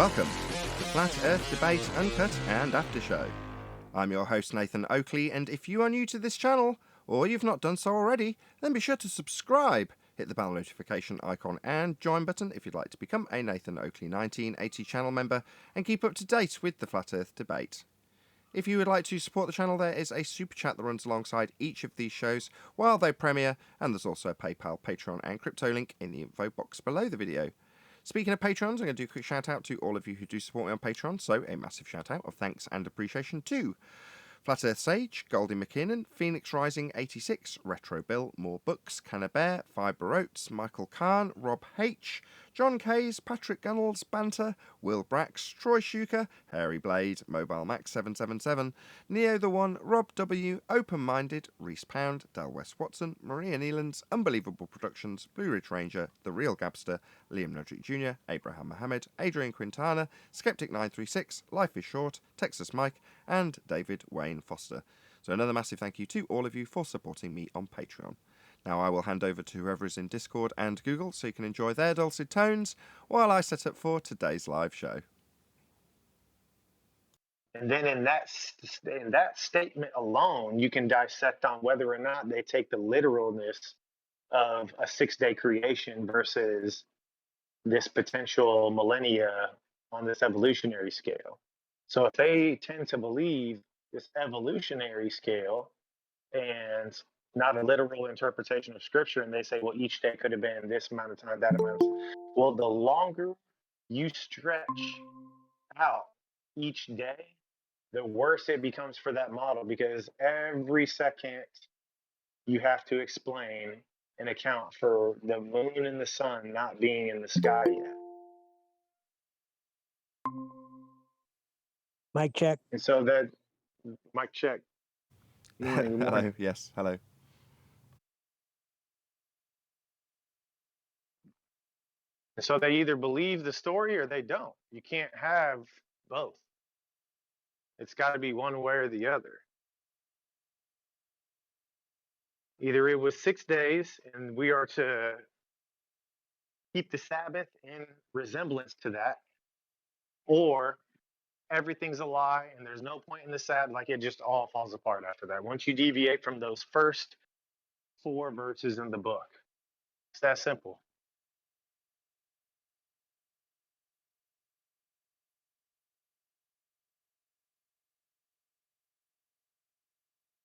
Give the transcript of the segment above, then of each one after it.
Welcome to the Flat Earth Debate Uncut and After Show. I'm your host Nathan Oakley, and if you are new to this channel, or you've not done so already, then be sure to subscribe, hit the bell notification icon and join button if you'd like to become a Nathan Oakley 1980 channel member and keep up to date with the Flat Earth Debate. If you would like to support the channel, there is a super chat that runs alongside each of these shows while they premiere, and there's also a PayPal, Patreon and crypto link in the info box below the video. Speaking of patrons, I'm going to do a quick shout out to all of you who do support me on Patreon, so a massive shout out of thanks and appreciation to Flat Earth Sage, Goldie McKinnon, Phoenix Rising 86, Retro Bill, More Books, Cannabear, Fiber Oats, Michael Kahn, Rob H, John Kays, Patrick Gunnels, Banter, Will Brax, Troy Shuker, Hairy Blade, Mobile Max 777, Neo the One, Rob W, Open Minded, Reese Pound, Del West Watson, Maria Neelands, Unbelievable Productions, Blue Ridge Ranger, The Real Gabster, Liam Nodrick Jr., Abraham Mohammed, Adrian Quintana, Skeptic 936, Life is Short, Texas Mike, and David Wayne Foster. So another massive thank you to all of you for supporting me on Patreon. Now I will hand over to whoever is in Discord and Google so you can enjoy their dulcet tones while I set up for today's live show. And then in that statement alone, you can dissect on whether or not they take the literalness of a 6-day creation versus this potential millennia on this evolutionary scale. So if they tend to believe this evolutionary scale and not a literal interpretation of scripture, and they say, well, each day could have been this amount of time, that amount of time. Well, the longer you stretch out each day, the worse it becomes for that model, because every second you have to explain and account for the moon and the sun not being in the sky yet. Mic check. And so that, mic check. Morning. Hello, yes, hello. And so they either believe the story or they don't. You can't have both. It's got to be one way or the other. Either it was 6 days and we are to keep the Sabbath in resemblance to that, or everything's a lie and there's no point in the Sabbath. Like, it just all falls apart after that. Once you deviate from those first 4 verses in the book, it's that simple.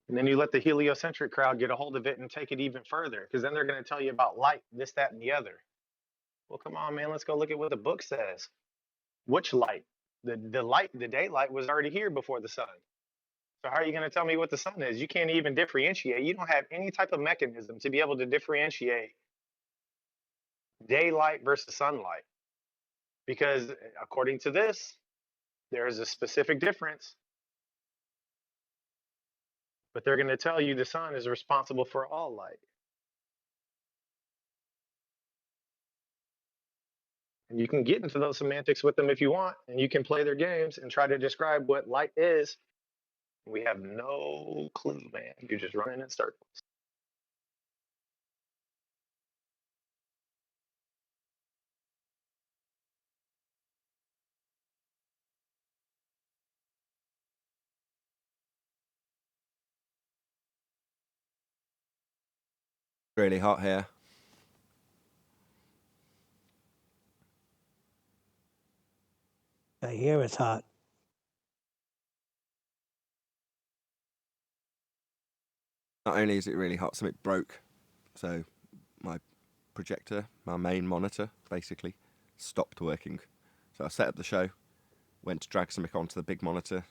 And then you let the heliocentric crowd get a hold of it and take it even further, because then they're going to tell you about light, this, that, and the other. Well, come on, man, let's go look at what the book says. Which light? The light, the daylight was already here before the sun. So how are you going to tell me what the sun is? You can't even differentiate. You don't have any type of mechanism to be able to differentiate daylight versus sunlight. Because according to this, there is a specific difference. But they're going to tell you the sun is responsible for all light. And you can get into those semantics with them if you want, and you can play their games and try to describe what light is. We have no clue, man. You're just running in circles. Really hot here. I hear it's hot. Not only is it really hot, something broke. So my projector, my main monitor, basically stopped working. So I set up the show, went to drag something onto the big monitor,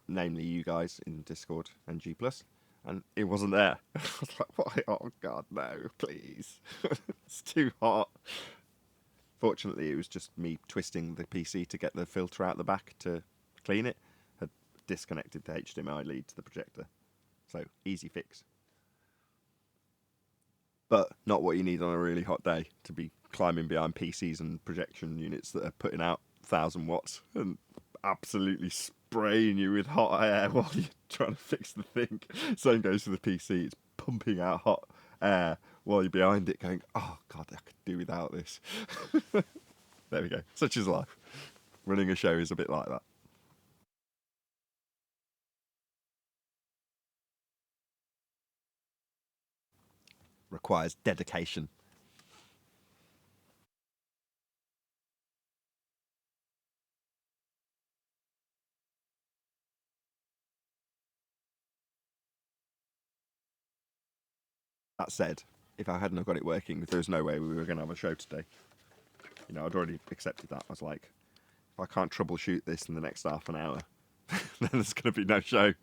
namely you guys in Discord and G+, and it wasn't there. I was like, why? Oh God, no, please. It's too hot. Fortunately, it was just me twisting the PC to get the filter out the back to clean it. Had disconnected the HDMI lead to the projector. So, easy fix. But not what you need on a really hot day, to be climbing behind PCs and projection units that are putting out 1,000 watts and absolutely spraying you with hot air while you're trying to fix the thing. Same goes for the PC. It's pumping out hot air while you're behind it going, oh God, I could do without this. There we go. Such is life. Running a show is a bit like that. Requires dedication. That said, if I hadn't have got it working, there's no way we were going to have a show today. You know, I'd already accepted that. I was like, if I can't troubleshoot this in the next half an hour, then there's going to be no show.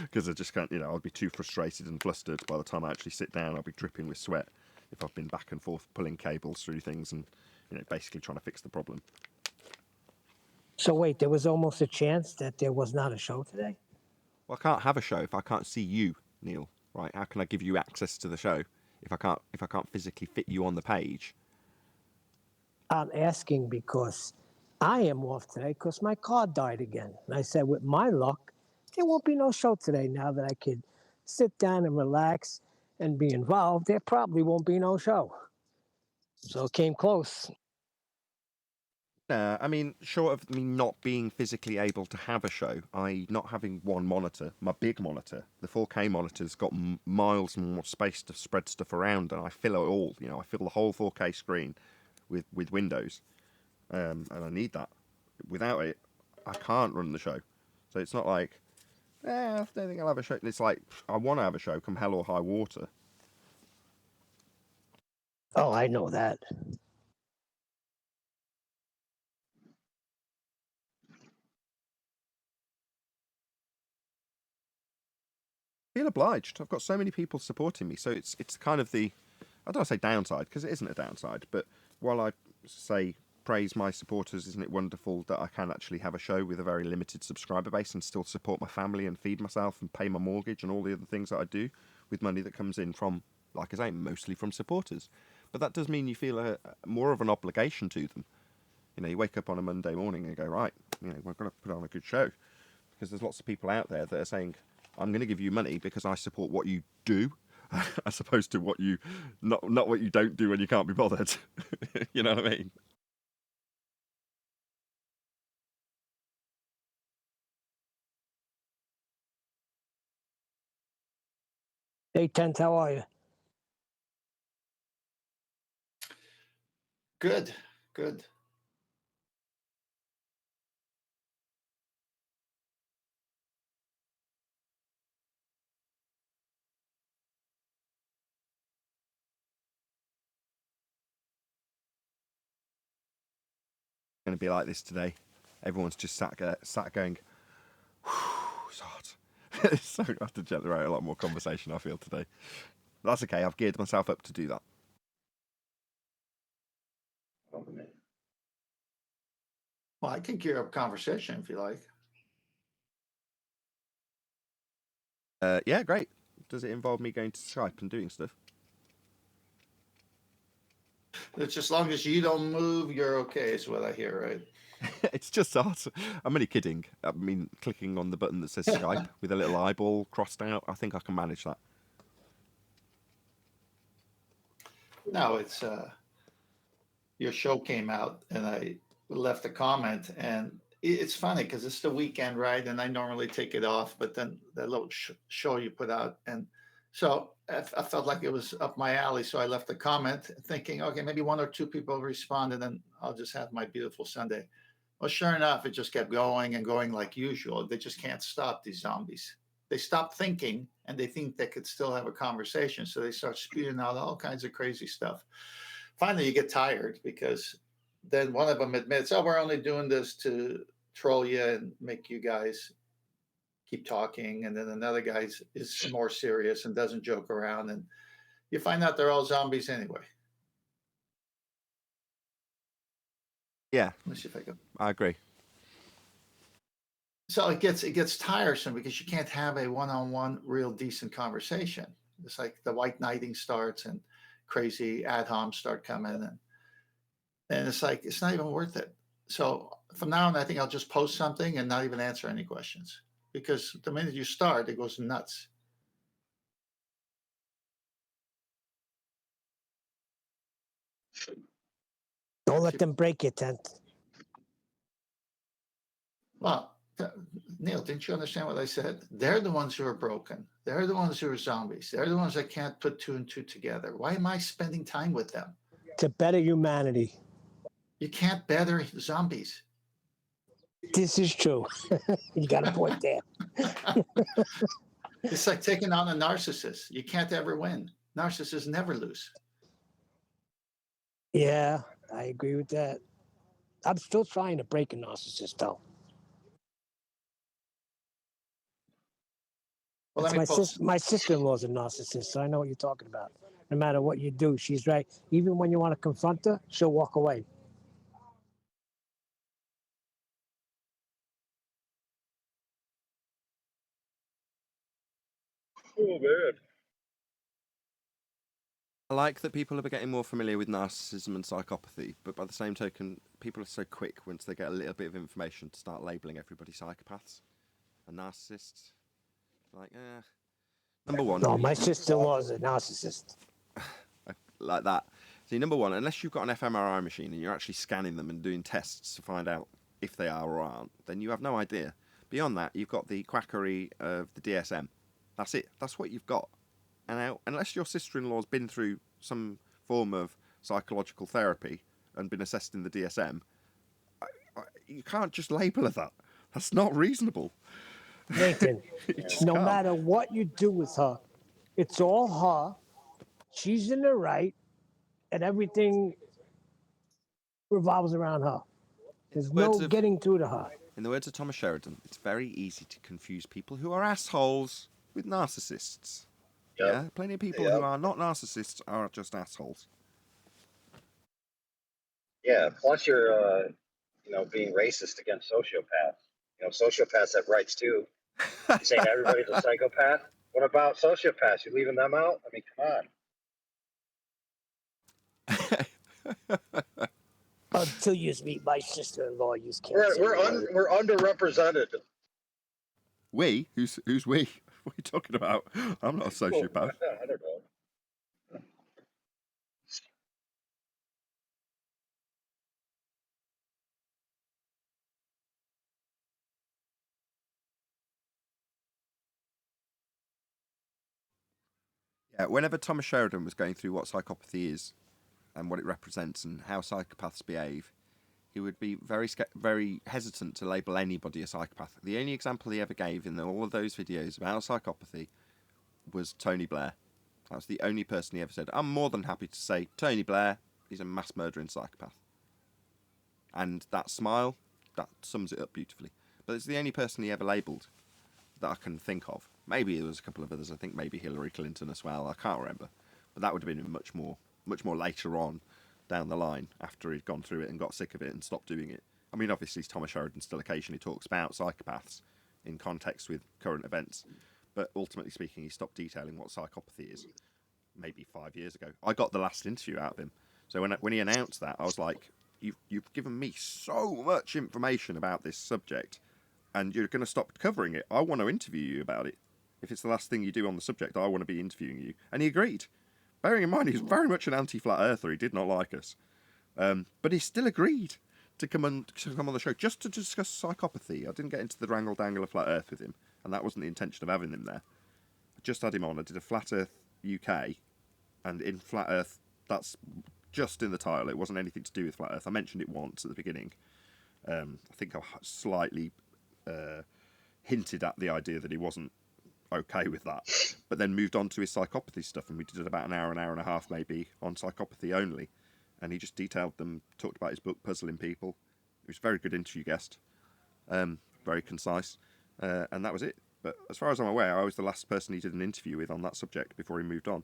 Because I just can't, you know, I'll be too frustrated and flustered by the time I actually sit down. I'll be dripping with sweat if I've been back and forth pulling cables through things and, you know, basically trying to fix the problem. So wait, there was almost a chance that there was not a show today? Well, I can't have a show if I can't see you, Neil. Right? How can I give you access to the show if I can't physically fit you on the page? I'm asking because I am off today because my car died again. And I said, with my luck, there won't be no show today. Now that I could sit down and relax and be involved, there probably won't be no show. So it came close. I mean, short of me not being physically able to have a show, I not having one monitor, my big monitor, the 4K monitor's got miles more space to spread stuff around, and I fill it all. You know, I fill the whole 4K screen with windows, and I need that. Without it, I can't run the show. So it's not like, I don't think I'll have a show. It's like, I want to have a show come hell or high water. Oh, I know that. I feel obliged. I've got so many people supporting me, so it's kind of the, I don't want to say downside, because it isn't a downside, but while I say praise my supporters, isn't it wonderful that I can actually have a show with a very limited subscriber base and still support my family and feed myself and pay my mortgage and all the other things that I do with money that comes in from, like I say, mostly from supporters. But that does mean you feel more of an obligation to them. You know, you wake up on a Monday morning and go, right, you know, we're going to put on a good show. Because there's lots of people out there that are saying, I'm going to give you money because I support what you do, as opposed to what you, not what you don't do when you can't be bothered. You know what I mean? Hey, Tent, how are you? Good, good. Going to be like this today. Everyone's just sat going, it's hot. So I have to generate a lot more conversation, I feel, today. But that's okay. I've geared myself up to do that. Well, I can gear up conversation if you like. Yeah, great. Does it involve me going to Skype and doing stuff? It's just as long as you don't move, you're okay, is what I hear, right? It's just hot. I'm only kidding. I mean, clicking on the button that says Skype with a little eyeball crossed out, I think I can manage that. No, it's your show came out and I left a comment, and it's funny because it's the weekend, right? And I normally take it off, but then that little show you put out, and so I felt like it was up my alley, so I left a comment thinking, okay, maybe one or two people respond, and then I'll just have my beautiful Sunday. Well, sure enough, it just kept going and going like usual. They just can't stop, these zombies. They stop thinking and they think they could still have a conversation. So they start spewing out all kinds of crazy stuff. Finally, you get tired because then one of them admits, oh, we're only doing this to troll you and make you guys keep talking. And then another guy is more serious and doesn't joke around. And you find out they're all zombies anyway. Yeah, Let me see if I can. I agree. So it gets tiresome because you can't have a one-on-one real decent conversation. It's like the white knighting starts and crazy ad homs start coming, and it's like it's not even worth it. So from now on, I think I'll just post something and not even answer any questions, because the minute you start, it goes nuts. Don't let them break your Tent. Well, Neil, didn't you understand what I said? They're the ones who are broken. They're the ones who are zombies. They're the ones that can't put two and two together. Why am I spending time with them? To better humanity. You can't better zombies. This is true. You got a point there. It's like taking on a narcissist. You can't ever win. Narcissists never lose. Yeah, I agree with that. I'm still trying to break a narcissist, though. Well, let me post. My sister-in-law's a narcissist, so I know what you're talking about. No matter what you do, she's right. Even when you want to confront her, she'll walk away. Oh, man. I like that people are getting more familiar with narcissism and psychopathy, but by the same token, people are so quick once they get a little bit of information to start labelling everybody psychopaths and narcissists. Like, number one. No, my sister-in-law's a narcissist. Like that. See, number one, unless you've got an fMRI machine and you're actually scanning them and doing tests to find out if they are or aren't, then you have no idea. Beyond that, you've got the quackery of the DSM. That's it. That's what you've got. And now, unless your sister-in-law's been through some form of psychological therapy and been assessed in the DSM, you can't just label her that. That's not reasonable. Nathan, no matter what you do with her, it's all her. She's in the right, and everything revolves around her. There's no getting through to her. In the words of Thomas Sheridan, it's very easy to confuse people who are assholes with narcissists. Yep. Yeah, plenty of people who are not narcissists are just assholes. Yeah, plus you're, being racist against sociopaths. Sociopaths have rights too. You saying everybody's a psychopath? What about sociopaths? You leaving them out? I mean, come on. Until you meet my sister-in-law, you can't. We're underrepresented. We? Who's we? What are you talking about? I'm not a sociopath. I don't know. Yeah, whenever Thomas Sheridan was going through what psychopathy is and what it represents and how psychopaths behave, he would be very hesitant to label anybody a psychopath. The only example he ever gave in all of those videos about psychopathy was Tony Blair. That was the only person he ever said, I'm more than happy to say Tony Blair is a mass murdering psychopath. And that smile, that sums it up beautifully. But it's the only person he ever labelled that I can think of. Maybe there was a couple of others. I think maybe Hillary Clinton as well. I can't remember. But that would have been much more later on down the line after he'd gone through it and got sick of it and stopped doing it. I mean, obviously, Thomas Sheridan still occasionally talks about psychopaths in context with current events. But ultimately speaking, he stopped detailing what psychopathy is maybe 5 years ago. I got the last interview out of him. So when he announced that, I was like, you've given me so much information about this subject and you're going to stop covering it. I want to interview you about it. If it's the last thing you do on the subject, I want to be interviewing you. And he agreed. Bearing in mind, he's very much an anti-flat earther. He did not like us. But he still agreed to come on the show just to discuss psychopathy. I didn't get into the wrangle-dangle of flat earth with him, and that wasn't the intention of having him there. I just had him on. I did a Flat Earth UK, and in Flat Earth, that's just in the title. It wasn't anything to do with Flat Earth. I mentioned it once at the beginning. I think I slightly hinted at the idea that he wasn't okay with that, but then moved on to his psychopathy stuff, and we did about an hour and a half maybe on psychopathy only, and he just detailed them, talked about his book, Puzzling People. It was a very good interview guest, very concise, and that was it. But as far as I'm aware, I was the last person he did an interview with on that subject before he moved on,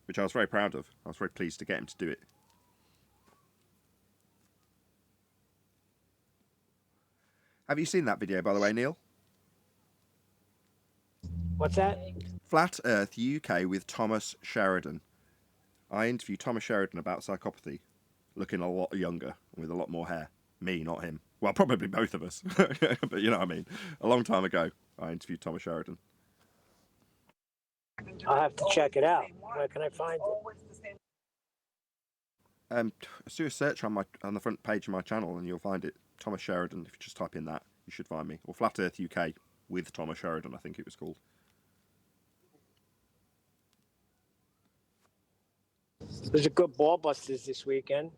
which I was very proud of. I was very pleased to get him to do it. Have you seen that video, by the way, Neil? What's that? Flat Earth UK with Thomas Sheridan. I interviewed Thomas Sheridan about psychopathy, looking a lot younger and with a lot more hair. Me, not him. Well, probably both of us, but you know what I mean. A long time ago, I interviewed Thomas Sheridan. I'll have to check it out. Where can I find it? Do a search on the front page of my channel and you'll find it. Thomas Sheridan, if you just type in that. You should find me. Or Flat Earth UK with Thomas Sheridan, I think it was called. There's a good ball busters this weekend.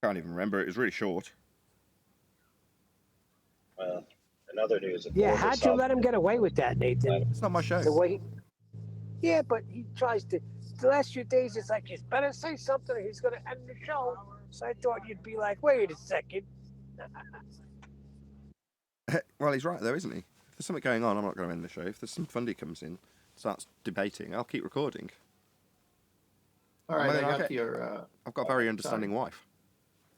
Can't even remember. It was really short. In other news, Yeah, how'd you let him get away with that, Nathan? It's not my show. The way, yeah, but he tries to. The last few days, it's like he's better say something, or he's going to end the show. So I thought you'd be like, wait a second. Well, he's right though, isn't he? If there's something going on, I'm not going to end the show. If there's some fundy comes in, starts debating, I'll keep recording. All right, Well, I got your. I've got a very understanding wife.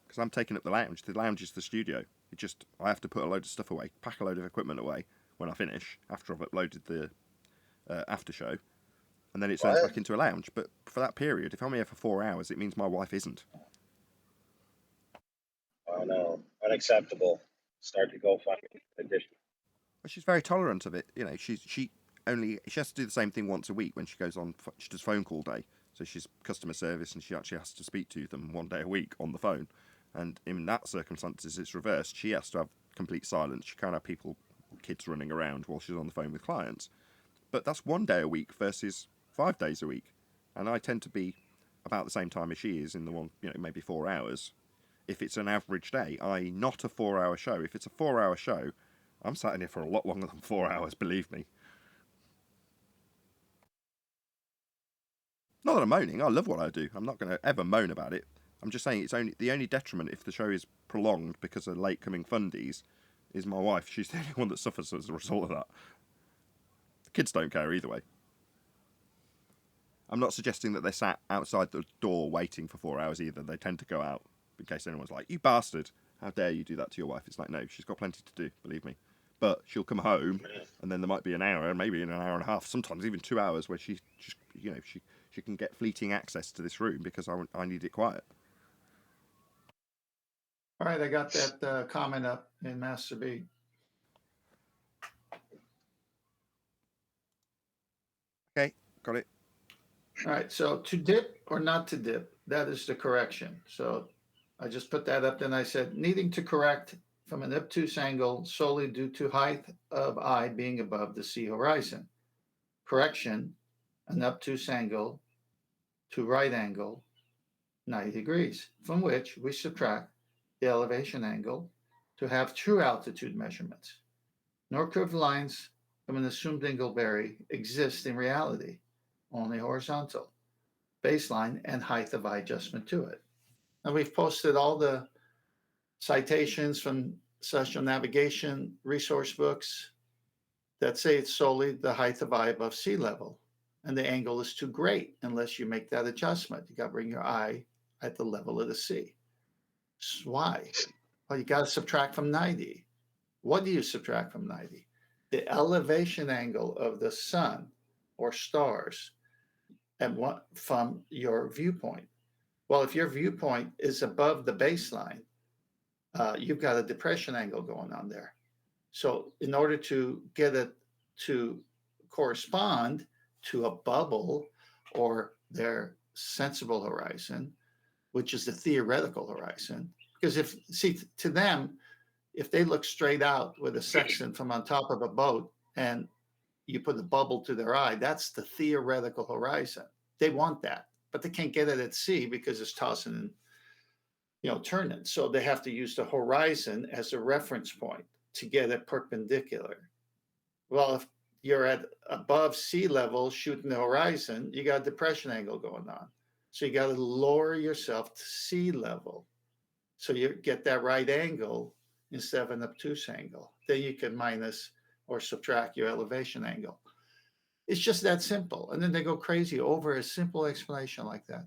Because I'm taking up the lounge. The lounge is the studio. I have to put a load of stuff away, pack a load of equipment away when I finish, after I've uploaded the after show. And then it turns back into a lounge. But for that period, if I'm here for 4 hours, it means my wife isn't. Oh no, unacceptable. Start to go find addition. But she's very tolerant of it. You know, she has to do the same thing once a week when she goes on. She does phone call day, so she's customer service, and she actually has to speak to them 1 day a week on the phone. And in that circumstances, it's reversed. She has to have complete silence. She can't have kids running around while she's on the phone with clients. But that's 1 day a week versus 5 days a week. And I tend to be about the same time as she is in the one, maybe 4 hours. If it's an average day, i.e. not a 4-hour show. If it's a 4-hour show, I'm sat in here for a lot longer than 4 hours, believe me. Not that I'm moaning. I love what I do. I'm not going to ever moan about it. I'm just saying it's the only detriment if the show is prolonged because of late coming fundies is my wife. She's the only one that suffers as a result of that. The kids don't care either way. I'm not suggesting that they sat outside the door waiting for 4 hours either. They tend to go out in case anyone's like, you bastard, how dare you do that to your wife? It's like, no, she's got plenty to do, believe me. But she'll come home and then there might be an hour, maybe an hour and a half, sometimes even 2 hours where she just, she can get fleeting access to this room because I need it quiet. All right, I got that comment up in Master B. Okay, got it. All right, so to dip or not to dip, that is the correction. So I just put that up. Then I said needing to correct from an obtuse angle solely due to height of eye being above the sea horizon. Correction, an obtuse angle to right angle, 90 degrees, from which we subtract the elevation angle to have true altitude measurements. No curved lines from an assumed dingleberry exist in reality, only horizontal, baseline, and height of eye adjustment to it. And we've posted all the citations from celestial navigation resource books that say it's solely the height of eye above sea level. And the angle is too great unless you make that adjustment. You got to bring your eye at the level of the sea. Why? Well, you got to subtract from 90. What do you subtract from 90? The elevation angle of the sun or stars from your viewpoint. Well, if your viewpoint is above the baseline, you've got a depression angle going on there. So in order to get it to correspond to a bubble or their sensible horizon, which is the theoretical horizon, because to them, if they look straight out with a sextant from on top of a boat and you put a bubble to their eye, that's the theoretical horizon. They want that, but they can't get it at sea because it's tossing and turning. So they have to use the horizon as a reference point to get it perpendicular. Well, if you're at above sea level shooting the horizon, you got a depression angle going on. So you got to lower yourself to sea level. So you get that right angle instead of an obtuse angle. Then you can minus or subtract your elevation angle. It's just that simple. And then they go crazy over a simple explanation like that.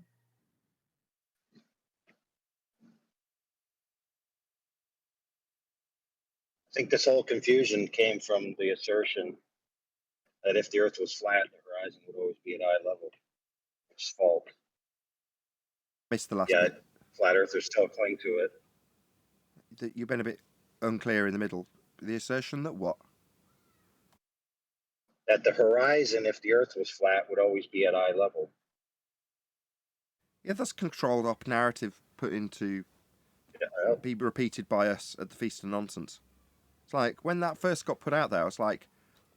I think this whole confusion came from the assertion that if the Earth was flat, the horizon would always be at eye level, which is false. Missed the last Yeah, bit. flat earthers still cling to it. You've been a bit unclear in the middle. The assertion that what? That the horizon, if the Earth was flat, would always be at eye level. Yeah, that's controlled op narrative put into be repeated by us at the Feast of Nonsense. It's like, when that first got put out there, I was like,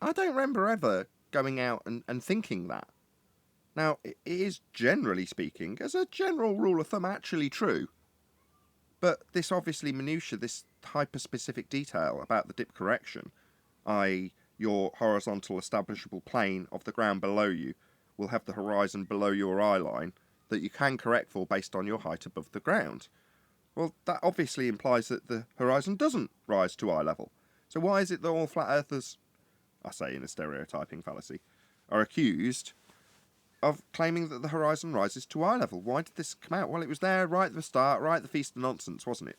I don't remember ever going out and thinking that. Now, it is, generally speaking, as a general rule of thumb, actually true. But this obviously minutiae, this hyper-specific detail about the dip correction, i.e. your horizontal establishable plane of the ground below you will have the horizon below your eye line that you can correct for based on your height above the ground. Well, that obviously implies that the horizon doesn't rise to eye level. So why is it that all flat earthers, I say in a stereotyping fallacy, are accused of claiming that the horizon rises to eye level? Why did this come out? Well, it was there right at the start, right at the Feast of Nonsense, wasn't it?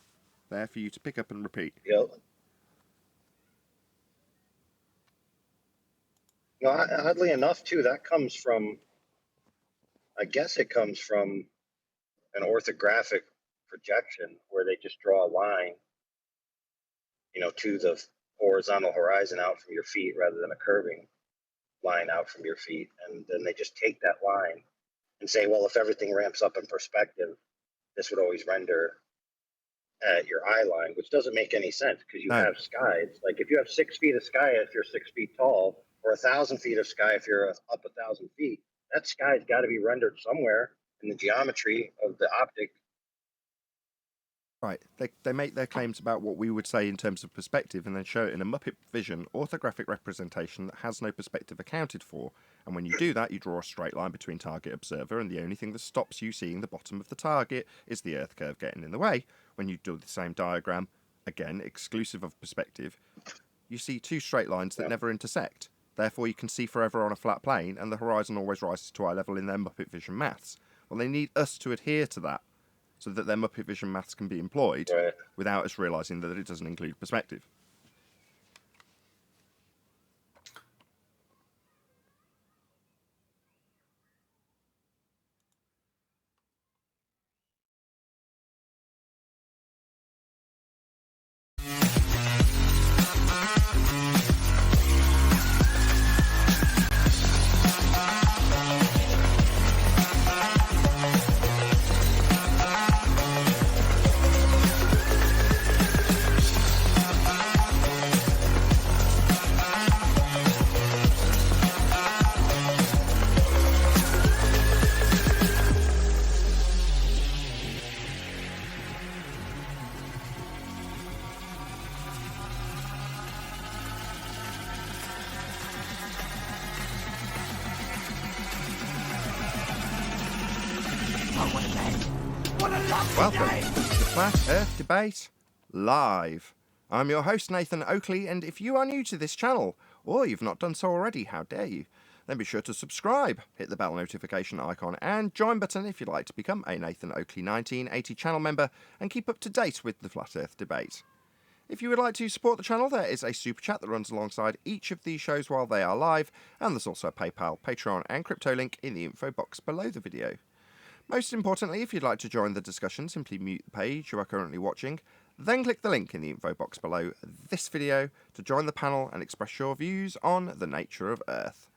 There for you to pick up and repeat. Yep. No, oddly enough, too, that comes from, I guess it comes from an orthographic projection where they just draw a line, to the horizontal horizon out from your feet rather than a curving line out from your feet. And then they just take that line and say, well, if everything ramps up in perspective, this would always render at your eye line, which doesn't make any sense because you have sky. It's like if you have 6 feet of sky, if you're 6 feet tall, or 1,000 feet of sky, if you're up 1,000 feet, that sky's got to be rendered somewhere in the geometry of the optic. Right, they make their claims about what we would say in terms of perspective and then show it in a Muppet Vision orthographic representation that has no perspective accounted for. And when you do that, you draw a straight line between target observer, and the only thing that stops you seeing the bottom of the target is the Earth curve getting in the way. When you do the same diagram, again, exclusive of perspective, you see two straight lines that never intersect. Therefore, you can see forever on a flat plane, and the horizon always rises to eye level in their Muppet Vision maths. Well, they need us to adhere to that, so that their Muppet Vision maths can be employed without us realising that it doesn't include perspective. Welcome to the Flat Earth Debate Live. I'm your host, Nathan Oakley, and if you are new to this channel, or you've not done so already, how dare you, then be sure to subscribe, hit the bell notification icon and join button if you'd like to become a Nathan Oakley 1980 channel member and keep up to date with the Flat Earth Debate. If you would like to support the channel, there is a super chat that runs alongside each of these shows while they are live, and there's also a PayPal, Patreon and crypto link in the info box below the video. Most importantly, if you'd like to join the discussion, simply mute the page you are currently watching, then click the link in the info box below this video to join the panel and express your views on the nature of Earth.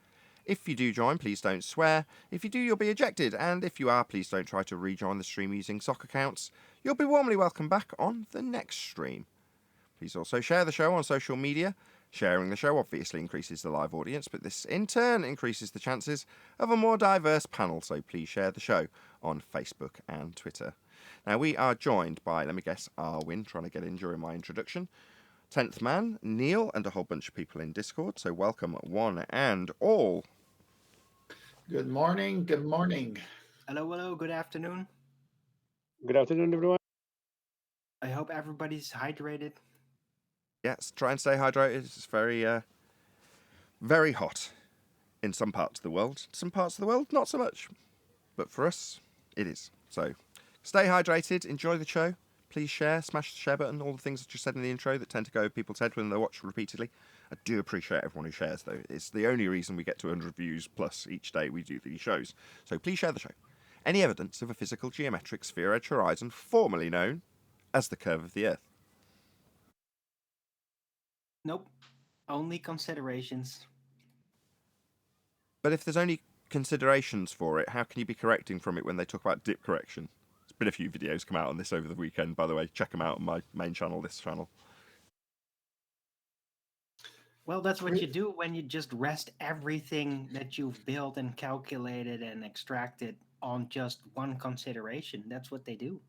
If you do join, please don't swear. If you do, you'll be ejected, and if you are, please don't try to rejoin the stream using sock accounts. You'll be warmly welcome back on the next stream. Please also share the show on social media. Sharing the show obviously increases the live audience, but this in turn increases the chances of a more diverse panel, so please share the show on Facebook and Twitter. Now, we are joined by, let me guess, Arwin, trying to get in during my introduction, 10th Man, Neil, and a whole bunch of people in Discord, so welcome one and all. Good morning. Good morning. Hello, hello. Good afternoon. Good afternoon, everyone. I hope everybody's hydrated. Yes, try and stay hydrated. It's very, very hot in some parts of the world. Some parts of the world, not so much. But for us, it is. So stay hydrated, enjoy the show. Please share, smash the share button, all the things that you said in the intro that tend to go over people's head when they watch repeatedly. I do appreciate everyone who shares, though. It's the only reason we get to 100 views plus each day we do these shows. So please share the show. Any evidence of a physical geometric sphere-edge horizon, formerly known as the curve of the Earth? Nope. Only considerations. But if there's only considerations for it, how can you be correcting from it when they talk about dip correction? It's been a few videos come out on this over the weekend, by the way. Check them out on my main channel, this channel. Well, that's what you do when you just rest everything that you've built and calculated and extracted on just one consideration. That's what they do.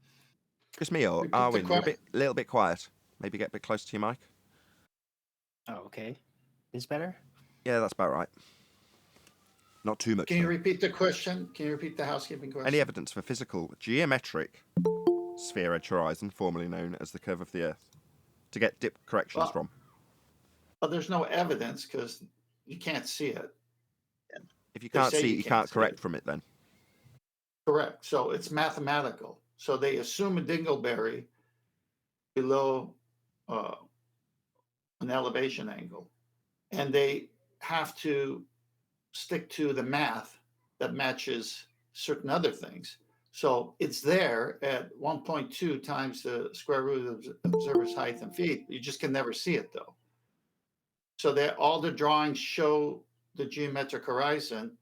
Just me or Repeat the Arwin, you're a question. little bit quiet. Maybe get a bit closer to your mic. Oh, okay. This better? Yeah, that's about right. Not too much. Can you though. repeat the question? Can you repeat the housekeeping question? Any evidence for physical geometric sphere edge horizon, formerly known as the curve of the Earth, to get dip corrections from? Well, there's no evidence because you can't see it. If you They can't say see you it, you can't can't see correct it. from it then. Correct. So it's mathematical. So they assume a dingleberry below an elevation angle, and they have to stick to the math that matches certain other things. So it's there at 1.2 times the square root of observer's height in feet. You just can never see it though. So that all the drawings show the geometric horizon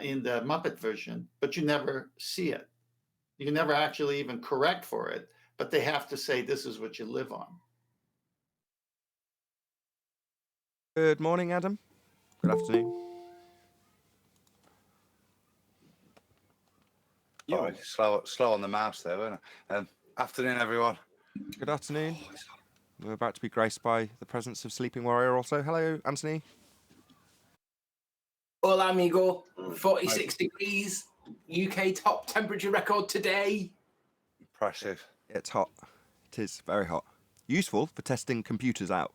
in the Muppet version, but you never see it. You can never actually even correct for it, but they have to say this is what you live on. Good morning, Adam. Good afternoon. Oh, slow on the mouse there, weren't I? Afternoon, everyone. Good afternoon. We're about to be graced by the presence of Sleeping Warrior also. Hello, Anthony. Hola, amigo. 46 degrees. UK top temperature record today. Impressive. It's hot. It is very hot. Useful for testing computers out.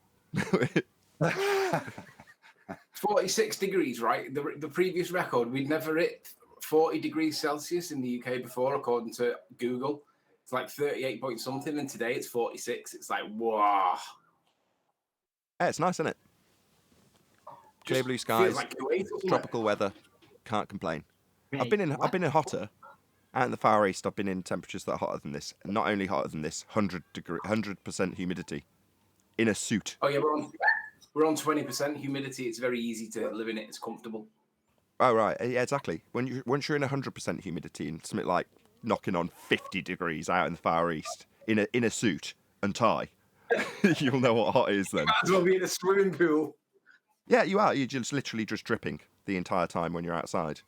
46 degrees, right? The previous record, we'd never hit 40 degrees Celsius in the UK before, according to Google. It's like 38 point something, and today it's 46. It's like, wow. Yeah, it's nice, isn't it? Clear blue skies, like Kuwait, doesn't it? tropical weather. Can't complain. Wait, I've been in what? hotter. Out in the Far East, I've been in temperatures that are hotter than this. And not only hotter than this, 100% humidity. In a suit. Oh, yeah, we're on 20% humidity. It's very easy to live in it. It's comfortable. Oh, right. Yeah, exactly. Once you're in 100% humidity and something like knocking on 50 degrees out in the Far East in a suit and tie, you'll know what hot is then. Might as well be in a swimming pool. Yeah, you are. You're just literally just dripping the entire time when you're outside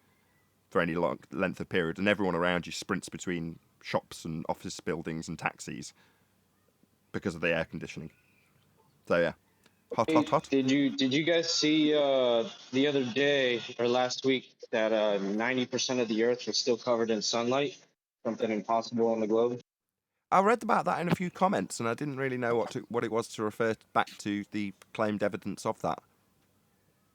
for any long length of period, and everyone around you sprints between shops and office buildings and taxis because of the air conditioning. So yeah, hot. Did you guys see the other day or last week that 90% of the Earth was still covered in sunlight? Something impossible on the globe. I read about that in a few comments, and I didn't really know what it was to refer back to the claimed evidence of that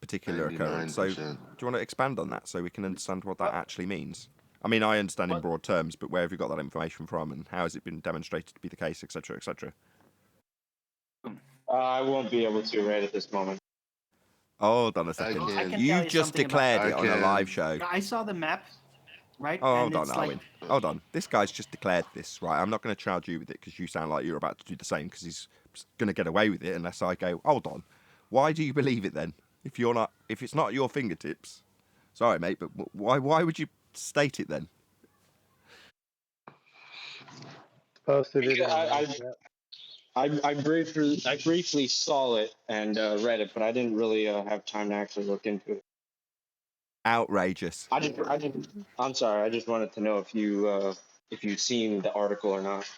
particular occurrence. So, do you want to expand on that so we can understand what that actually means? I mean, I understand in broad terms, but where have you got that information from, and how has it been demonstrated to be the case, etc., etc.? I won't be able to right at this moment. Hold on a second. I can tell You you just something declared it on a live show. I saw the map, right? Oh, and hold on, it's Arwin. Hold on. This guy's just declared this, right? I'm not going to charge you with it because you sound like you're about to do the same because he's going to get away with it unless I go, hold on. Why do you believe it then? If it's not at your fingertips. Sorry, mate, but why would you state it then? Posted it. I briefly saw it and read it, but I didn't really have time to actually look into it. Outrageous. I'm sorry. I just wanted to know if you've seen the article or not.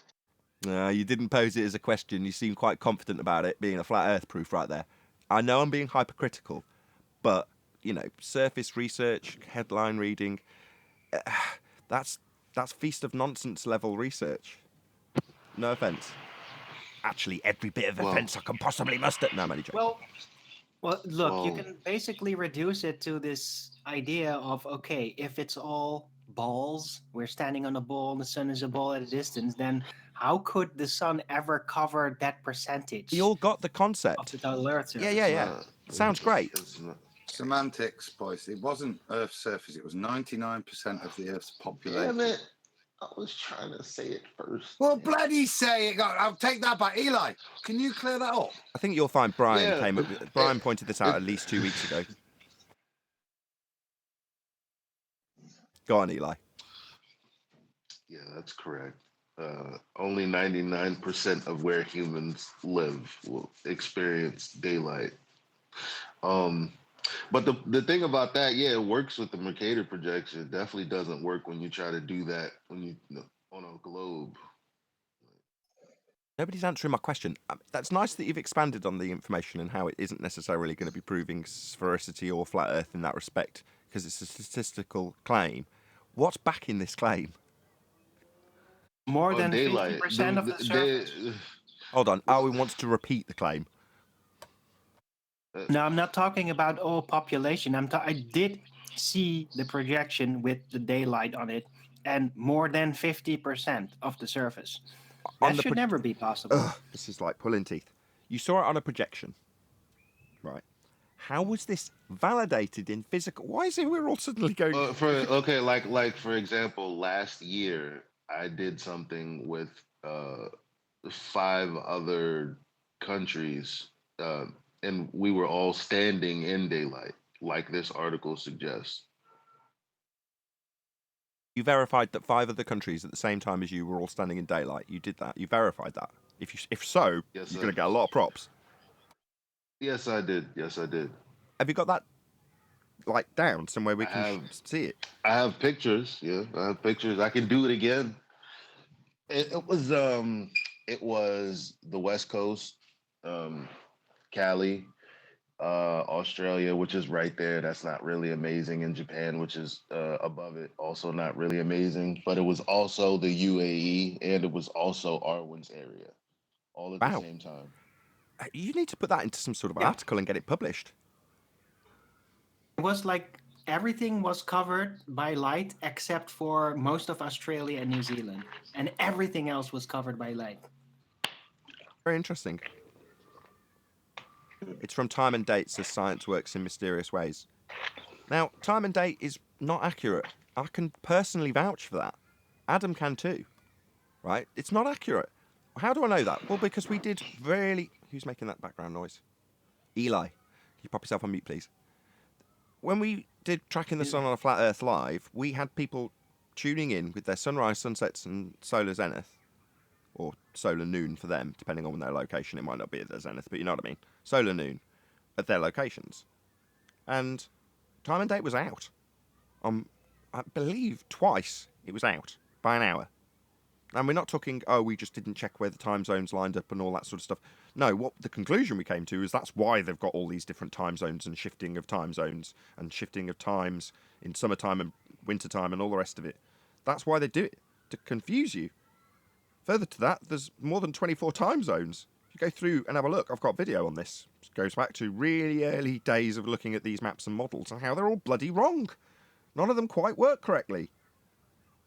You didn't pose it as a question. You seem quite confident about it being a flat Earth proof right there. I know I'm being hypercritical, but surface research, headline reading, that's feast of nonsense level research. No offence. Actually, every bit of offence I can possibly muster. No, I'm only joking. Well, look, you can basically reduce it to this idea of, okay, if it's all balls, we're standing on a ball, and the sun is a ball at a distance, then how could the sun ever cover that percentage? You all got the Of concept. the total Earth surface? Yeah. Sounds great. Semantics, boys. It wasn't Earth's surface. It was 99% of the Earth's population. Damn it. I was trying to say it first. Well, bloody say it. I'll take that back. Eli, can you clear that up? I think you'll find Brian Yeah, Brian pointed this out at least 2 weeks ago. Go on, Eli. Yeah, that's correct. Only 99% of where humans live will experience daylight. Um, but the thing about that, yeah, it works with the Mercator projection. It definitely doesn't work when you try to do that when on a globe. Nobody's answering my question. That's nice that you've expanded on the information and how it isn't necessarily going to be proving sphericity or flat Earth in that respect, because it's a statistical claim. What's backing this claim? More Oh, than daylight. 50% of the surface. Hold on. Arwin wants to repeat the claim. No, I'm not talking about all population. I did see the projection with the daylight on it, and more than 50% of the surface. That should never be possible. This is like pulling teeth. You saw it on a projection, right? How was this validated in physical? Why is it we're all suddenly going? Like for example, last year I did something with 5 other countries, and we were all standing in daylight, like this article suggests. You verified that 5 other countries at the same time as you were all standing in daylight. You did that. You verified that. If so, Yes, you're going to get a lot of props. Yes, I did. Yes, I did. Have you got that like down somewhere we can see it? I have pictures. Yeah, I have pictures. I can do it again. It was the West Coast, Cali, Australia, which is right there. That's not really amazing. In Japan, which is above it, also not really amazing. But it was also the UAE, and it was also Arwen's area, all at the same time. You need to put that into some sort of article and get it published. It was like everything was covered by light except for most of Australia and New Zealand, and everything else was covered by light. Very interesting. It's from Time and Date, says science works in mysterious ways. Now, time and date is not accurate. I can personally vouch for that. Adam can too. Right? It's not accurate. How do I know that? Well, because we did really... Who's making that background noise? Eli. Can you pop yourself on mute, please? When we did Tracking the Sun on a Flat Earth live, we had people tuning in with their sunrise, sunsets and solar zenith, or solar noon for them, depending on their location. It might not be at their zenith, but you know what I mean. Solar noon at their locations. And time and date was out. I believe twice it was out by an hour. And we're not talking, we just didn't check where the time zones lined up and all that sort of stuff. No, what the conclusion we came to is that's why they've got all these different time zones and shifting of time zones and shifting of times in summertime and wintertime and all the rest of it. That's why they do it, to confuse you. Further to that, there's more than 24 time zones. If you go through and have a look, I've got video on this. It goes back to really early days of looking at these maps and models and how they're all bloody wrong. None of them quite work correctly.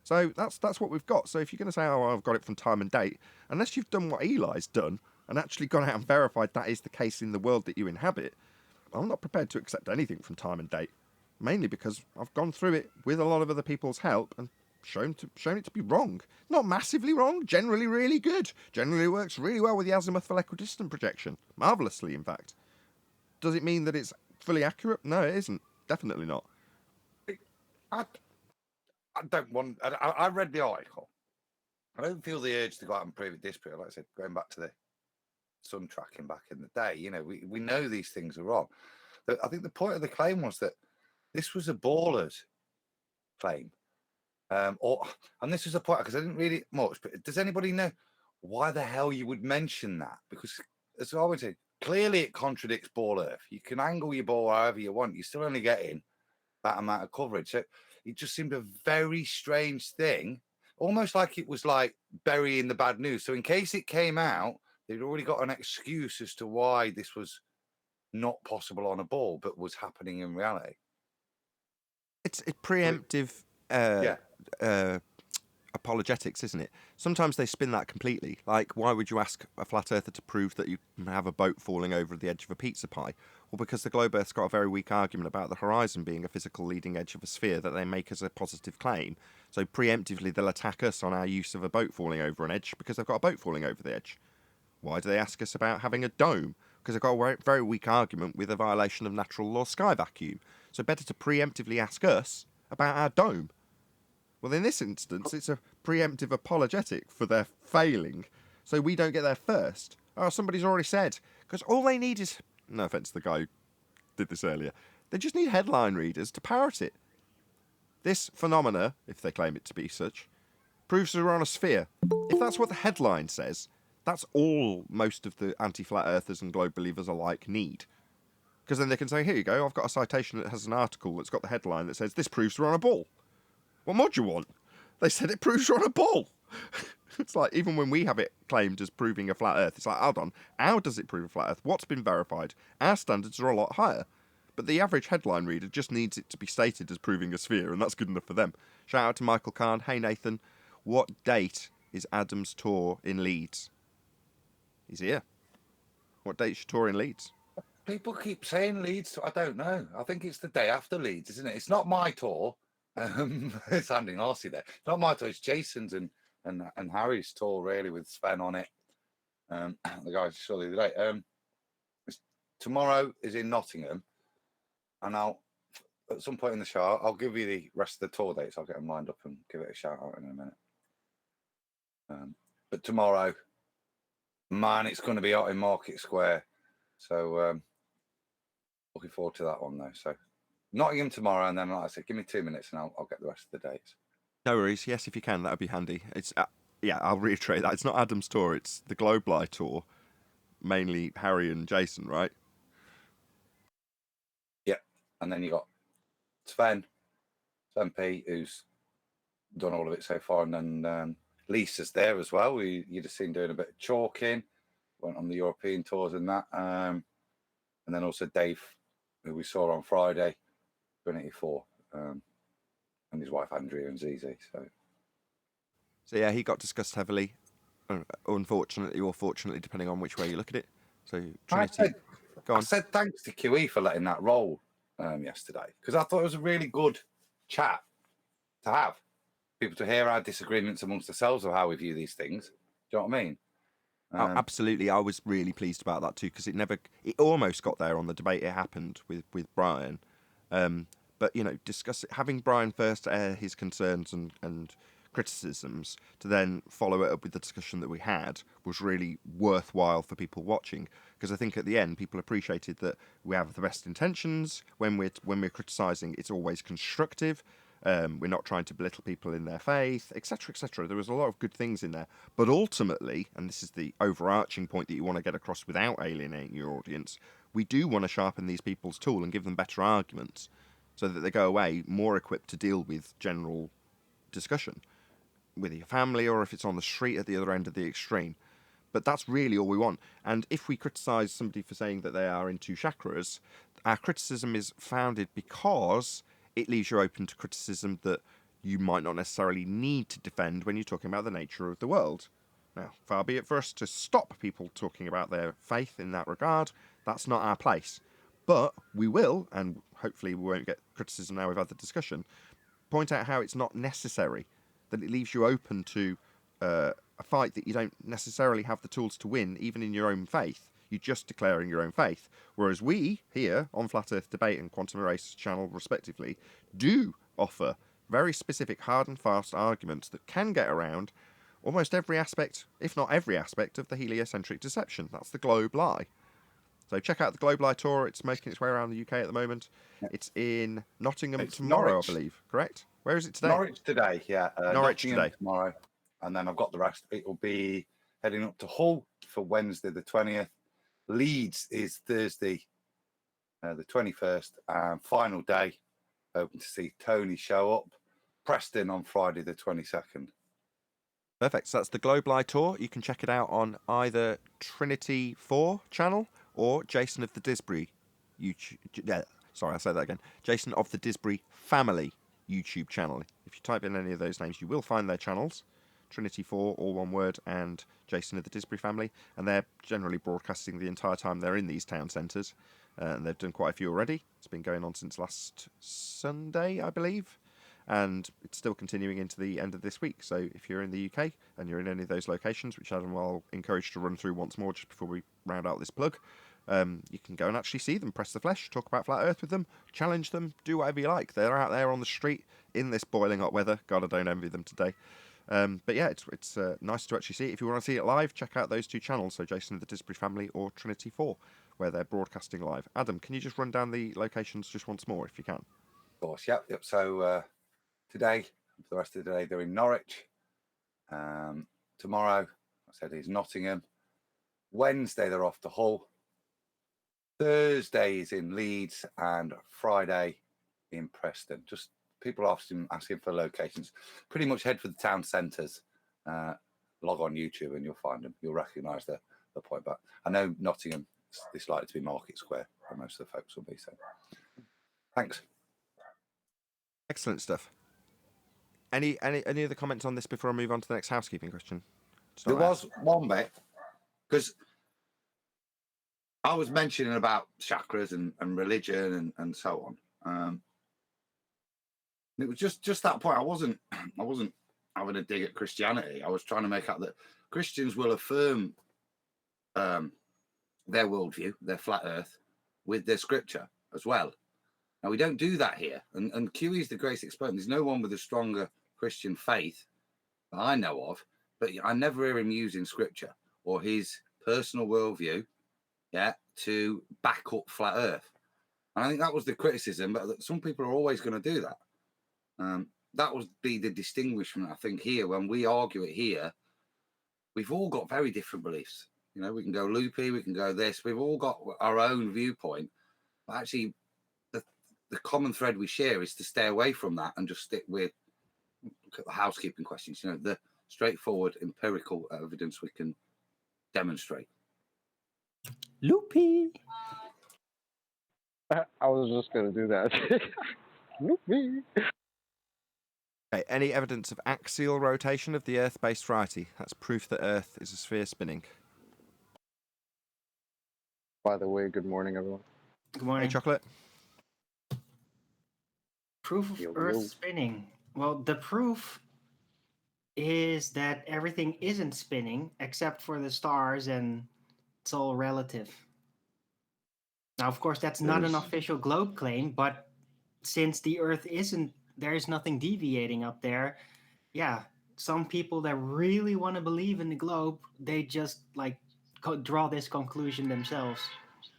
So that's what we've got. So if you're going to say, I've got it from time and date, unless you've done what Eli's done and actually gone out and verified that is the case in the world that you inhabit, I'm not prepared to accept anything from time and date. Mainly because I've gone through it with a lot of other people's help and shown it to be wrong. Not massively wrong, generally really good. Generally works really well with the azimuth for equidistant projection. Marvellously, in fact. Does it mean that it's fully accurate? No, it isn't. Definitely not. I don't want. I read the article. I don't feel the urge to go out and prove it disprove. Like I said, going back to the sun tracking back in the day, we know these things are wrong. I think the point of the claim was that this was a baller's claim, and this was a point because I didn't read it much. But does anybody know why the hell you would mention that? Because as I would say, clearly it contradicts Ball Earth. You can angle your ball however you want. You're still only getting that amount of coverage. So it just seemed a very strange thing, almost like it was like burying the bad news. So in case it came out, they'd already got an excuse as to why this was not possible on a ball, but was happening in reality. It's preemptive apologetics, isn't it? Sometimes they spin that completely. Like, why would you ask a flat earther to prove that you can have a boat falling over the edge of a pizza pie? Well, because the globe earth's got a very weak argument about the horizon being a physical leading edge of a sphere that they make as a positive claim. So preemptively, they'll attack us on our use of a boat falling over an edge because they've got a boat falling over the edge. Why do they ask us about having a dome? Because they've got a very weak argument with a violation of natural law sky vacuum. So better to preemptively ask us about our dome. Well, in this instance, it's a preemptive apologetic for their failing, so we don't get there first. Oh, somebody's already said. Because all they need is, no offence to the guy who did this earlier, they just need headline readers to parrot it. This phenomena, if they claim it to be such, proves we're on a sphere. If that's what the headline says, that's all most of the anti-flat earthers and globe believers alike need. Because then they can say, here you go, I've got a citation that has an article that's got the headline that says, this proves we're on a ball. What more do you want? They said it proves we're on a ball. It's like, even when we have it claimed as proving a flat earth, it's like, hold on, how does it prove a flat earth? What's been verified? Our standards are a lot higher. But the average headline reader just needs it to be stated as proving a sphere, and that's good enough for them. Shout out to Michael Kahn. Hey, Nathan, what date is Adam's tour in Leeds? He's here. What date's your tour in Leeds? People keep saying Leeds. I don't know. I think it's the day after Leeds, isn't it? It's not my tour. It's Andy Narsey there. It's not my tour. It's Jason's and Harry's tour, really, with Sven on it. The guys saw the other day. Tomorrow is in Nottingham, and I'll at some point in the show I'll give you the rest of the tour dates. I'll get them lined up and give it a shout out in a minute. But tomorrow, man, it's going to be out in Market Square. So looking forward to that one though. So Nottingham tomorrow, and then like I said, give me 2 minutes and I'll get the rest of the dates. No worries. Yes, if you can, that would be handy. It's yeah, I'll reiterate that it's not Adam's tour; it's the Globe Lite tour, mainly Harry and Jason, right? Yeah, and then you got Sven P, who's done all of it so far, and then Lisa's there as well. You'd have seen doing a bit of chalking, went on the European tours and that, and then also Dave, who we saw on Friday, Trinity 4, and his wife Andrea and Zizi. So yeah, he got discussed heavily, unfortunately or fortunately, depending on which way you look at it. So Trinity, I said thanks to QE for letting that roll yesterday, because I thought it was a really good chat to have. People to hear our disagreements amongst ourselves of how we view these things. Do you know what I mean? Oh, absolutely. I was really pleased about that too, because it almost got there on the debate. It happened with Brian, but you know, having Brian first air his concerns and criticisms to then follow it up with the discussion that we had was really worthwhile for people watching, because I think at the end people appreciated that we have the best intentions when we're criticising. It's always constructive. We're not trying to belittle people in their faith, etc., etc. There was a lot of good things in there. But ultimately, and this is the overarching point that you want to get across without alienating your audience, we do want to sharpen these people's tool and give them better arguments so that they go away more equipped to deal with general discussion with your family, or if it's on the street at the other end of the extreme. But that's really all we want. And if we criticise somebody for saying that they are into chakras, our criticism is founded because it leaves you open to criticism that you might not necessarily need to defend when you're talking about the nature of the world. Now, far be it for us to stop people talking about their faith in that regard. That's not our place. But we will, and hopefully we won't get criticism now we've had the discussion, point out how it's not necessary, that it leaves you open to a fight that you don't necessarily have the tools to win, even in your own faith. You're just declaring your own faith. Whereas we, here, on Flat Earth Debate and Quantum Erasers channel, respectively, do offer very specific, hard and fast arguments that can get around almost every aspect, if not every aspect, of the heliocentric deception. That's the Globe Lie. So check out the Globe Lie tour. It's making its way around the UK at the moment. It's in Nottingham tomorrow, Norwich. I believe. Correct? Where is it today? Norwich today, yeah. Norwich Nottingham today. tomorrow. And then I've got the rest. It will be heading up to Hull for Wednesday the 20th. Leeds is Thursday the 21st. And final day, hoping to see Tony show up. Preston on Friday the 22nd. Perfect. So that's the Globe Lie tour. You can check it out on either Trinity 4 channel or Jason of the Disbury YouTube. Yeah, sorry, I'll say that again. Jason of the Disbury Family YouTube channel. If you type in any of those names, you will find their channels. Trinity 4, all one word, and Jason of the Disbury Family. And they're generally broadcasting the entire time they're in these town centres. And they've done quite a few already. It's been going on since last Sunday, I believe. And it's still continuing into the end of this week. So if you're in the UK and you're in any of those locations, which Adam will encourage to run through once more just before we round out this plug, You can go and actually see them, press the flesh, talk about flat Earth with them, challenge them, do whatever you like. They're out there on the street in this boiling hot weather. God, I don't envy them today. But yeah, it's nice to actually see it. If you want to see it live, check out those two channels, so Jason and the Disbury Family or Trinity 4, where they're broadcasting live. Adam, can you just run down the locations just once more, if you can? Of course, yep. So today, for the rest of the day, they're in Norwich. Tomorrow, I said, is Nottingham. Wednesday, they're off to Hull. Thursday is in Leeds, and Friday in Preston. Just people asking for locations. Pretty much head for the town centres. Log on YouTube and you'll find them. You'll recognise the point. But I know Nottingham is likely to be Market Square, where most of the folks will be. So, thanks. Excellent stuff. Any other comments on this before I move on to the next housekeeping question? There was one bit, because I was mentioning about chakras and religion and so on. It was just that point. I wasn't having a dig at Christianity. I was trying to make out that Christians will affirm their worldview, their flat Earth, with their scripture as well. Now, we don't do that here. And QE is the greatest exponent. There's no one with a stronger Christian faith that I know of, but I never hear him using scripture or his personal worldview, to back up flat Earth. And I think that was the criticism, but some people are always going to do that. That would be the distinguishment, I think, here. When we argue it here, we've all got very different beliefs. You know, we can go loopy, we can go this. We've all got our own viewpoint. But actually, the common thread we share is to stay away from that and just stick with housekeeping questions. You know, the straightforward empirical evidence we can demonstrate. Loopy. I was just going to do that. Loopy. Okay, any evidence of axial rotation of the Earth-based variety? That's proof that Earth is a sphere spinning. By the way, good morning, everyone. Good morning. Hey, Chocolate. Proof of Earth spinning. Well, the proof is that everything isn't spinning except for the stars, and it's all relative. Now, of course, that's not an official globe claim, but since the Earth isn't, there's nothing deviating up there. Yeah, some people that really want to believe in the globe, they just draw this conclusion themselves.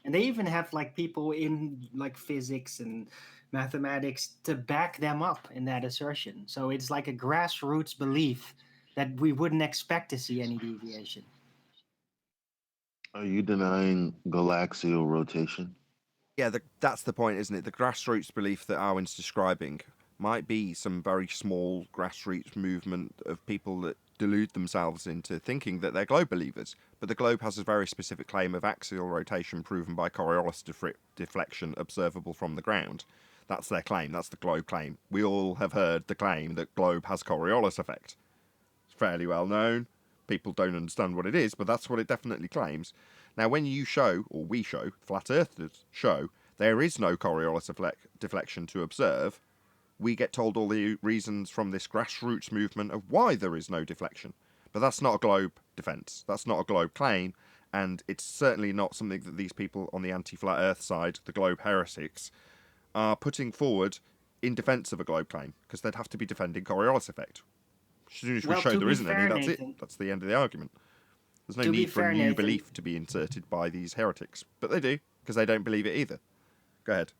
And they even have people in physics and mathematics to back them up in that assertion. So it's like a grassroots belief that we wouldn't expect to see any deviation. Are you denying galaxial rotation? Yeah, that's the point, isn't it? The grassroots belief that Arwen's describing might be some very small grassroots movement of people that delude themselves into thinking that they're globe believers. But the globe has a very specific claim of axial rotation proven by Coriolis deflection observable from the ground. That's their claim. That's the globe claim. We all have heard the claim that globe has Coriolis effect. It's fairly well known. People don't understand what it is, but that's what it definitely claims. Now, when you show, or we show, flat earthers show, there is no Coriolis deflection to observe, we get told all the reasons from this grassroots movement of why there is no deflection. But that's not a globe defence. That's not a globe claim, and it's certainly not something that these people on the anti-flat earth side, the globe heretics, are putting forward in defence of a globe claim, because they'd have to be defending Coriolis effect. As soon as we show there isn't any, that's it. That's the end of the argument. There's no need for a new belief to be inserted by these heretics. But they do, because they don't believe it either. Go ahead.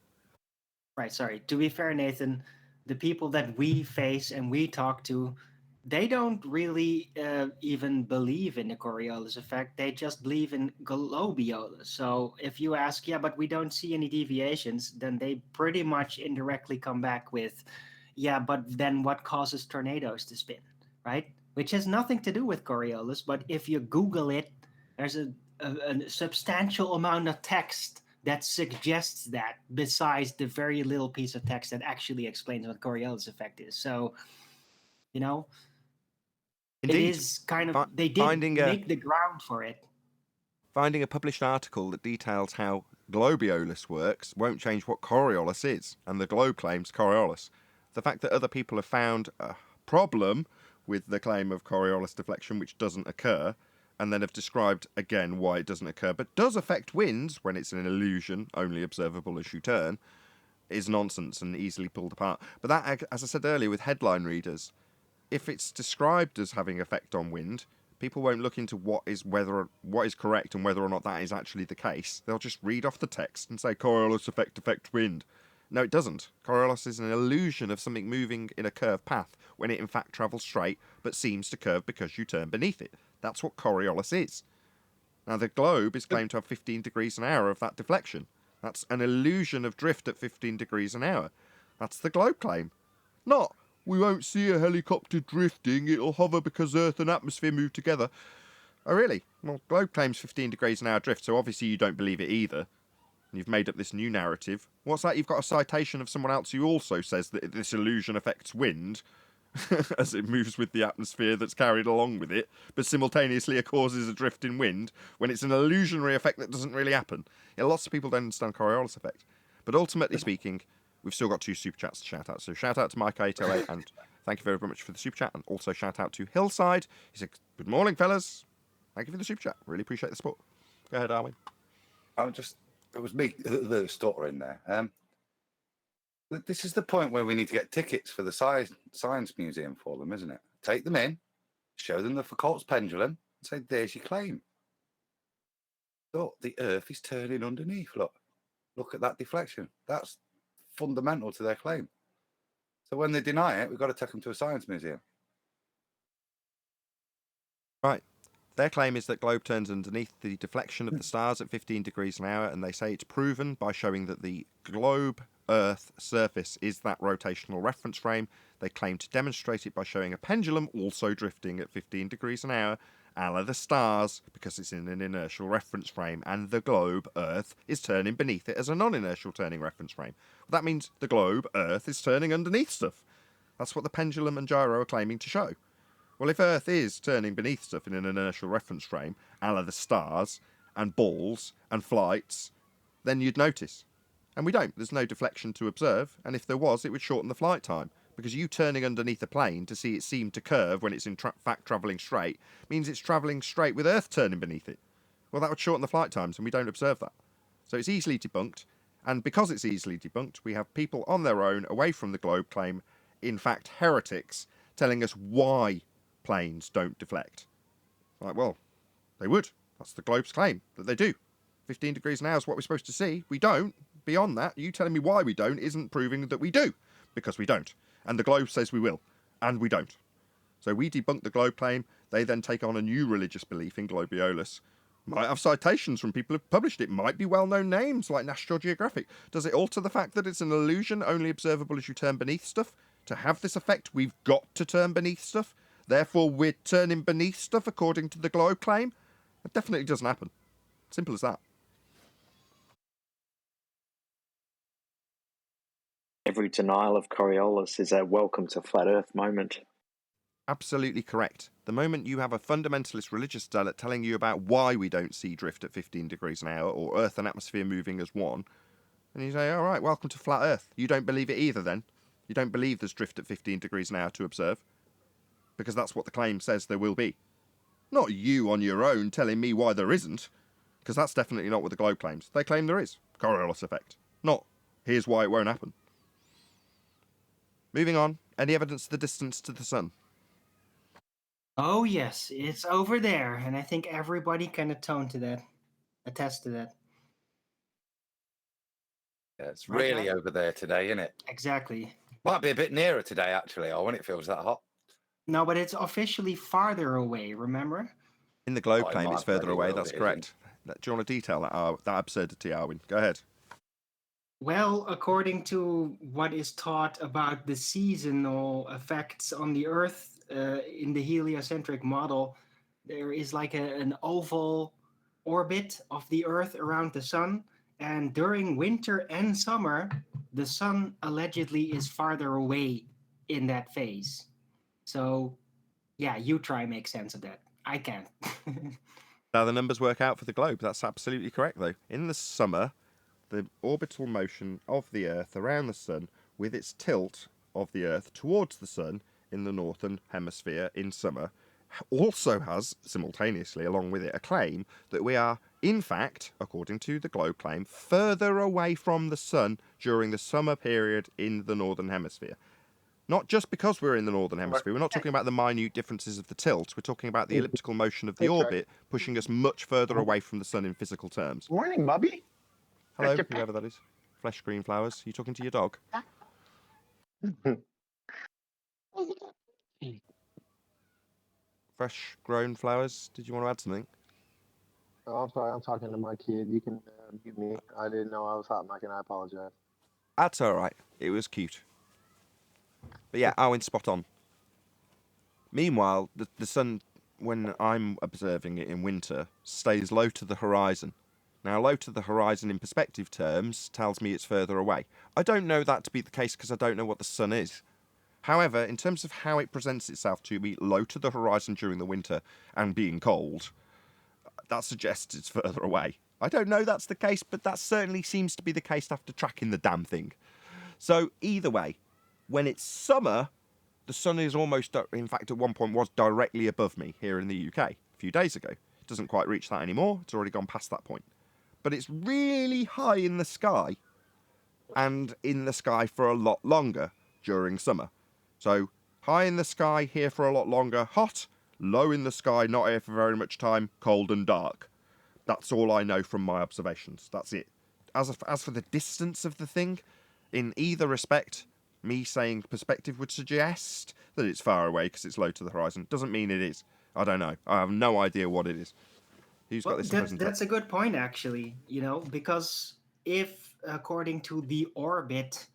Right, sorry. To be fair, Nathan, the people that we face and we talk to, they don't really even believe in the Coriolis effect. They just believe in globiolis. So if you ask, but we don't see any deviations, then they pretty much indirectly come back with, but then what causes tornadoes to spin, right? Which has nothing to do with Coriolis, but if you Google it, there's a substantial amount of text that suggests that, besides the very little piece of text that actually explains what Coriolis effect is. So, Indeed. It is kind of, they did make the ground for it. Finding a published article that details how globiolis works won't change what Coriolis is, and the globe claims Coriolis. The fact that other people have found a problem with the claim of Coriolis deflection, which doesn't occur, and then have described again why it doesn't occur, but does affect winds when it's an illusion, only observable as you turn, is nonsense and easily pulled apart. But that, as I said earlier, with headline readers, if it's described as having effect on wind, people won't look into what is correct and whether or not that is actually the case. They'll just read off the text and say Coriolis effect affects wind. No, it doesn't. Coriolis is an illusion of something moving in a curved path when it in fact travels straight but seems to curve because you turn beneath it. That's what Coriolis is. Now, the globe is claimed to have 15 degrees an hour of that deflection. That's an illusion of drift at 15 degrees an hour. That's the globe claim. Not, we won't see a helicopter drifting, it'll hover because Earth and atmosphere move together. Oh, really? Well, globe claims 15 degrees an hour drift, so obviously you don't believe it either. You've made up this new narrative. What's that? You've got a citation of someone else who also says that this illusion affects wind as it moves with the atmosphere that's carried along with it, but simultaneously it causes a drift in wind when it's an illusionary effect that doesn't really happen. Yeah, lots of people don't understand Coriolis effect. But ultimately speaking, we've still got 2 super chats to shout out. So shout out to Mike808 and thank you very much for the super chat. And also shout out to Hillside. He said, good morning, fellas. Thank you for the super chat. Really appreciate the support. Go ahead, Arwin. It was me, the stutter in there. This is the point where we need to get tickets for the science museum for them, isn't it? Take them in, show them the Foucault's pendulum, and say, there's your claim. Look, the Earth is turning underneath. Look at that deflection. That's fundamental to their claim. So when they deny it, we've got to take them to a science museum. Right. Their claim is that globe turns underneath the deflection of the stars at 15 degrees an hour, and they say it's proven by showing that the globe Earth surface is that rotational reference frame. They claim to demonstrate it by showing a pendulum also drifting at 15 degrees an hour, a la the stars, because it's in an inertial reference frame, and the globe Earth is turning beneath it as a non-inertial turning reference frame. Well, that means the globe Earth is turning underneath stuff. That's what the pendulum and gyro are claiming to show. Well, if Earth is turning beneath stuff in an inertial reference frame, a la the stars, and balls, and flights, then you'd notice. And we don't. There's no deflection to observe, and if there was, it would shorten the flight time. Because you turning underneath a plane to see it seem to curve when it's in fact travelling straight, means it's travelling straight with Earth turning beneath it. Well, that would shorten the flight times, and we don't observe that. So it's easily debunked, and because it's easily debunked, we have people on their own, away from the globe claim, in fact heretics, telling us why planes don't deflect. Like, well, they would. That's the globe's claim, that they do. 15 degrees an hour is what we're supposed to see. We don't. Beyond that, you telling me why we don't isn't proving that we do, because we don't. And the globe says we will, and we don't. So we debunk the globe claim. They then take on a new religious belief in Globiolus. Might have citations from people who've published it. Might be well-known names like National Geographic. Does it alter the fact that it's an illusion only observable as you turn beneath stuff? To have this effect, we've got to turn beneath stuff. Therefore, we're turning beneath stuff according to the globe claim. It definitely doesn't happen. Simple as that. Every denial of Coriolis is a welcome to flat Earth moment. Absolutely correct. The moment you have a fundamentalist religious zealot telling you about why we don't see drift at 15 degrees an hour or Earth and atmosphere moving as one, and you say, all right, welcome to flat Earth. You don't believe it either then. You don't believe there's drift at 15 degrees an hour to observe, because that's what the claim says there will be. Not you on your own telling me why there isn't, because that's definitely not what the globe claims. They claim there is. Coriolis effect. Not, here's why it won't happen. Moving on, any evidence of the distance to the sun? Oh, yes, it's over there. And I think everybody can attest to that. Yeah, it's really over there today, isn't it? Exactly. Might be a bit nearer today, actually, or when it feels that hot. No, but it's officially farther away, remember? In the globe claim, it's further away, that's correct. Do you want to detail that absurdity, Arwin? Go ahead. Well, according to what is taught about the seasonal effects on the Earth in the heliocentric model, there is like an oval orbit of the Earth around the sun. And during winter and summer, the sun allegedly is farther away in that phase. So, yeah, you try and make sense of that. I can't. Now, the numbers work out for the globe. That's absolutely correct, though. In the summer, the orbital motion of the Earth around the sun with its tilt of the Earth towards the sun in the northern hemisphere in summer also has, simultaneously along with it, a claim that we are, in fact, according to the globe claim, further away from the sun during the summer period in the Northern Hemisphere. Not just because we're in the Northern Hemisphere, we're not talking about the minute differences of the tilt, we're talking about the elliptical motion of the Hey, Trey. orbit pushing us much further away from the sun in physical terms. Morning, Bubby. Hello, whoever that is. Flesh green flowers. Are you talking to your dog? Fresh grown flowers. Did you want to add something? Oh, I'm sorry, I'm talking to my kid. You can mute me. I didn't know I was hot mic, and I apologize. That's all right. It was cute. But yeah, Owen's spot on. Meanwhile, the sun, when I'm observing it in winter, stays low to the horizon. Now, low to the horizon in perspective terms tells me it's further away. I don't know that to be the case because I don't know what the sun is. However, in terms of how it presents itself to be low to the horizon during the winter and being cold, that suggests it's further away. I don't know that's the case, but that certainly seems to be the case after tracking the damn thing. So either way, when it's summer, the sun is almost, in fact, at one point was directly above me here in the UK a few days ago. It doesn't quite reach that anymore. It's already gone past that point. But it's really high in the sky and in the sky for a lot longer during summer. So high in the sky here for a lot longer, hot, low in the sky, not here for very much time, cold and dark. That's all I know from my observations. That's it. As for the distance of the thing, in either respect, me saying perspective would suggest that it's far away because it's low to the horizon. Doesn't mean it is. I don't know. I have no idea what it is. Who's got this? That's a good point, actually. Because if, according to the orbit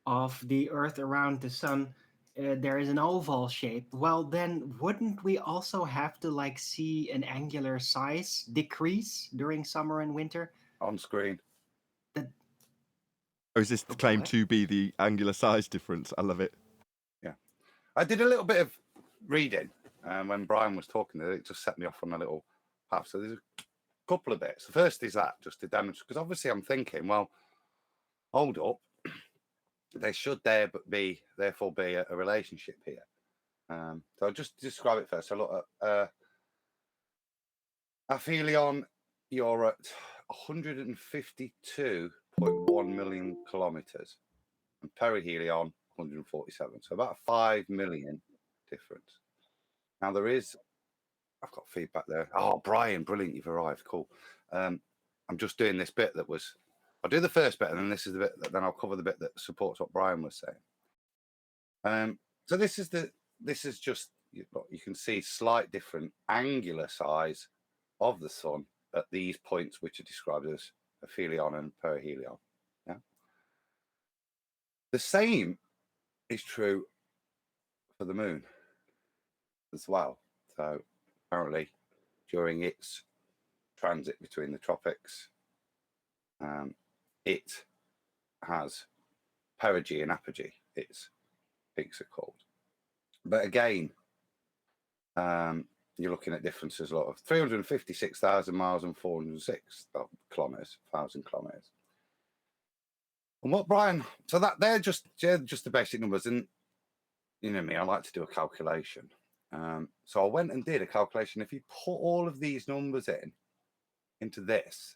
of the Earth around the Sun, there is an oval shape, well, then wouldn't we also have to see an angular size decrease during summer and winter? On screen. Or is this the claim to be the angular size difference? I love it. Yeah. I did a little bit of reading when Brian was talking. It just set me off on a little path. So there's a couple of bits. The first is that, just to demonstrate, because obviously I'm thinking, well, hold up. There should therefore be a relationship here. So I'll just describe it first. So look at aphelion, you're at 152.1 million kilometers, and perihelion 147. So about 5 million difference. Now I've got feedback there. Oh, Brian, brilliant, you've arrived. Cool. I'm just doing this bit I'll do the first bit, and then this is the bit then I'll cover the bit that supports what Brian was saying. So this is just, you can see slight different angular size of the sun at these points, which are described as aphelion and perihelion. Yeah. The same is true for the moon as well. So apparently during its transit between the tropics, it has perigee and apogee, its peaks are called. But again, you're looking at differences a lot of 356,000 miles and 406 kilometers, 1,000 kilometers. And what Brian, so that they're just the basic numbers, and you know me, I like to do a calculation. So I went and did a calculation. If you put all of these numbers into this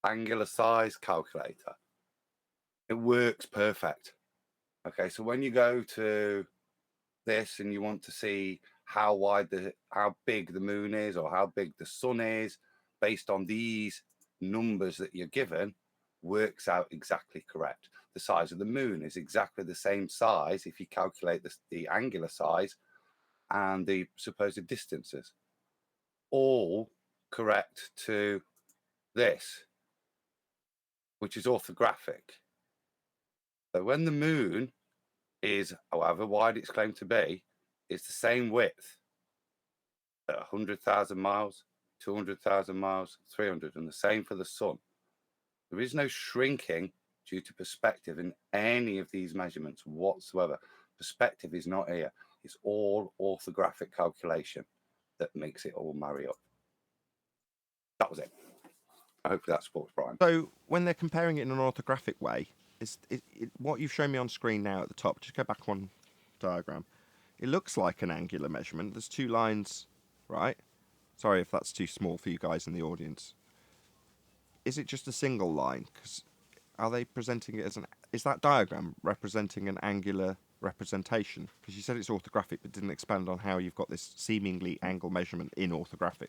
angular size calculator, it works perfect. Okay, so when you go to this and you want to see how big the moon is or how big the sun is based on these numbers that you're given, works out exactly correct. The size of the moon is exactly the same size if you calculate the angular size and the supposed distances, all correct to this, which is orthographic. So when the moon is, however wide it's claimed to be, it's the same width at 100,000 miles, 200,000 miles, 300, and the same for the sun. There is no shrinking due to perspective in any of these measurements whatsoever. Perspective is not here. It's all orthographic calculation that makes it all marry up. That was it. I hope that supports Brian. So when they're comparing it in an orthographic way, what you've shown me on screen now at the top, just go back one diagram, It looks like an angular measurement. There's two lines, right? Sorry if that's too small for you guys in the audience. Is it just a single line? Because are they presenting it as an... Is that diagram representing an angular representation? Because you said it's orthographic, but didn't expand on how you've got this seemingly angle measurement in orthographic.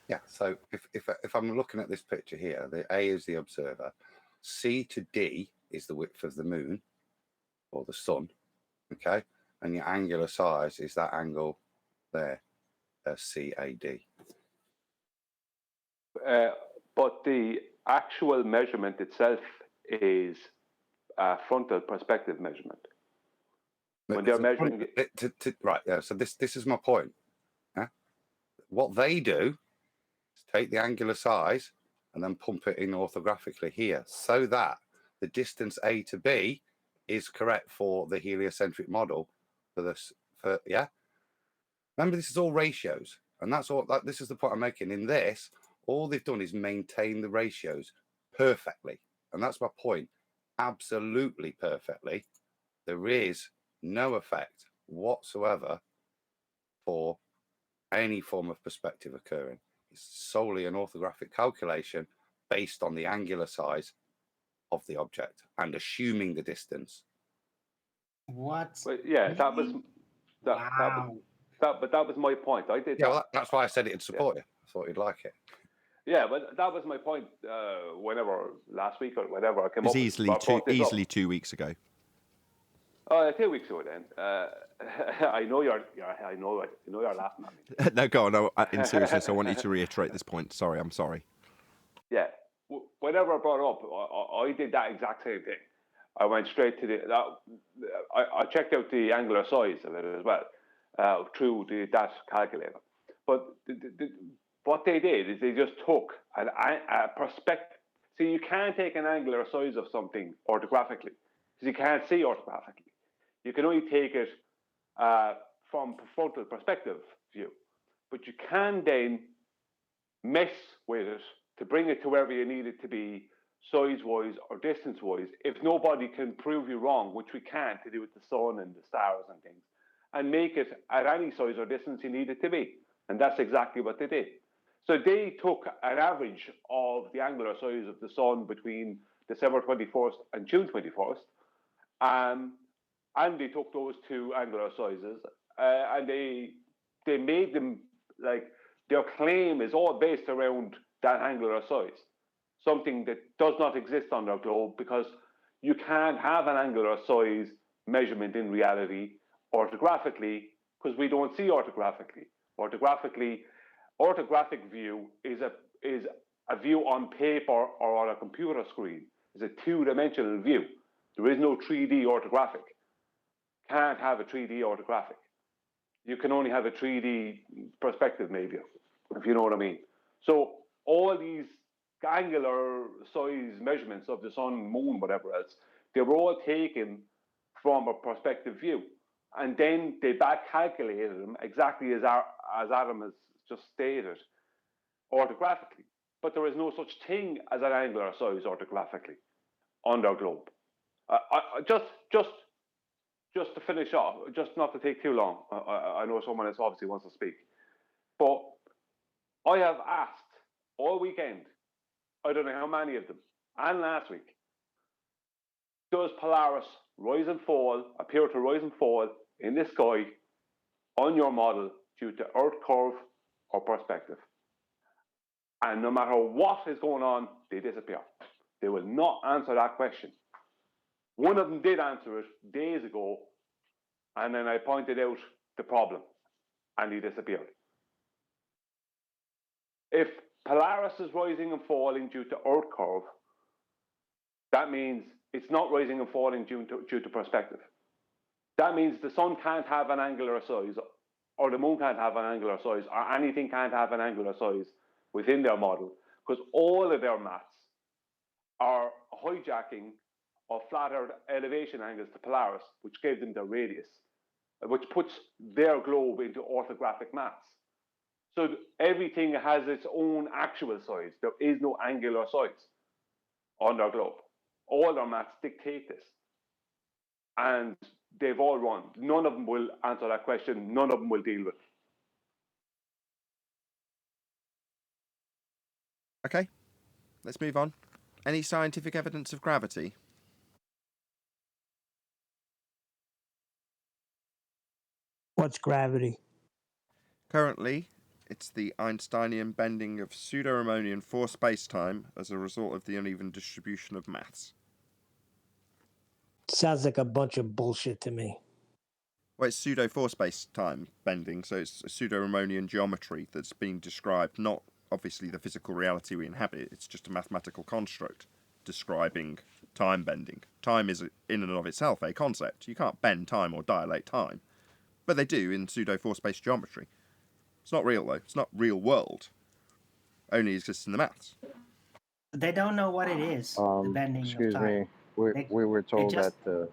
Yeah, so if I'm looking at this picture here, the A is the observer, C to D is the width of the moon or the sun, okay? And your angular size is that angle there, CAD. But the actual measurement itself is a frontal perspective measurement. When they're measuring it, right, yeah, so this is my point. Yeah? What they do is take the angular size and then pump it in orthographically here so that the distance A to B is correct for the heliocentric model for this, yeah? Remember, this is all ratios, and that's all. This is the point I'm making. In this, all they've done is maintain the ratios perfectly, and that's my point. Absolutely perfectly. There is no effect whatsoever for any form of perspective occurring. It's solely an orthographic calculation based on the angular size of the object and assuming the distance. What? But yeah, that was my point. I did. Yeah, well, that's why I said it'd support you. I thought you'd like it. Yeah, but that was my point. Whenever last week or whatever I came It up. was easily 2 weeks ago. 2 weeks ago then. I know you're laughing at me. No, go on. No, in seriousness, I want you to reiterate this point. Sorry, I'm sorry. Yeah, whenever I brought it up, I did that exact same thing. I went straight to I checked out the angular size of it as well through that calculator. But what they did is they just took a perspective. See, you can't take an angular size of something orthographically because you can't see orthographically. You can only take it from frontal perspective view. But you can then mess with it to bring it to wherever you need it to be, size-wise or distance-wise, if nobody can prove you wrong, which we can't, to do with the sun and the stars and things, and make it at any size or distance you need it to be. And that's exactly what they did. So they took an average of the angular size of the sun between December 21st and June 21st, and they took those two angular sizes, and they made them, like, their claim is all based around that angular size, something that does not exist on our globe because you can't have an angular size measurement in reality orthographically because we don't see orthographically. Orthographic view is a view on paper or on a computer screen. It's a two-dimensional view. There is no 3D orthographic. Can't have a 3D orthographic. You can only have a 3D perspective, maybe, if you know what I mean. So all these angular size measurements of the sun, moon, whatever else, they were all taken from a perspective view. And then they back calculated them exactly as Adam has just stated, orthographically. But there is no such thing as an angular size orthographically on our globe. Just to finish off, just not to take too long. I know someone else obviously wants to speak. But I have asked all weekend, I don't know how many of them, and last week, does Polaris appear to rise and fall in the sky on your model due to Earth curve or perspective? And no matter what is going on, they disappear. They will not answer that question. One of them did answer it days ago, and then I pointed out the problem, and he disappeared. If Polaris is rising and falling due to Earth curve, that means it's not rising and falling due to perspective. That means the sun can't have an angular size, or the moon can't have an angular size, or anything can't have an angular size within their model, because all of their maths are hijacking of flat Earth elevation angles to Polaris, which gave them their radius, which puts their globe into orthographic maths. So everything has its own actual size. There is no angular size on their globe. All their maths dictate this. And they've all run. None of them will answer that question. None of them will deal with it. Okay, let's move on. Any scientific evidence of gravity? What's gravity? Currently, it's the Einsteinian bending of pseudo-Riemannian for space-time as a result of the uneven distribution of mass. Sounds like a bunch of bullshit to me. Well, it's pseudo for space-time bending, so it's a pseudo-Riemannian geometry that's being described, not obviously the physical reality we inhabit, it's just a mathematical construct describing time bending. Time is in and of itself a concept. You can't bend time or dilate time. But they do in pseudo-four-space geometry. It's not real, though. It's not real world. Only exists in the maths. They don't know what it is, the bending Excuse of time. me. We were told that the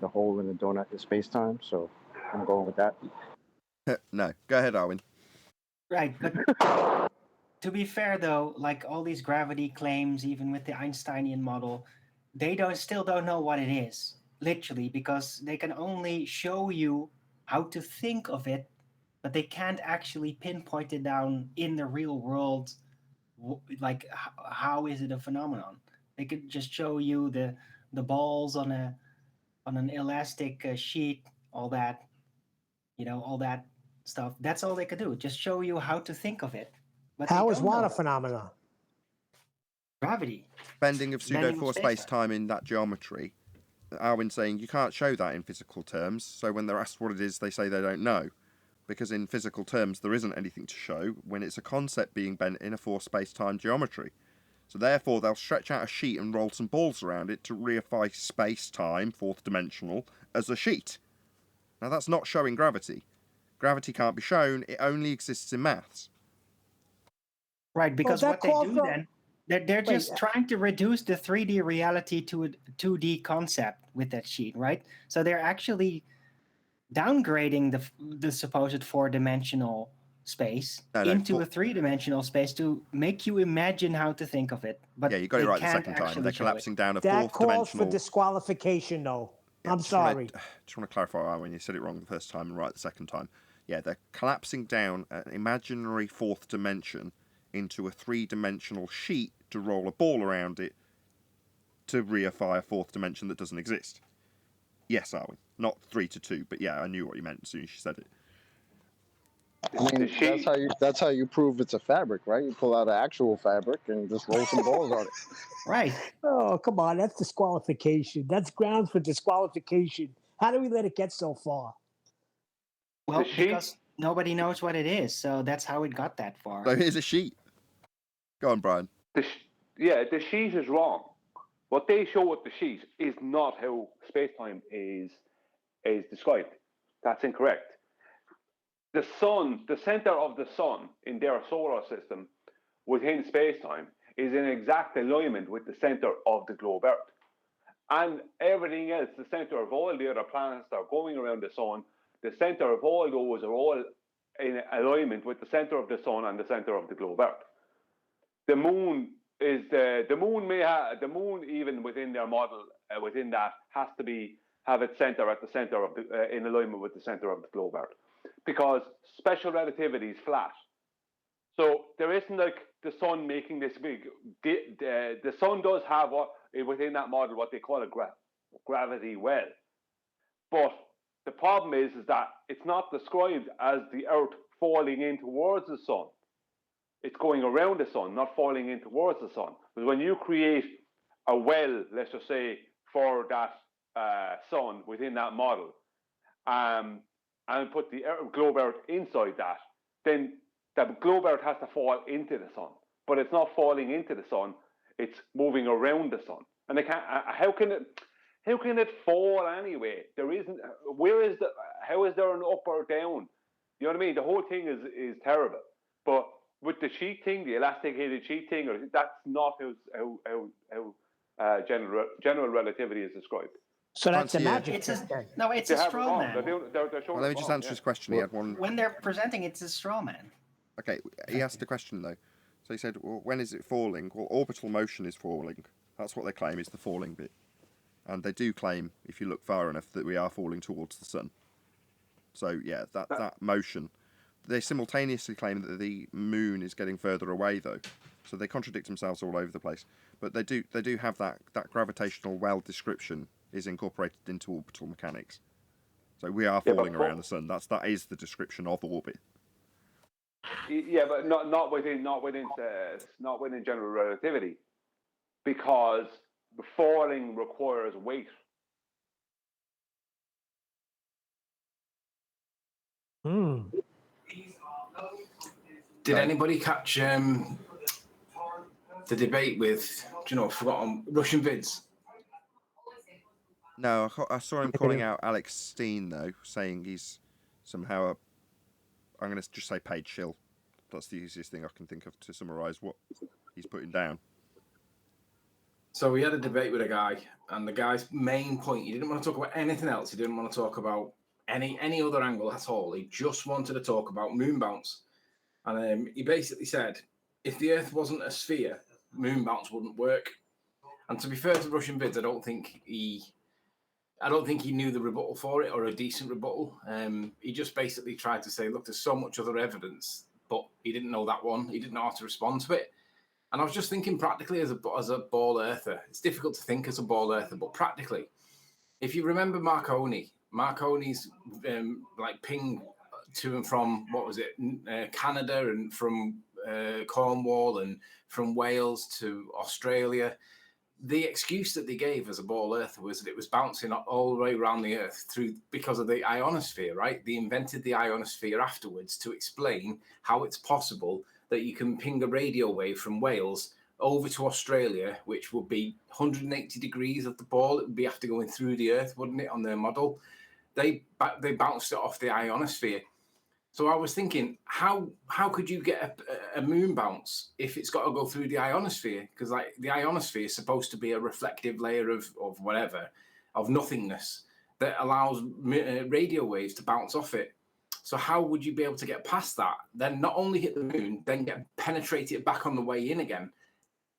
hole in the donut is space time, so I'm going with that. No, go ahead, Arwin. Right, but to be fair though, like all these gravity claims, even with the Einsteinian model, they still don't know what it is, literally, because they can only show you how to think of it, but they can't actually pinpoint it down in the real world. Like, how is it a phenomenon? They could just show you the balls on an elastic sheet, all that, all that stuff. That's all they could do. Just show you how to think of it. But How is what a phenomenon? Gravity. Bending of Bending of pseudo-four space-time in that geometry. Arwin's saying you can't show that in physical terms, so when they're asked what it is, they say they don't know. Because in physical terms, there isn't anything to show when it's a concept being bent in a four space-time geometry. So therefore, they'll stretch out a sheet and roll some balls around it to reify space-time, fourth dimensional, as a sheet. Now that's not showing gravity. Gravity can't be shown, it only exists in maths. Right, because what they do then, they're just trying to reduce the 3D reality to a 2D concept with that sheet, right? So they're actually downgrading the supposed four-dimensional space into a three-dimensional space to make you imagine how to think of it. But yeah, you got it right the second time. They're collapsing down a that fourth calls dimensional. for disqualification, though. Yeah, I'm sorry. Just want to clarify when you said it wrong the first time and right the second time. Yeah, they're collapsing down an imaginary fourth dimension into a three-dimensional sheet to roll a ball around it to reify a fourth dimension that doesn't exist. Yes, Arwin. Not 3 to 2, but yeah, I knew what you meant as soon as you said it. I mean, that's how you prove it's a fabric, right? You pull out an actual fabric and just roll some balls on it. Right. Oh, come on. That's disqualification. That's grounds for disqualification. How do we let it get so far? Well, because nobody knows what it is, so that's how it got that far. So here's a sheet. Go on, Brian. The sheet is wrong. What they show with the sheet is not how space-time is described. That's incorrect. The sun, the center of the sun in their solar system within space-time is in exact alignment with the center of the globe Earth. And everything else, the center of all the other planets that are going around the sun, the center of all those are all in alignment with the center of the sun and the center of the globe Earth. The moon is the moon even within their model within that has to have its center at the center of in alignment with the center of the globe Earth, because special relativity is flat. So there isn't like the sun making this big. The sun does have within that model what they call a gravity well, but the problem is that it's not described as the Earth falling in towards the sun. It's going around the sun, not falling in towards the sun. Because when you create a well, let's just say, for that sun within that model, and put the globe Earth inside that, then the globe Earth has to fall into the sun. But it's not falling into the sun; it's moving around the sun. And they can't. How can it fall anyway? There isn't. How is there an up or down? You know what I mean? The whole thing is terrible. But with the sheet thing, the elasticated sheet thing, that's not how general relativity is described. So that's a magic it's trick. it's a straw man. Well, let me just answer his question. He had one. When they're presenting, it's a straw man. Okay, he asked a question though. So he said, well, when is it falling? Well, orbital motion is falling. That's what they claim is the falling bit. And they do claim, if you look far enough, that we are falling towards the sun. So, yeah, that motion. They simultaneously claim that the moon is getting further away, though. So they contradict themselves all over the place. But they do have that gravitational well description is incorporated into orbital mechanics. So we are falling around the sun. That is the description of orbit. Yeah, but not within general relativity, because falling requires weight. Did anybody catch the debate with, I've forgotten, Russian vids? No, I saw him calling out Alex Steen, though, saying he's somehow I'm going to just say paid shill. That's the easiest thing I can think of to summarise what he's putting down. So we had a debate with a guy, and the guy's main point, he didn't want to talk about anything else. He didn't want to talk about any other angle at all. He just wanted to talk about moon bounce. And he basically said, if the Earth wasn't a sphere, moon bounce wouldn't work. And to be fair to Russian vids, I don't think he knew the rebuttal for it, or a decent rebuttal. He just basically tried to say, look, there's so much other evidence, but he didn't know that one. He didn't know how to respond to it. And I was just thinking practically as a ball earther. It's difficult to think as a ball earther, but practically, if you remember Marconi's like ping to and from, what was it, Canada, and from Cornwall, and from Wales to Australia. The excuse that they gave as a ball earther was that it was bouncing all the way around the Earth because of the ionosphere, right? They invented the ionosphere afterwards to explain how it's possible that you can ping a radio wave from Wales over to Australia, which would be 180 degrees of the ball. It would be after going through the Earth, wouldn't it, on their model? They bounced it off the ionosphere. So I was thinking, how could you get a moon bounce if it's got to go through the ionosphere? Because like the ionosphere is supposed to be a reflective layer of whatever, of nothingness that allows radio waves to bounce off it. So how would you be able to get past that? Then not only hit the moon, then penetrate it back on the way in again.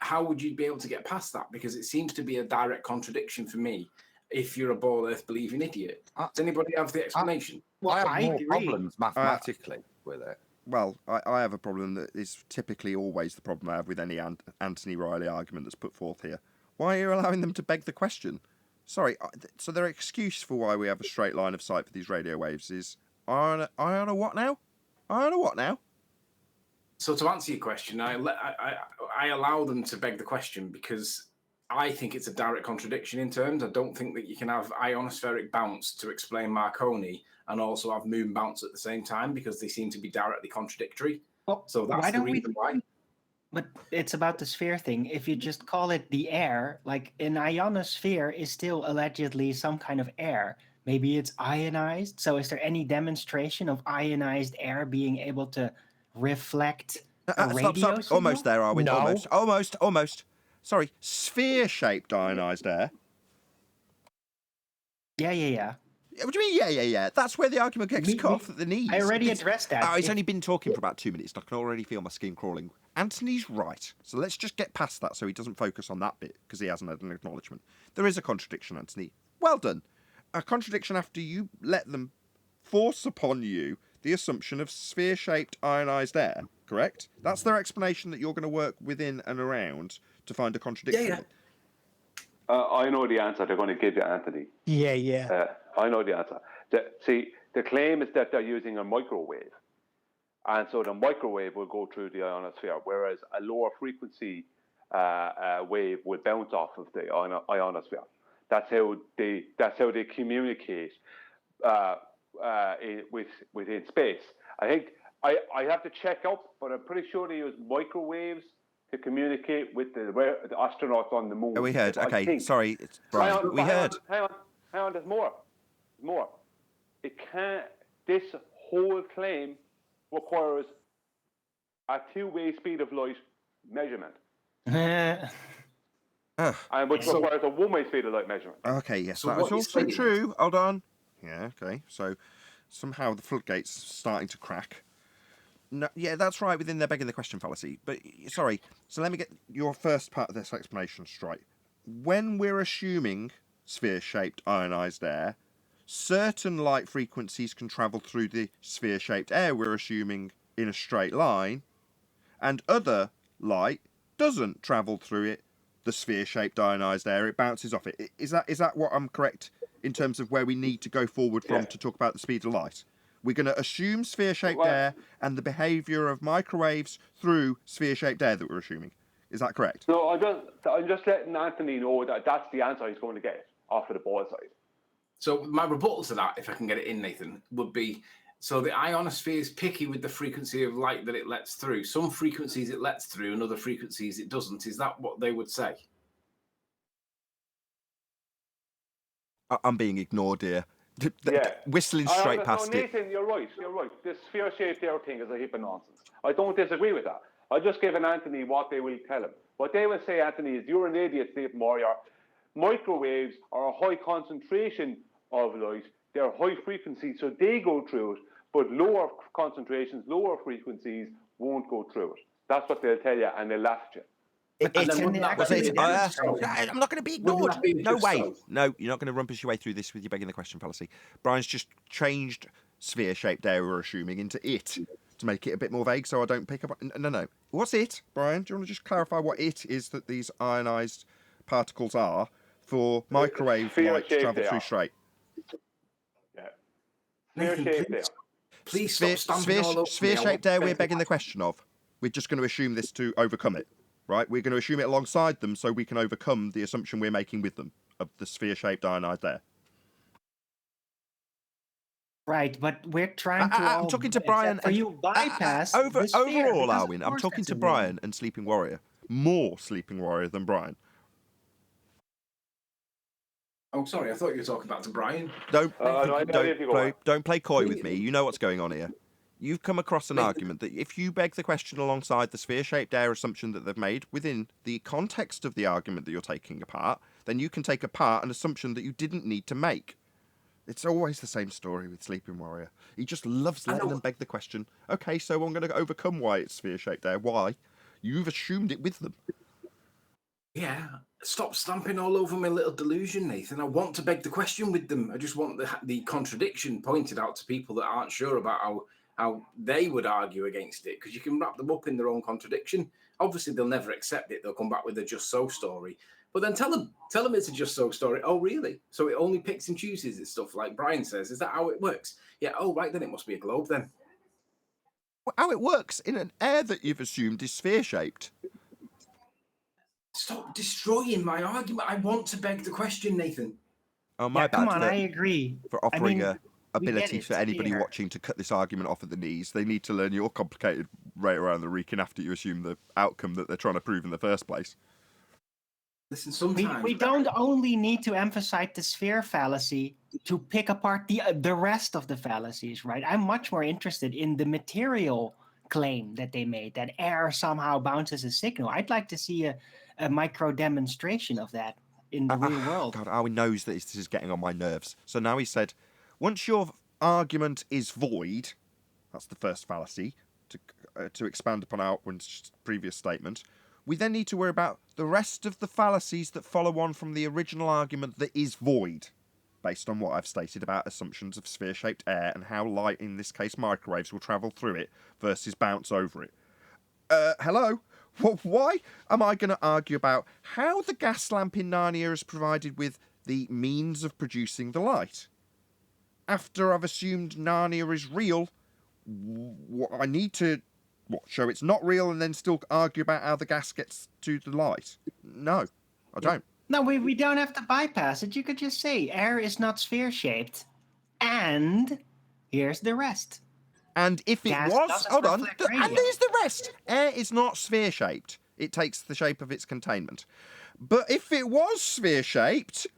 How would you be able to get past that? Because it seems to be a direct contradiction for me. If you're a ball earth believing idiot, does anybody have the explanation? I have more problems mathematically with it. Well, I have a problem that is typically always the problem I have with any Anthony Riley argument that's put forth here. Why are you allowing them to beg the question? Sorry, so their excuse for why we have a straight line of sight for these radio waves is, I on a what now? I on a what now? So to answer your question, I allow them to beg the question because I think it's a direct contradiction in terms. I don't think that you can have ionospheric bounce to explain Marconi and also have moon bounce at the same time, because they seem to be directly contradictory. Well, so that's the reason why. But it's about the sphere thing. If you just call it the air, like an ionosphere is still allegedly some kind of air. Maybe it's ionized. So is there any demonstration of ionized air being able to reflect a radio Stop. signal? Almost there, are we? No. Almost. Sorry, sphere-shaped ionized air. Yeah. What do you mean, yeah? That's where the argument gets cut off at the knees. I already addressed that. Oh, he's only been talking for about 2 minutes, and I can already feel my skin crawling. Anthony's right, so let's just get past that so he doesn't focus on that bit, because he hasn't had an acknowledgement. There is a contradiction, Anthony. Well done. A contradiction after you let them force upon you the assumption of sphere-shaped ionized air, correct? That's their explanation that you're going to work within and around to find a contradiction. Yeah. I know the answer they're going to give you, Anthony. Yeah. I know the answer. The claim is that they're using a microwave. And so the microwave will go through the ionosphere, whereas a lower frequency wave will bounce off of the ionosphere. That's how they communicate within space. I think I have to check up, but I'm pretty sure they use microwaves to communicate with the astronauts on the moon. Oh, we heard. Okay, sorry, it's Brian. We heard. Hang on. There's more. It can't. This whole claim requires a two-way speed of light measurement, and which requires a one-way speed of light measurement. Okay, yes, that is also true. Hold on. Yeah, okay. So somehow the floodgates starting to crack. No, yeah, that's right, within their begging the question fallacy. But, sorry, so let me get your first part of this explanation straight. When we're assuming sphere-shaped ionized air, certain light frequencies can travel through the sphere-shaped air, we're assuming, in a straight line, and other light doesn't travel through it, the sphere-shaped ionized air, it bounces off it. Is that what I'm correct in terms of where we need to go forward from to talk about the speed of light? We're going to assume sphere-shaped air and the behaviour of microwaves through sphere-shaped air that we're assuming. Is that correct? No, I'm just letting Anthony know that that's the answer he's going to get off of the ball side. So my rebuttal to that, if I can get it in, Nathan, would be, so the ionosphere is picky with the frequency of light that it lets through. Some frequencies it lets through and other frequencies it doesn't. Is that what they would say? I'm being ignored here. Yeah. Whistling straight past it. Nathan, you're right. This sphere-shaped air thing is a heap of nonsense. I don't disagree with that. I just given Anthony what they will tell him. What they will say, Anthony, is you're an idiot, Stephen Warrior. Microwaves are a high concentration of light. They're high frequency, so they go through it. But lower concentrations, lower frequencies won't go through it. That's what they'll tell you, and they'll laugh at you. I'm not going to be ignored. No way. No, you're not going to rumpus your way through this with your begging the question fallacy. Brian's just changed sphere-shaped air, we're assuming, into it to make it a bit more vague so I don't pick up... No. What's it, Brian? Do you want to just clarify what it is that these ionised particles are for microwave light to travel through straight? Yeah. Sphere-shaped air. Please stop stamping all over me. Sphere-shaped air we're begging the question of. We're just going to assume this to overcome it. Right, we're going to assume it alongside them so we can overcome the assumption we're making with them of the sphere-shaped ionized air. Right, but we're trying to. I'm talking to Brian. For you bypass the sphere, overall, because Arwin, I'm talking to Brian and Sleeping Warrior. More Sleeping Warrior than Brian. Oh, sorry, I thought you were talking back to Brian. Don't play coy with me. You know what's going on here. You've come across an argument that if you beg the question alongside the sphere-shaped air assumption that they've made within the context of the argument that you're taking apart, then you can take apart an assumption that you didn't need to make. It's always the same story with Sleeping Warrior. He just loves letting them beg the question. Okay, so I'm going to overcome why it's sphere-shaped air. Why? You've assumed it with them. Yeah, stop stamping all over my little delusion, Nathan. I want to beg the question with them. I just want the contradiction pointed out to people that aren't sure about how they would argue against it, because you can wrap them up in their own contradiction. Obviously, they'll never accept it. They'll come back with a just so story. But then tell them it's a just so story. Oh, really? So it only picks and chooses its stuff, like Brian says. Is that how it works? Yeah, oh, right, then it must be a globe then. Well, how it works in an air that you've assumed is sphere-shaped. Stop destroying my argument. I want to beg the question, Nathan. Oh, my bad. Come on, I agree. For offering ability for anybody watching to cut this argument off at the knees. They need to learn your complicated right around the reeking after you assume the outcome that they're trying to prove in the first place. Listen, sometimes we don't only need to emphasize the sphere fallacy to pick apart the rest of the fallacies, right? I'm much more interested in the material claim that they made, that air somehow bounces a signal. I'd like to see a micro demonstration of that in the real world. God, Arwin knows that this is getting on my nerves. So now he said, once your argument is void, that's the first fallacy, to expand upon Arwin's previous statement, we then need to worry about the rest of the fallacies that follow on from the original argument that is void, based on what I've stated about assumptions of sphere-shaped air and how light, in this case microwaves, will travel through it versus bounce over it. Hello? Why am I going to argue about how the gas lamp in Narnia is provided with the means of producing the light? After I've assumed Narnia is real, I need to show it's not real and then still argue about how the gas gets to the light? No, I don't. No, we don't have to bypass it. You could just say air is not sphere-shaped, and here's the rest. And if it was, hold on, and there's the rest. Air is not sphere-shaped. It takes the shape of its containment. But if it was sphere-shaped...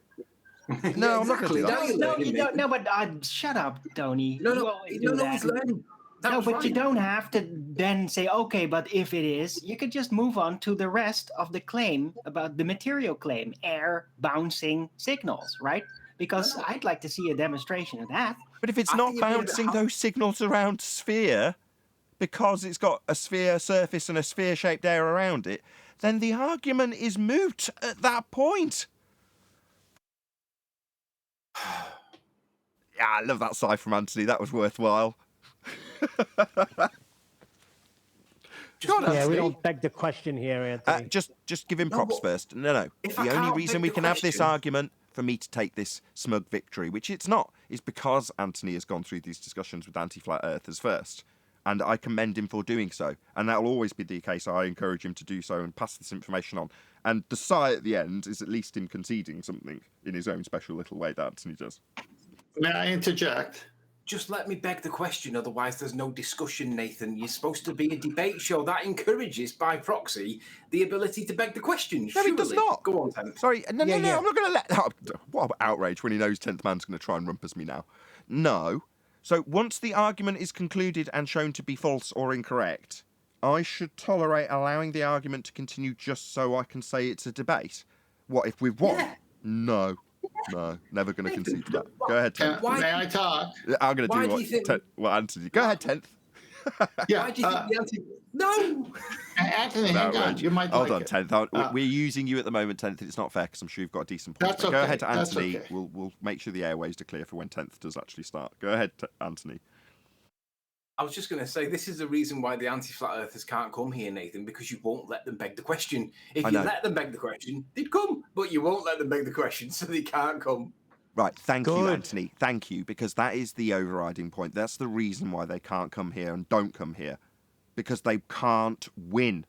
No, I'm not going to do that. No, you don't. No, but shut up, Tony. No, he's learning. But you don't have to then say, okay, but if it is, you could just move on to the rest of the claim about the material claim, air bouncing signals, right? Because I'd like to see a demonstration of that. But if it's not bouncing those signals around sphere, because it's got a sphere surface and a sphere-shaped air around it, then the argument is moot at that point. Yeah, I love that sigh from Anthony. That was worthwhile. Just Go on, let Yeah, Anthony. we don't beg the question here, Anthony. Just give him No, props but first. No. if I The only can't reason beg we the can have this question- argument for me to take this smug victory, which it's not, is because Anthony has gone through these discussions with anti-flat earthers first. And I commend him for doing so. And that'll always be the case. I encourage him to do so and pass this information on. And the sigh at the end is at least him conceding something in his own special little way that Anthony does. May I interject? Just let me beg the question, otherwise there's no discussion, Nathan. You're supposed to be a debate show that encourages, by proxy, the ability to beg the question. No, he does not. Go on, 10th. Sorry, no, Yeah, I'm yeah. not going to let that. What outrage when he knows 10th man's going to try and rumpus me now. No. So once the argument is concluded and shown to be false or incorrect, I should tolerate allowing the argument to continue just so I can say it's a debate. What if we've won? Yeah. No, never going to concede to that. Go ahead, 10th. May I talk? I'm going to why do do what, you think- what Anthony. Go ahead, 10th. Yeah, Why do you think the anti... No! Anthony, hang on. Outrage. You might Hold like on, it. 10th. We're using you at the moment, 10th. It's not fair because I'm sure you've got a decent point. That's But go okay, ahead, that's Anthony. okay. We'll make sure the airways are clear for when 10th does actually start. Go ahead, Anthony. I was just going to say, this is the reason why the anti-flat earthers can't come here, Nathan, because you won't let them beg the question. If I you know. let them beg the question, they'd come, but you won't let them beg the question, so they can't come. Right, thank you, Good. Anthony. Thank you, because that is the overriding point. That's the reason why they can't come here and don't come here, because they can't win.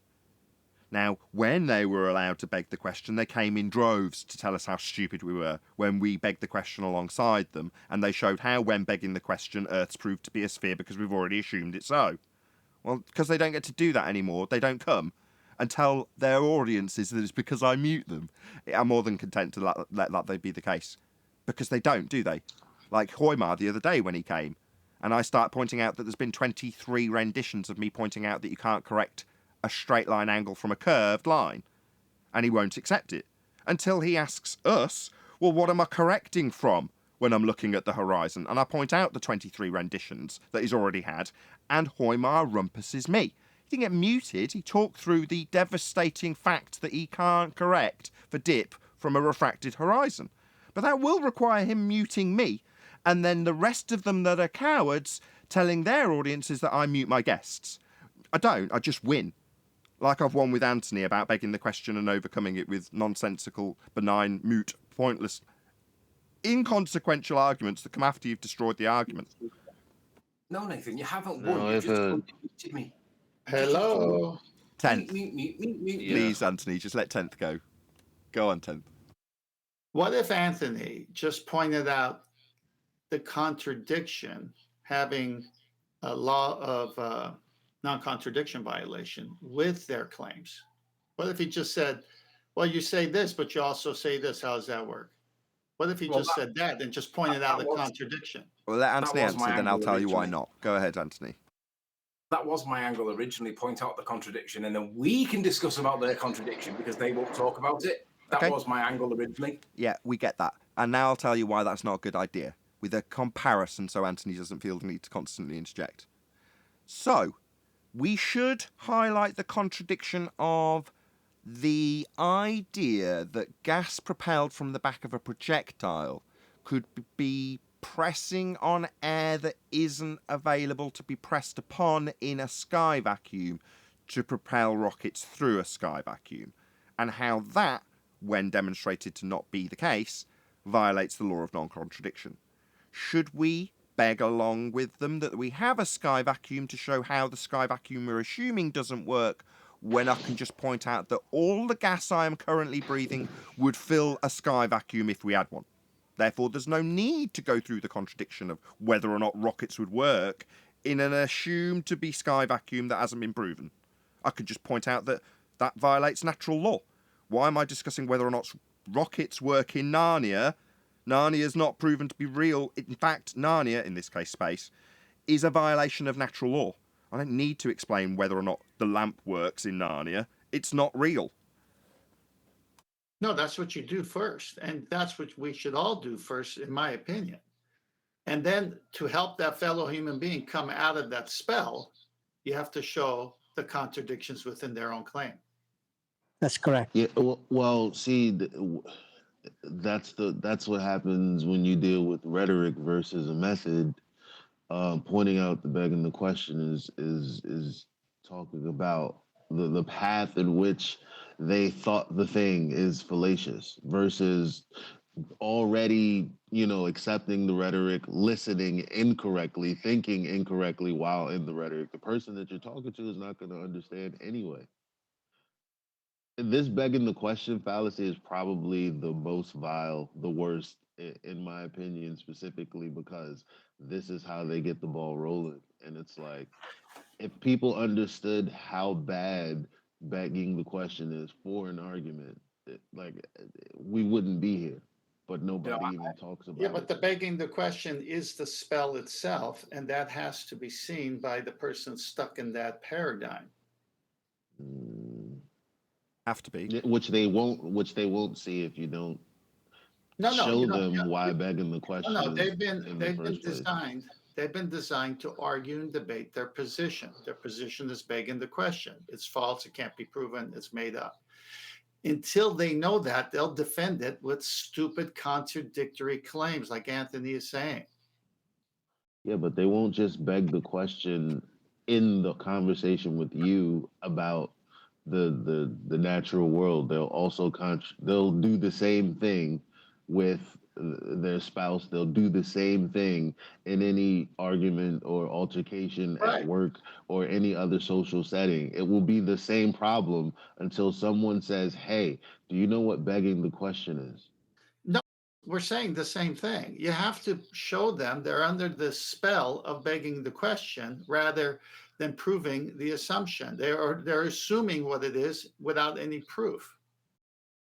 Now, when they were allowed to beg the question, they came in droves to tell us how stupid we were when we begged the question alongside them, and they showed how, when begging the question, Earth's proved to be a sphere because we've already assumed it so. Well, because they don't get to do that anymore, they don't come and tell their audiences that it's because I mute them. I'm more than content to let that be the case. Because they don't, do they? Like Hoymar the other day when he came, and I start pointing out that there's been 23 renditions of me pointing out that you can't correct a straight line angle from a curved line, and he won't accept it until he asks us, well, what am I correcting from when I'm looking at the horizon? And I point out the 23 renditions that he's already had, and Hoymar rumpuses me. He didn't get muted, he talked through the devastating fact that he can't correct for dip from a refracted horizon. But that will require him muting me, and then the rest of them that are cowards telling their audiences that I mute my guests. I don't, I just win. Like I've won with Anthony about begging the question and overcoming it with nonsensical, benign, moot, pointless, inconsequential arguments that come after you've destroyed the argument. No, Nathan, you haven't No, won. You I've just heard- muted me. Hello. 10th. Mute. Please, Anthony, just let 10th go. Go on, 10th. What if Anthony just pointed out the contradiction, having a law of non-contradiction violation with their claims? What if he just said, well, you say this, but you also say this. How does that work? What if he Well, just said that and just pointed out the contradiction? Well, let Anthony was my answer, then I'll angle tell you why originally. not. Go ahead, Anthony. That was my angle originally, point out the contradiction, and then we can discuss about their contradiction because they won't talk about it. That Okay. was my angle originally. Yeah, we get that. And now I'll tell you why that's not a good idea, with a comparison so Anthony doesn't feel the need to constantly interject. So, we should highlight the contradiction of the idea that gas propelled from the back of a projectile could be pressing on air that isn't available to be pressed upon in a sky vacuum to propel rockets through a sky vacuum, and how that, when demonstrated to not be the case, violates the law of non-contradiction. Should we beg along with them that we have a sky vacuum to show how the sky vacuum we're assuming doesn't work, when I can just point out that all the gas I am currently breathing would fill a sky vacuum if we had one? Therefore, there's no need to go through the contradiction of whether or not rockets would work in an assumed to be sky vacuum that hasn't been proven. I could just point out that that violates natural law. Why am I discussing whether or not rockets work in Narnia? Narnia's not proven to be real. In fact, Narnia, in this case space, is a violation of natural law. I don't need to explain whether or not the lamp works in Narnia. It's not real. No, that's what you do first. And that's what we should all do first, in my opinion. And then to help that fellow human being come out of that spell, you have to show the contradictions within their own claim. That's correct. Yeah. Well, see, that's what happens when you deal with rhetoric versus a method. Pointing out the begging the question is talking about the path in which they thought the thing is fallacious versus already, accepting the rhetoric, listening incorrectly, thinking incorrectly while in the rhetoric. The person that you're talking to is not going to understand anyway. This begging the question fallacy is probably the most vile, the worst, in my opinion, specifically because this is how they get the ball rolling. And it's like, if people understood how bad begging the question is for an argument, we wouldn't be here. But nobody even talks about it. Yeah, but the begging the question is the spell itself, and that has to be seen by the person stuck in that paradigm. Have to be, which they won't see if you don't show them why begging the question. No, they've been designed to argue and debate their position. Their position is begging the question. It's false. It can't be proven. It's made up. Until they know that, they'll defend it with stupid contradictory claims, like Anthony is saying. Yeah, but they won't just beg the question in the conversation with you about the natural world. They'll also they'll do the same thing with their spouse. They'll do the same thing in any argument or altercation at work or any other social setting. It will be the same problem until someone says, "Hey, do you know what begging the question is?" No, we're saying the same thing. You have to show them they're under the spell of begging the question rather than proving the assumption. They're assuming what it is without any proof.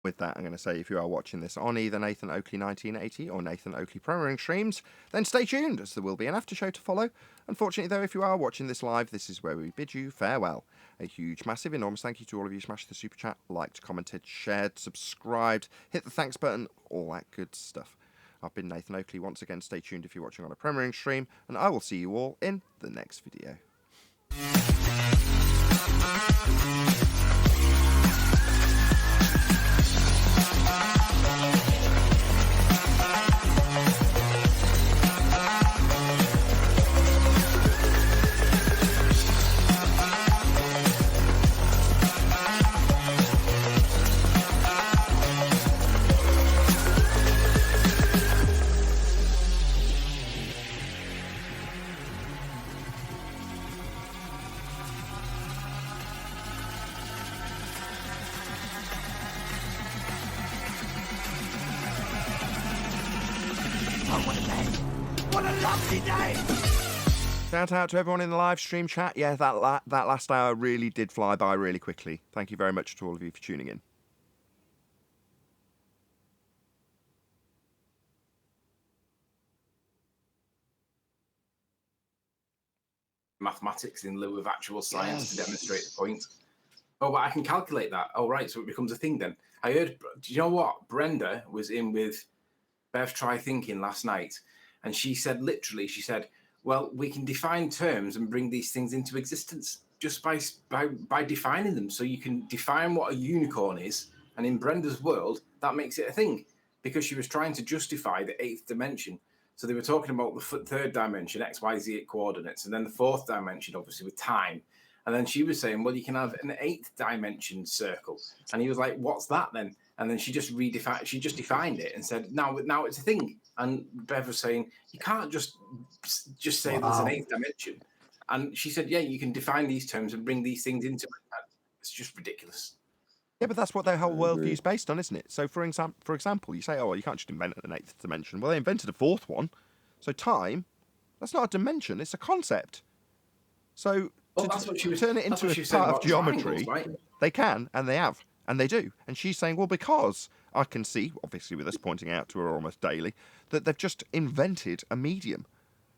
With that, I'm going to say if you are watching this on either Nathan Oakley 1980 or Nathan Oakley Programming streams, then stay tuned as there will be an after show to follow. Unfortunately, though, if you are watching this live, this is where we bid you farewell. A huge, massive, enormous thank you to all of you. Smashed the super chat, liked, commented, shared, subscribed, hit the thanks button, all that good stuff. I've been Nathan Oakley. Once again, stay tuned if you're watching on a Premiering stream, and I will see you all in the next video. What a lovely day! Shout out to everyone in the live stream chat. Yeah, that last hour really did fly by really quickly. Thank you very much to all of you for tuning in. Mathematics in lieu of actual science to demonstrate the point. Oh, but I can calculate that. Oh, right, so it becomes a thing then. I heard, do you know what? Brenda was in with Bev Try Thinking last night, and she said, literally, she said, well, we can define terms and bring these things into existence just by defining them. So you can define what a unicorn is, and in Brenda's world, that makes it a thing, because she was trying to justify the eighth dimension. So they were talking about the third dimension, X, Y, Z coordinates, and then the fourth dimension, obviously, with time. And then she was saying, well, you can have an eighth dimension circle. And he was like, what's that then? And then she just defined it and said, now it's a thing. And Bev was saying, you can't just say there's an eighth dimension. And she said, yeah, you can define these terms and bring these things into it. It's just ridiculous. Yeah, but that's what their whole worldview is based on, isn't it? So, for example, you say, oh, well, you can't just invent an eighth dimension. Well, they invented a fourth one. So time, that's not a dimension, it's a concept. So to turn it into a part of geometry, right? They can, and they have, and they do. And she's saying, well, because I can see, obviously with us pointing out to her almost daily, that they've just invented a medium.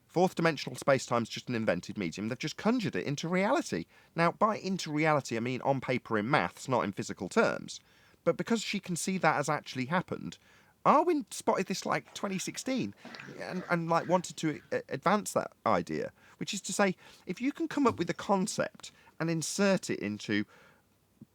Fourth dimensional space-time is just an invented medium. They've just conjured it into reality. Now, by into reality, I mean on paper in maths, not in physical terms. But because she can see that has actually happened, Arwin spotted this like 2016 and like wanted to advance that idea, which is to say, if you can come up with a concept and insert it into,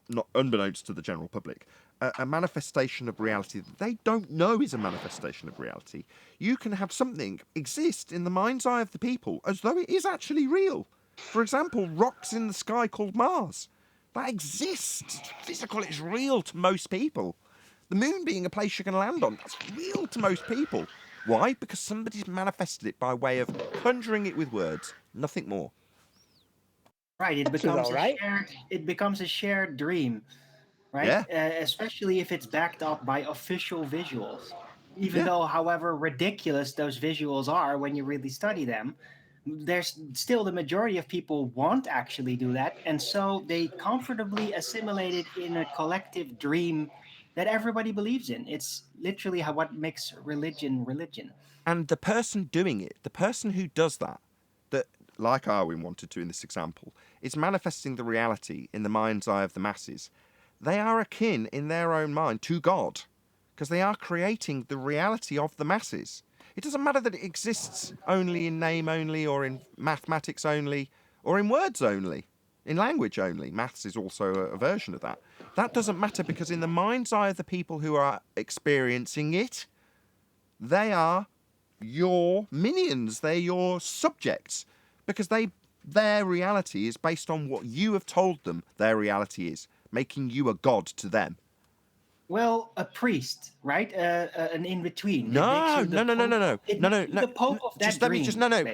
not unbeknownst to the general public, a manifestation of reality that they don't know is a manifestation of reality. You can have something exist in the mind's eye of the people as though it is actually real. For example, rocks in the sky called Mars. That exists. It's physical, it's real to most people. The moon being a place you can land on, that's real to most people. Why? Because somebody's manifested it by way of conjuring it with words, nothing more. Right, it becomes a shared dream, right? Yeah. Especially if it's backed up by official visuals. Even though, however ridiculous those visuals are when you really study them, there's still the majority of people won't actually do that, and so they comfortably assimilate it in a collective dream that everybody believes in. It's literally what makes religion. And the person doing it, the person who does that, like Arwin wanted to in this example, is manifesting the reality in the mind's eye of the masses. They are akin in their own mind to God, because they are creating the reality of the masses. It doesn't matter that it exists only in name only, or in mathematics only, or in words only, in language only. Maths is also a version of that. That doesn't matter, because in the mind's eye of the people who are experiencing it, they are your minions, they're your subjects, because their reality is based on what you have told them their reality is, making you a god to them. Well, a priest, right? An in-between. No. The Pope of that dream.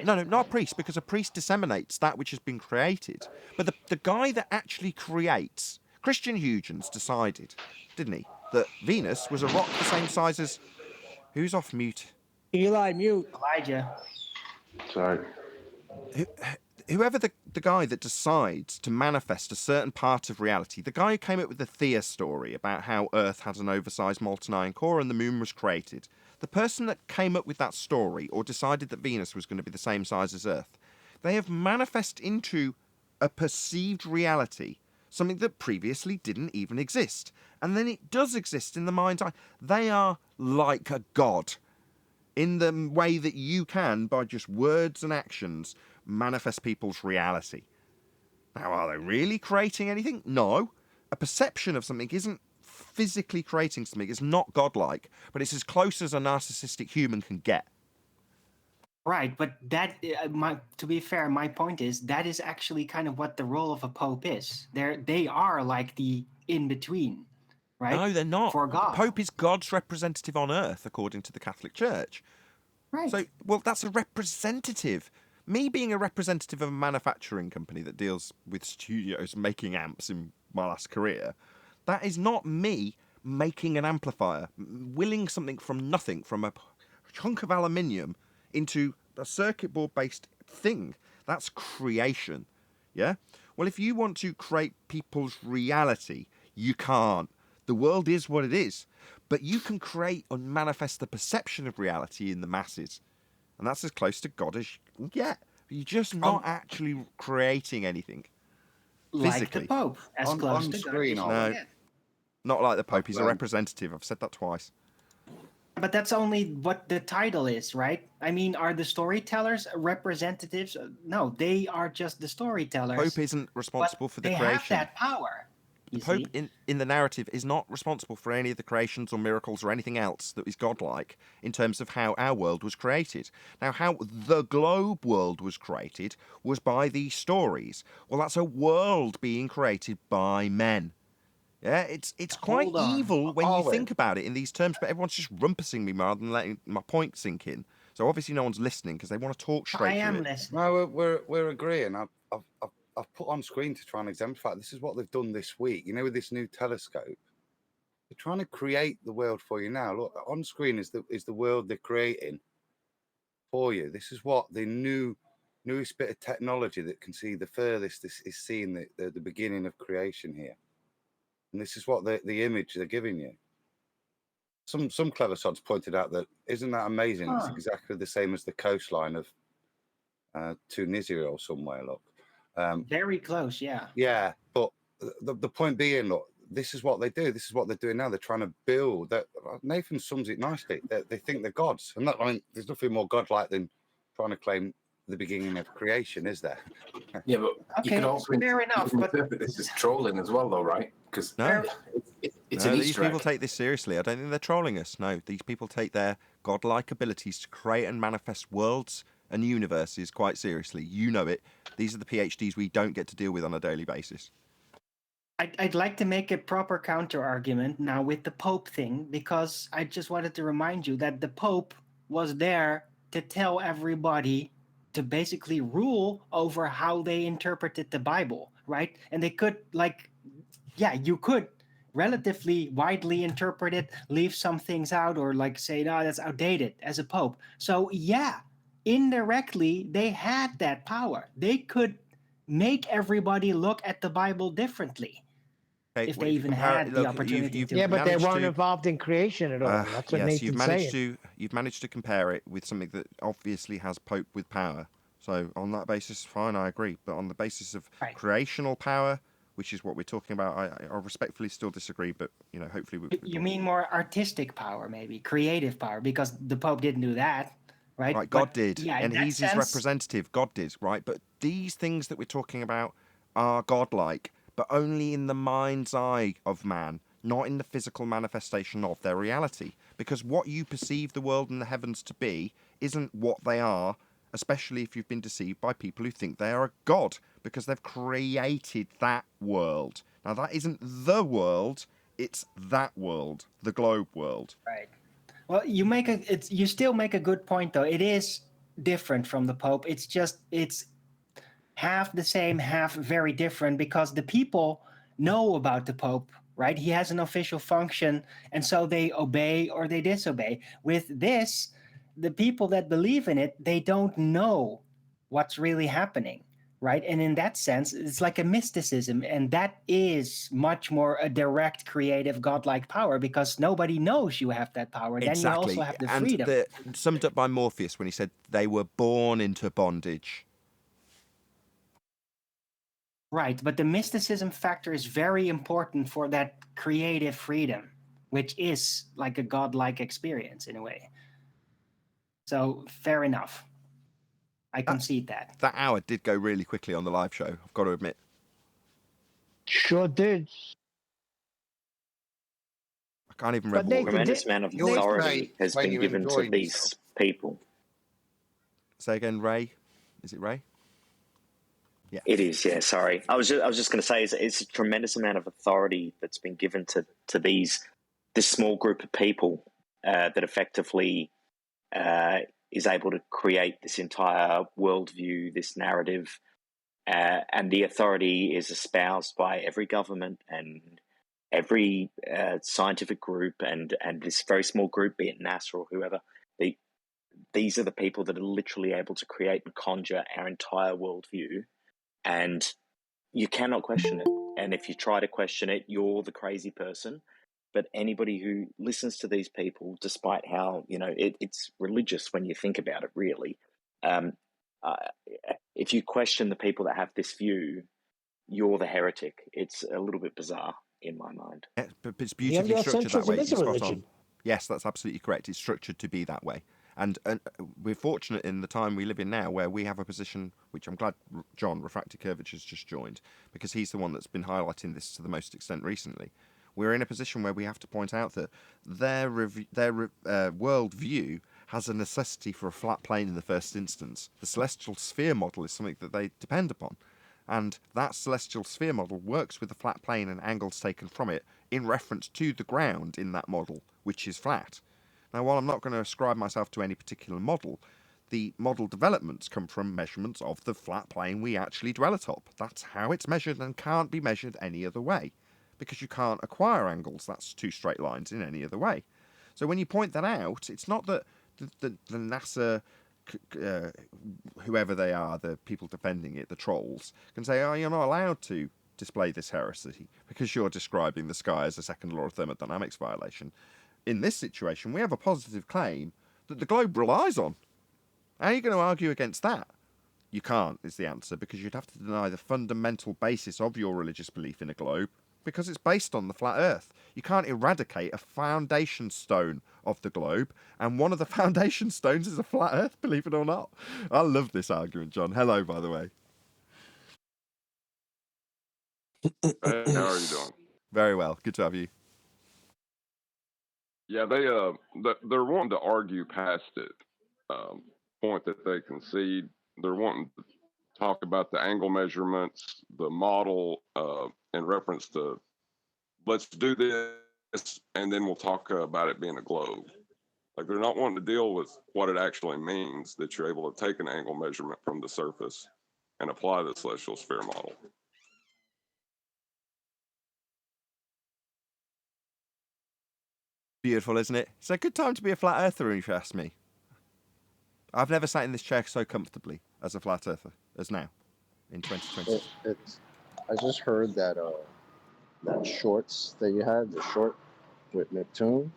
No, not a priest, because a priest disseminates that which has been created. But the guy that actually creates, Christian Huygens decided, didn't he, that Venus was a rock the same size as... Who's off mute? Eli, mute. Elijah. Sorry. Whoever the guy that decides to manifest a certain part of reality, the guy who came up with the Thea story about how Earth had an oversized molten iron core and the moon was created, the person that came up with that story or decided that Venus was going to be the same size as Earth, they have manifested into a perceived reality, something that previously didn't even exist. And then it does exist in the mind's eye. They are like a god in the way that you can, by just words and actions, manifest people's reality. Now, are they really creating anything? No. A perception of something isn't physically creating something. It's not godlike, but it's as close as a narcissistic human can get. Right, but that, to be fair, my point is that is actually kind of what the role of a pope is. They are like the in-between, right? No, they're not. For God. The Pope is God's representative on earth, according to the Catholic Church. Right. So, well, that's a representative. Me being a representative of a manufacturing company that deals with studios making amps in my last career, that is not me making an amplifier, willing something from nothing, from a chunk of aluminium into a circuit board based thing. That's creation. Yeah? Well, if you want to create people's reality, you can't. The world is what it is. But you can create and manifest the perception of reality in the masses. And that's as close to God as you can get. You're just not actually creating anything. Physically. Like the Pope. As close to screen, God. No, not like the Pope. He's a representative. I've said that twice. But that's only what the title is, right? I mean, are the storytellers representatives? No, they are just the storytellers. Pope isn't responsible for the creation. They have that power. The Pope in the narrative is not responsible for any of the creations or miracles or anything else that is godlike in terms of how our world was created. Now, how the globe world was created was by these stories. Well, that's a world being created by men. Yeah, it's quite evil when you think about it in these terms, but everyone's just rumpusing me rather than letting my point sink in. So obviously no one's listening because they want to talk straight through it. I am listening. No, we're agreeing. I've put on screen to try and exemplify. This is what they've done this week. You know, with this new telescope, they're trying to create the world for you now. Look, on screen is the world they're creating for you. This is what the newest bit of technology that can see the furthest is seeing the beginning of creation here. And this is what the image they're giving you. Some clever sods pointed out that, isn't that amazing? It's exactly the same as the coastline of Tunisia or somewhere. Look. Very close, yeah. Yeah, but the point being, look, this is what they do. This is what they're doing now. They're trying to build. That Nathan sums it nicely. They think they're gods, and I mean, there's nothing more godlike than trying to claim the beginning of creation, is there? Yeah, but you can also fair enough. But this is trolling as well, though, right? Because It's No, an these Easter people egg. take this seriously. I don't think they're trolling us. No, these people take their godlike abilities to create and manifest worlds and universes quite seriously. You know it. These are the PhDs we don't get to deal with on a daily basis. I'd like to make a proper counter argument now with the Pope thing, because I just wanted to remind you that the Pope was there to tell everybody to basically rule over how they interpreted the Bible, right? And they could, like, yeah, you could relatively widely interpret it, leave some things out, or like say, no, that's outdated as a Pope. So yeah, indirectly, they had that power. They could make everybody look at the Bible differently. Okay, If well, they if you even compare had it, the look, opportunity you've to. Yeah, but they managed weren't to- involved in creation at all. That's what yes, Nathan's saying. you've managed to compare it with something that obviously has Pope with power. So on that basis, fine, I agree. But on the basis of creational power, which is what we're talking about, I respectfully still disagree. But you know, hopefully, You mean more artistic power, maybe creative power, because the Pope didn't do that, right? right, God But, did, yeah, in and that he's his sense, representative. God did, right? But these things that we're talking about are godlike, but only in the mind's eye of man, not in the physical manifestation of their reality. Because what you perceive the world and the heavens to be isn't what they are, especially if you've been deceived by people who think they are a god, because they've created that world. Now, that isn't the world, it's that world, the globe world. right? Well, you still make a good point, though. It is different from the Pope. It's half the same, half very different, because the people know about the Pope, right? He has an official function, and so they obey or they disobey. With this, the people that believe in it, they don't know what's really happening, right? And in that sense, it's like a mysticism, and that is much more a direct, creative, godlike power, because nobody knows you have that power. Then you also have the freedom. And summed up by Morpheus when he said they were born into bondage. Right, but the mysticism factor is very important for that creative freedom, which is like a godlike experience in a way. So fair enough. I concede that. That hour did go really quickly on the live show, I've got to admit. Sure did. I can't even remember what we Tremendous amount of authority has been given to these people. Say again, Ray. Is it Ray? Yeah. It is, yeah, sorry. I was just going to say it's a tremendous amount of authority that's been given to this small group of people that effectively is able to create this entire worldview, this narrative, and the authority is espoused by every government and every scientific group and this very small group, be it NASA or whoever. These are the people that are literally able to create and conjure our entire worldview. And you cannot question it. And if you try to question it, you're the crazy person. But anybody who listens to these people, despite how, it's religious when you think about it, really, if you question the people that have this view, you're the heretic. It's a little bit bizarre in my mind. Yeah, but it's beautifully structured that way. Is a You're spot religion. on. Yes, that's absolutely correct. It's structured to be that way. And we're fortunate in the time we live in now where we have a position, which I'm glad John, Refracted Curvature, has just joined, because he's the one that's been highlighting this to the most extent recently. We're in a position where we have to point out that their worldview has a necessity for a flat plane in the first instance. The celestial sphere model is something that they depend upon. And that celestial sphere model works with the flat plane and angles taken from it in reference to the ground in that model, which is flat. Now, while I'm not going to ascribe myself to any particular model, the model developments come from measurements of the flat plane we actually dwell atop. That's how it's measured and can't be measured any other way, because you can't acquire angles. That's two straight lines in any other way. So when you point that out, it's not that the NASA, whoever they are, the people defending it, the trolls, can say, oh, you're not allowed to display this heresy because you're describing the sky as a second law of thermodynamics violation. In this situation, we have a positive claim that the globe relies on. How are you going to argue against that? You can't, is the answer, because you'd have to deny the fundamental basis of your religious belief in a globe, because it's based on the flat earth. You can't eradicate a foundation stone of the globe, and one of the foundation stones is a flat earth, believe it or not. I love this argument, John. Hello, by the way. Hey, how are you doing? Very well. Good to have you. Yeah, they're wanting to argue past it. Point that they concede. They're wanting to talk about the angle measurements, the model, in reference to let's do this, and then we'll talk about it being a globe. Like they're not wanting to deal with what it actually means that you're able to take an angle measurement from the surface and apply the celestial sphere model. Beautiful, isn't it? It's a good time to be a flat earther, if you ask me. I've never sat in this chair so comfortably as a flat earther as now in 2020. I just heard that that shorts that you had, the short with Neptune,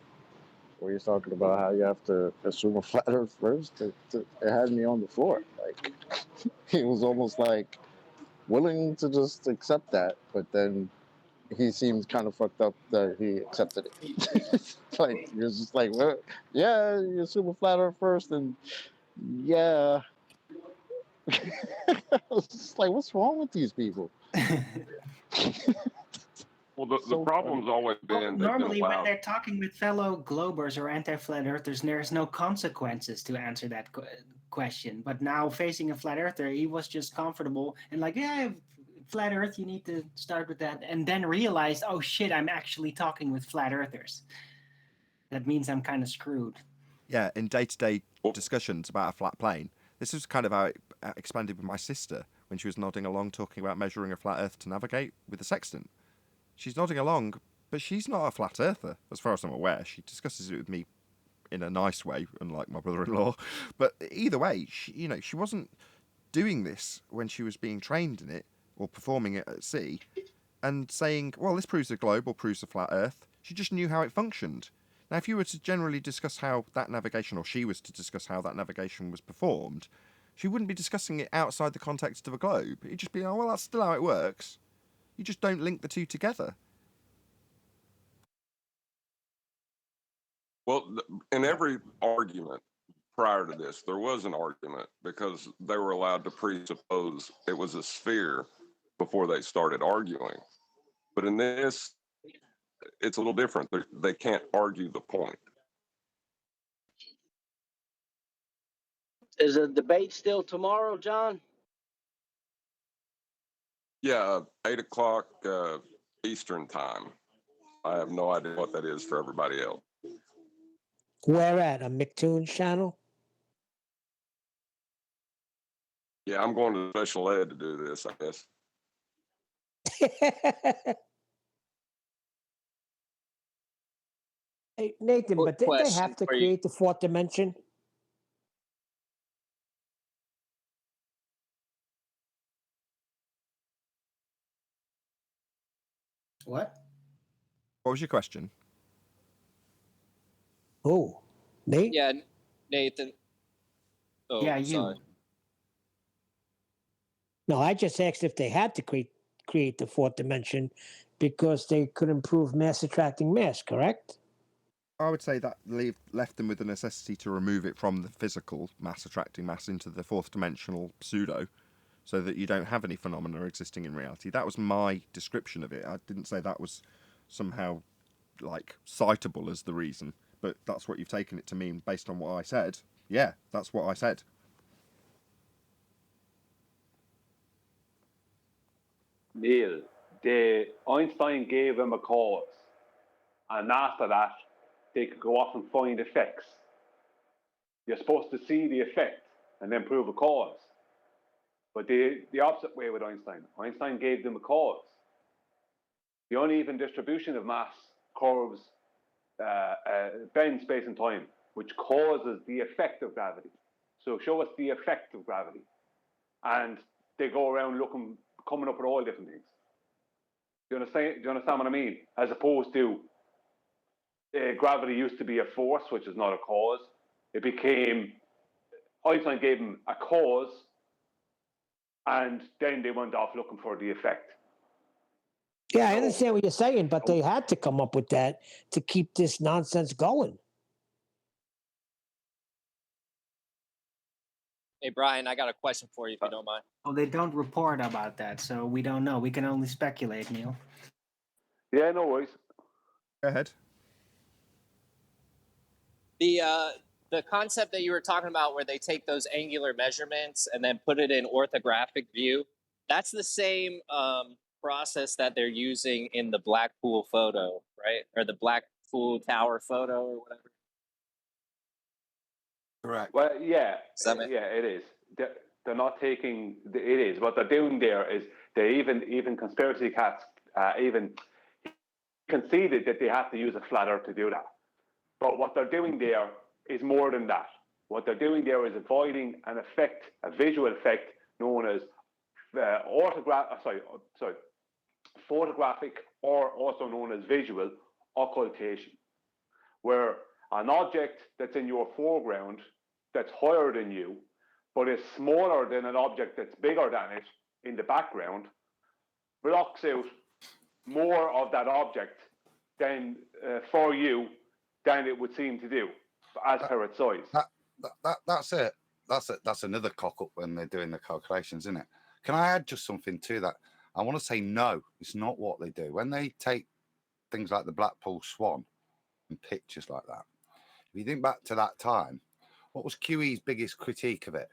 where you're talking about how you have to assume a flat earth first. It had me on the floor. Like, he was almost like willing to just accept that, but then he seemed kind of fucked up that he accepted it. Like, you're just like, well, yeah, you assume a flat earth first, and yeah. I was just like, what's wrong with these people? Well, the problem's always been normally when they're talking with fellow globers or anti-flat earthers, there's no consequences to answer that question. But now facing a flat earther, he was just comfortable and like, yeah, flat earth, you need to start with that. And then realized, oh shit, I'm actually talking with flat earthers. That means I'm kind of screwed. Yeah, in day-to-day discussions about a flat plane, this is kind of how it expanded with my sister when she was nodding along talking about measuring a flat earth to navigate with the sextant. She's nodding along, but she's not a flat earther, as far as I'm aware. She discusses it with me in a nice way, unlike my brother-in-law. But either way, she wasn't doing this when she was being trained in it or performing it at sea and saying, well, this proves a globe or proves a flat earth. She just knew how it functioned. Now, if you were to generally discuss how that navigation, or she was to discuss how that navigation was performed, she wouldn't be discussing it outside the context of a globe. It'd just be, oh, well, that's still how it works. You just don't link the two together. Well, in every argument prior to this, there was an argument because they were allowed to presuppose it was a sphere before they started arguing. But in this, it's a little different. They can't argue the point. Is the debate still tomorrow, John? Yeah, 8 o'clock Eastern time. I have no idea what that is for everybody else. Where at? A McToon's channel? Yeah, I'm going to special ed to do this, I guess. Hey, Nathan, but did they have to create the fourth dimension? What? What was your question? Oh, Nate? Yeah, Nathan. Oh, yeah, you. Sorry. No, I just asked if they had to create the fourth dimension because they could improve mass attracting mass, correct? I would say that left them with the necessity to remove it from the physical mass attracting mass into the fourth dimensional pseudo, so that you don't have any phenomena existing in reality. That was my description of it. I didn't say that was somehow like citable as the reason, but that's what you've taken it to mean based on what I said. Yeah, that's what I said. Neil, Einstein gave them a cause, and after that, they could go off and find effects. You're supposed to see the effect and then prove a cause. But the opposite way with Einstein. Einstein gave them a cause. The uneven distribution of mass curves bend space and time, which causes the effect of gravity. So show us the effect of gravity. And they go around coming up with all different things. Do you understand what I mean? As opposed to gravity used to be a force, which is not a cause. It became, Einstein gave them a cause, and then they went off looking for the effect. Yeah, I understand what you're saying, but they had to come up with that to keep this nonsense going. Hey, Brian, I got a question for you if you don't mind. Oh, they don't report about that, so we don't know. We can only speculate, Neil. Yeah, no worries. Go ahead. The concept that you were talking about, where they take those angular measurements and then put it in orthographic view, that's the same process that they're using in the Blackpool photo, right? Or the Blackpool Tower photo, or whatever. Correct. Well, yeah, it is. They're not taking. It is what they're doing there is they even conspiracy cats even conceded that they have to use a flat Earth to do that. But what they're doing there is more than that. What they're doing there is avoiding an effect, a visual effect known as photographic, or also known as visual occultation, where an object that's in your foreground that's higher than you, but is smaller than an object that's bigger than it in the background, blocks out more of that object than for you than it would seem to do as per its size. That's it. That's another cock up when they're doing the calculations, isn't it? Can I add just something to that? I want to say no, it's not what they do. When they take things like the Blackpool Swan and pictures like that, if you think back to that time, what was QE's biggest critique of it?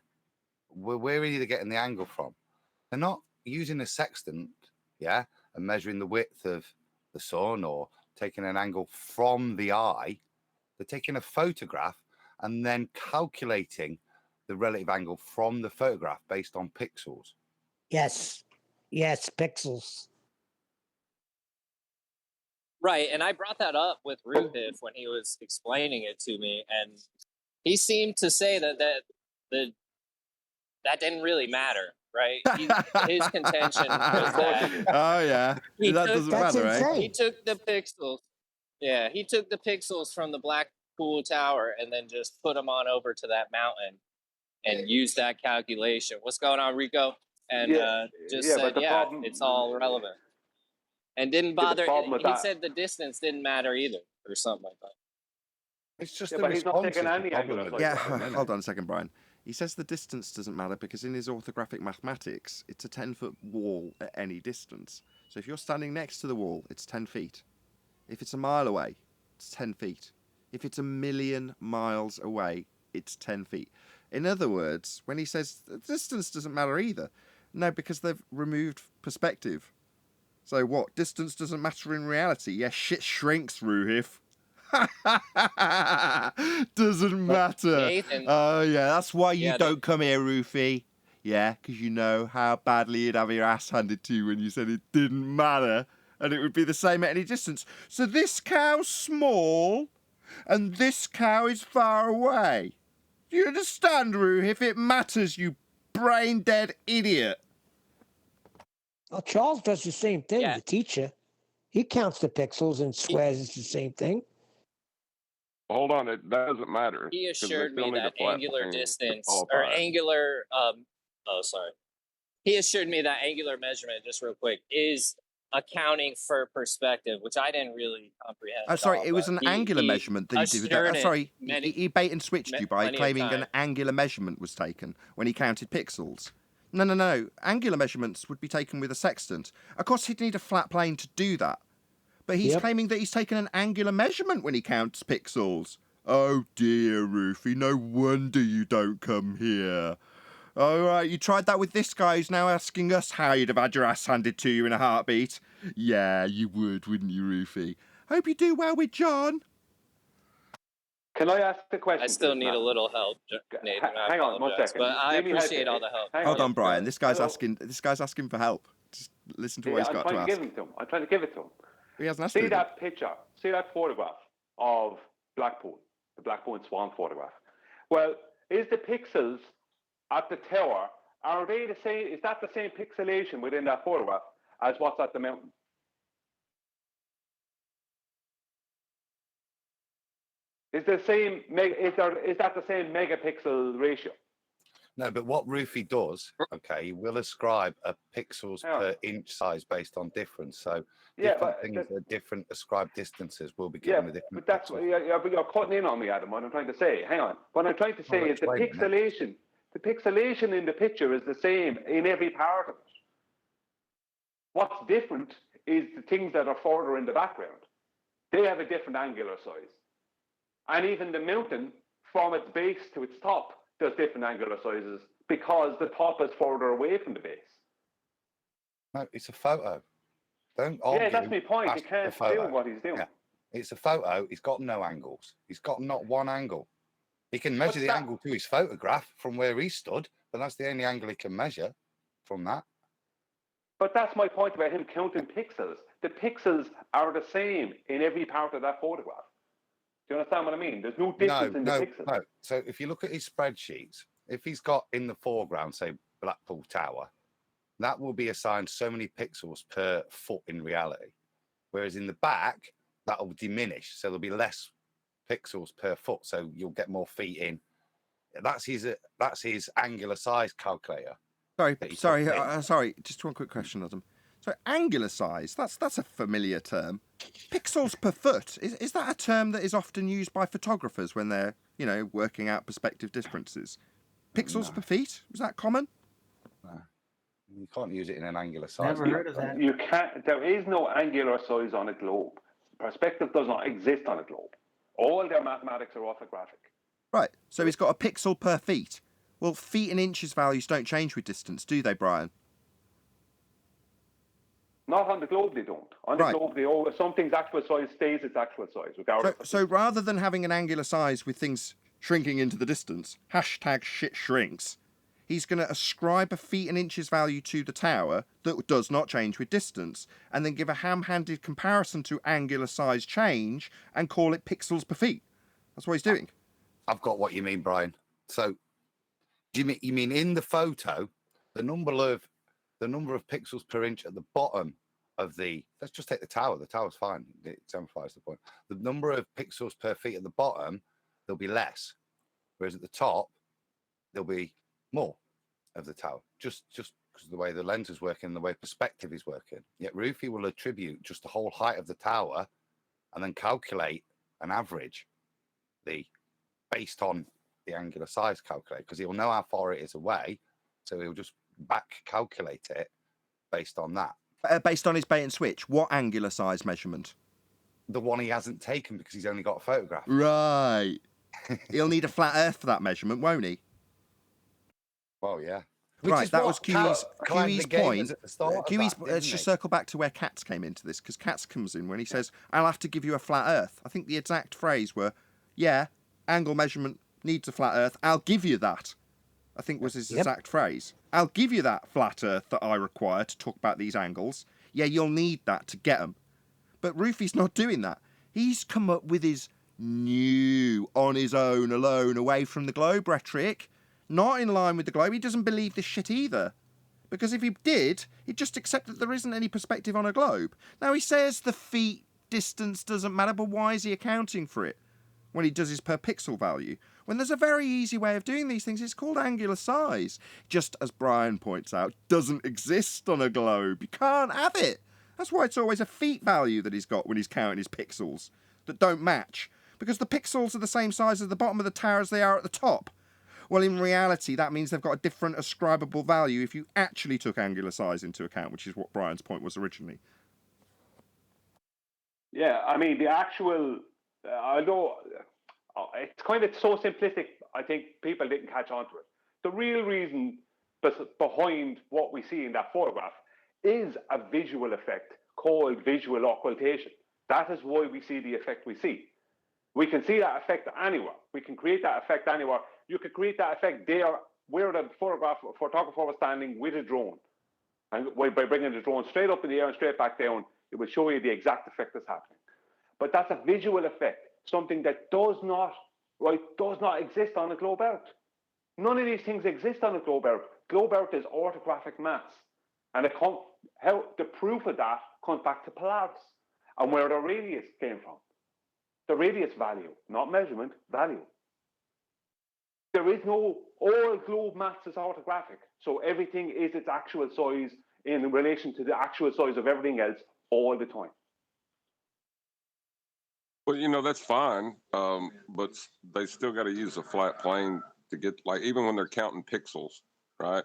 Where are they getting the angle from? They're not using a sextant, and measuring the width of the sun or taking an angle from the eye. They're taking a photograph and then calculating the relative angle from the photograph based on pixels. Yes, pixels. Right, and I brought that up with Rufif when he was explaining it to me, and he seemed to say that didn't really matter, right? His contention was that. Oh yeah, that doesn't matter, right? He took the pixels. Yeah, he took the pixels from the Blackpool Tower and then just put them on over to that mountain and used that calculation. What's going on, Rico? And said, it's all relevant. And didn't bother. He said the distance didn't matter either, or something like that. It's just but he's not taking any angle. Hold on a second, Brian. He says the distance doesn't matter because in his orthographic mathematics, it's a 10-foot wall at any distance. So if you're standing next to the wall, it's 10 feet. If it's a mile away, it's 10 feet. If it's 1,000,000 miles away, it's 10 feet. In other words, when he says the distance doesn't matter either, no, because they've removed perspective. So what? Distance doesn't matter in reality? Yeah, shit shrinks, Ruhif. Doesn't matter. Nathan, oh yeah, that's why you don't come here, Rufy. Yeah, because you know how badly you'd have your ass handed to you when you said it didn't matter, and it would be the same at any distance. So this cow's small, and this cow is far away. Do you understand, Ruhif? It matters, you brain-dead idiot. Well, Charles does the same thing, the teacher. He counts the pixels and swears it's the same thing. Hold on, that doesn't matter. he assured me that angular distance or angular. He assured me that angular measurement, just real quick, is accounting for perspective, which I didn't really comprehend. Sorry, it was an angular measurement that he did. Sorry, he bait and switched you by claiming an angular measurement was taken when he counted pixels. No. Angular measurements would be taken with a sextant. Of course, he'd need a flat plane to do that. But he's claiming that he's taken an angular measurement when he counts pixels. Oh dear, Rufy, no wonder you don't come here. All right, you tried that with this guy who's now asking us how you'd have had your ass handed to you in a heartbeat. Yeah, you would, wouldn't you, Rufy? Hope you do well with John. Can I ask the question? I still need a little help, Nathan. Hang on 1 second. But I appreciate all the help. Hold on, Brian. This guy's asking for help. Just listen to what he's got to ask. I'm trying to give it to him. He hasn't asked. See that picture? See that photograph of Blackpool, the Blackpool Swan photograph? Well, is the pixels at the tower, are they the same? Is that the same pixelation within that photograph as what's at the mountain? Is that the same megapixel ratio? No, but what Rufy does, he will ascribe a pixels per inch size based on difference. So different things at different ascribed distances will be given a different. But that's but you're cutting in on me, Adam. What I'm trying to say, hang on. What I'm trying to say is the pixelation. The pixelation in the picture is the same in every part of it. What's different is the things that are further in the background. They have a different angular size. And even the mountain, from its base to its top, does different angular sizes because the top is further away from the base. No, it's a photo. Don't argue. Yeah, that's my point. He That's a can't photo. do what he's doing. Yeah. It's a photo. He's got no angles. He's got not one angle. He can measure the angle to his photograph from where he stood, but that's the only angle he can measure from that. But that's my point about him counting pixels. The pixels are the same in every part of that photograph. Do you understand what I mean? There's no difference in the pixels. No. So if you look at his spreadsheets, if he's got in the foreground, say Blackpool Tower, that will be assigned so many pixels per foot in reality. Whereas in the back, that will diminish. So there'll be less pixels per foot. So you'll get more feet in. That's his angular size calculator. Sorry. Just one quick question, Adam. So angular size, that's a familiar term. Pixels per foot, is that a term that is often used by photographers when they're, working out perspective differences? Pixels per feet, is that common? No. You can't use it in an angular size. Never heard of that. You can't. There is no angular size on a globe. Perspective does not exist on a globe. All their mathematics are orthographic. Right. So he's got a pixel per feet. Well, feet and inches values don't change with distance, do they, Brian? Not on the globe, they don't. On the globe, something's actual size stays its actual size, regardless. So rather than having an angular size with things shrinking into the distance, #shit shrinks, he's going to ascribe a feet and inches value to the tower that does not change with distance, and then give a ham-handed comparison to angular size change and call it pixels per feet. That's what he's doing. I've got what you mean, Brian. So, you mean in the photo, the number of pixels per inch at the bottom of let's just take the tower. The tower's fine. It simplifies the point. The number of pixels per feet at the bottom, there'll be less. Whereas at the top, there'll be more of the tower. Just because of the way the lens is working and the way perspective is working. Yet Rufy will attribute just the whole height of the tower and then calculate an average based on the angular size calculator, because he'll know how far it is away. So he'll just back calculate it based on that. Based on his bait and switch, what angular size measurement? The one he hasn't taken because he's only got a photograph. Right. He'll need a flat earth for that measurement, won't he? Well, yeah. Right, that was Kiwi's point. Let's just it? circle back to where Katz came into this, because Katz comes in when he says, I'll have to give you a flat earth. I think the exact phrase were, yeah, angle measurement needs a flat earth. I'll give you that. I think was his exact phrase. I'll give you that flat earth that I require to talk about these angles. Yeah, you'll need that to get them. But Rufy's not doing that. He's come up with his new, on his own, alone, away from the globe rhetoric. Not in line with the globe. He doesn't believe this shit either. Because if he did, he'd just accept that there isn't any perspective on a globe. Now, he says the feet distance doesn't matter, but why is he accounting for it when he does his per pixel value? When there's a very easy way of doing these things, it's called angular size. Just as Brian points out, doesn't exist on a globe. You can't have it. That's why it's always a feet value that he's got when he's counting his pixels that don't match. Because the pixels are the same size at the bottom of the tower as they are at the top. Well, in reality, that means they've got a different ascribable value if you actually took angular size into account, which is what Brian's point was originally. Yeah, I mean, the actual, although it's kind of so simplistic, I think people didn't catch on to it. The real reason behind what we see in that photograph is a visual effect called visual occultation. That is why we see the effect we see. We can see that effect anywhere. We can create that effect anywhere. You could create that effect there where the photographer was standing with a drone. And by bringing the drone straight up in the air and straight back down, it will show you the exact effect that's happening. But that's a visual effect, something that does not exist on a globe earth. None of these things exist on a globe earth. Globe earth is orthographic maths. And the proof of that comes back to Polaris and where the radius came from. The radius value, not measurement, value. There is no, all globe maths is orthographic. So everything is its actual size in relation to the actual size of everything else all the time. Well, that's fine, but they still got to use a flat plane to get, like, even when they're counting pixels, right?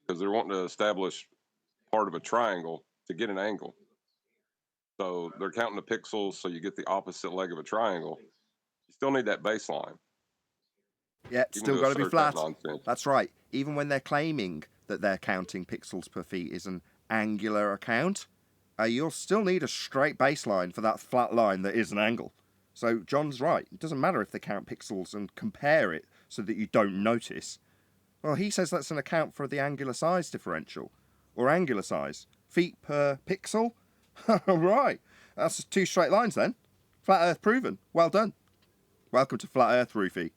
Because they're wanting to establish part of a triangle to get an angle. So they're counting the pixels so you get the opposite leg of a triangle. You still need that baseline. Yeah, Even still got to be assert that flat. nonsense. That's right. Even when they're claiming that they're counting pixels per feet is an angular account, you'll still need a straight baseline for that flat line that is an angle. So John's right. It doesn't matter if they count pixels and compare it so that you don't notice. Well, he says that's an account for the angular size differential, or angular size. Feet per pixel? Right. That's 2 straight lines then. Flat Earth proven. Well done. Welcome to Flat Earth, Rufy.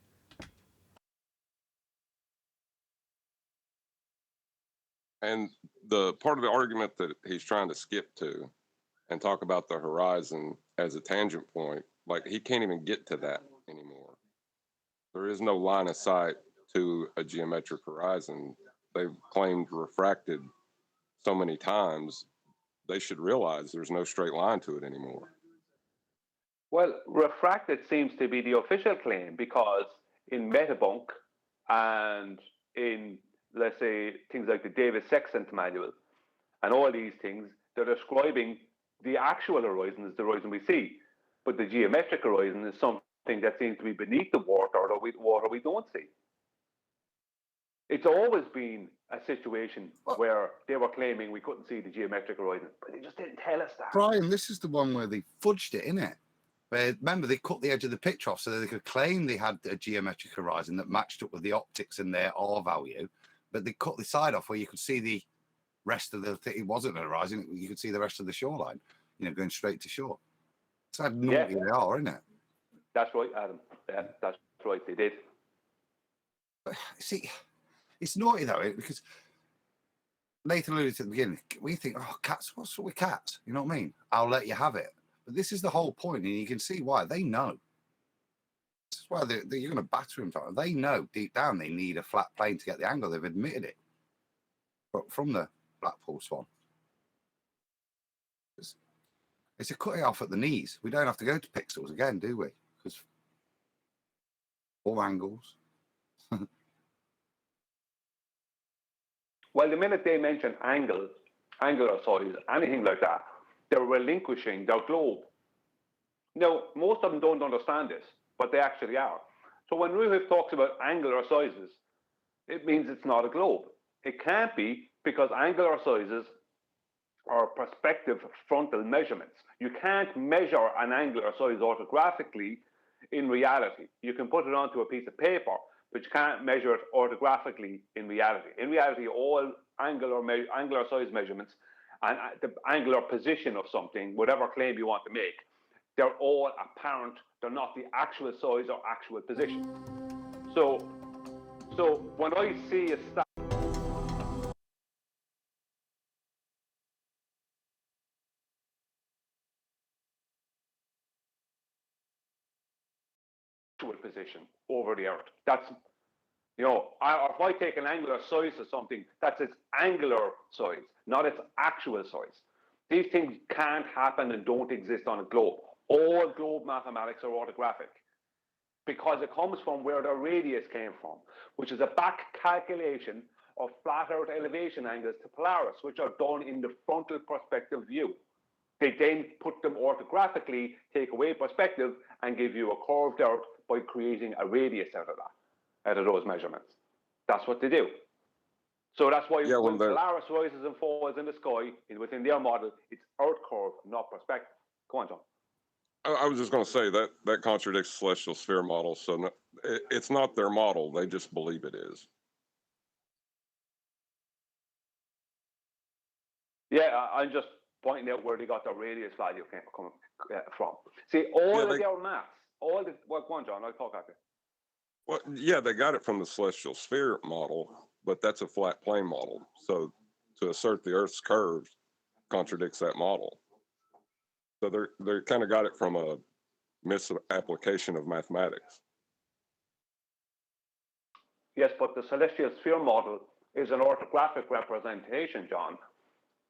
And the part of the argument that he's trying to skip to and talk about the horizon as a tangent point, like he can't even get to that anymore. There is no line of sight to a geometric horizon. They've claimed refracted so many times, they should realize there's no straight line to it anymore. Well, refracted seems to be the official claim because in Metabunk and in, let's say, things like the Davis Sextant Manual and all these things, they're describing the actual horizon as the horizon we see. But the geometric horizon is something that seems to be beneath the water or the water we don't see. It's always been a situation where they were claiming we couldn't see the geometric horizon, but they just didn't tell us that. Brian, this is the one where they fudged it, innit? Where, remember, they cut the edge of the picture off so that they could claim they had a geometric horizon that matched up with the optics and their R value, but they cut the side off where you could see the rest of the thing. It wasn't a horizon, you could see the rest of the shoreline, going straight to shore. It's how naughty they are, isn't it? That's right, Adam. Yeah, that's right, they did. But, see, it's naughty though, because Nathan alluded to at the beginning, we think, oh, cats, what's up with cats? You know what I mean? I'll let you have it. But this is the whole point, and you can see why. They know. This is why you're going to batter them. They know deep down they need a flat plane to get the angle. They've admitted it. But from the Blackpool Swan. It's a cutting off at the knees. We don't have to go to pixels again, do we? Because all angles. Well, the minute they mention angle, angular size, anything like that, they're relinquishing their globe. Now, most of them don't understand this, but they actually are. So when Ruhif talks about angular sizes, it means it's not a globe. It can't be, because angular sizes are perspective frontal measurements. You can't measure an angular size orthographically in reality. You can put it onto a piece of paper, but you can't measure it orthographically in reality. In reality, all angular size measurements and the angular position of something, whatever claim you want to make, they're all apparent. They're not the actual size or actual position. So when I see a actual position over the Earth, that's, if I take an angular size of something, that's its angular size, not its actual size. These things can't happen and don't exist on a globe. All globe mathematics are orthographic because it comes from where the radius came from, which is a back calculation of flat Earth elevation angles to Polaris, which are done in the frontal perspective view. They then put them orthographically, take away perspective, and give you a curved Earth by creating a radius out of those measurements. That's what they do. So that's why when Polaris rises and falls in the sky, within their model, it's Earth curve, not perspective. Go on, John. I was just going to say that contradicts the celestial sphere model. So no, it's not their model. They just believe it is. Yeah, I'm just pointing out where they got their radius value coming from. See, all of their maths, well, go on, John, I'll talk after. Well, yeah, they got it from the celestial sphere model, but that's a flat plane model. So to assert the Earth's curve contradicts that model. So they kind of got it from a misapplication of mathematics. Yes, but the celestial sphere model is an orthographic representation, John,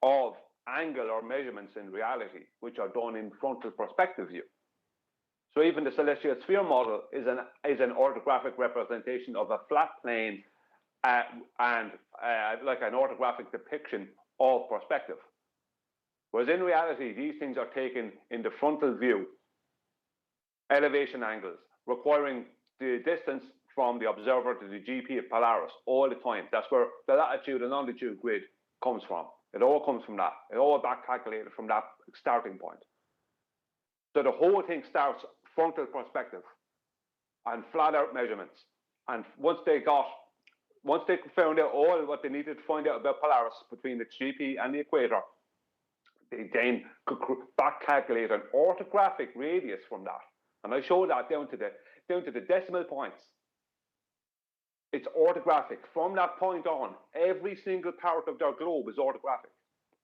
of angular measurements in reality, which are done in frontal perspective view. So even the celestial sphere model is an orthographic representation of a flat plane and like an orthographic depiction of perspective. Whereas in reality, these things are taken in the frontal view, elevation angles, requiring the distance from the observer to the GP of Polaris all the time. That's where the latitude and longitude grid comes from. It all comes from that. It all back calculated from that starting point. So the whole thing starts frontal perspective and flat out measurements. And once they found out all what they needed to find out about Polaris between its GP and the equator, they then could back calculate an orthographic radius from that. And I showed that down to the decimal points. It's orthographic. From that point on, every single part of their globe is orthographic.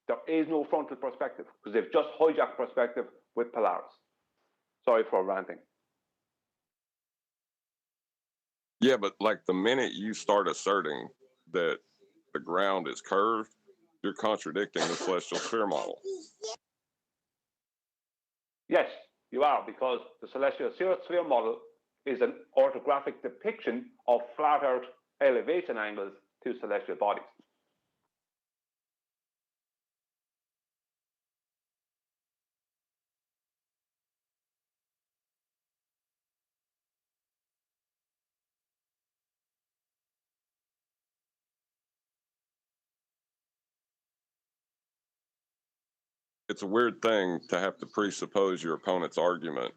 There is no frontal perspective because they've just hijacked perspective with Polaris. Sorry for ranting. Yeah, but like the minute you start asserting that the ground is curved, you're contradicting the celestial sphere model. Yes, you are, because the celestial sphere model is an orthographic depiction of flat Earth elevation angles to celestial bodies. It's a weird thing to have to presuppose your opponent's argument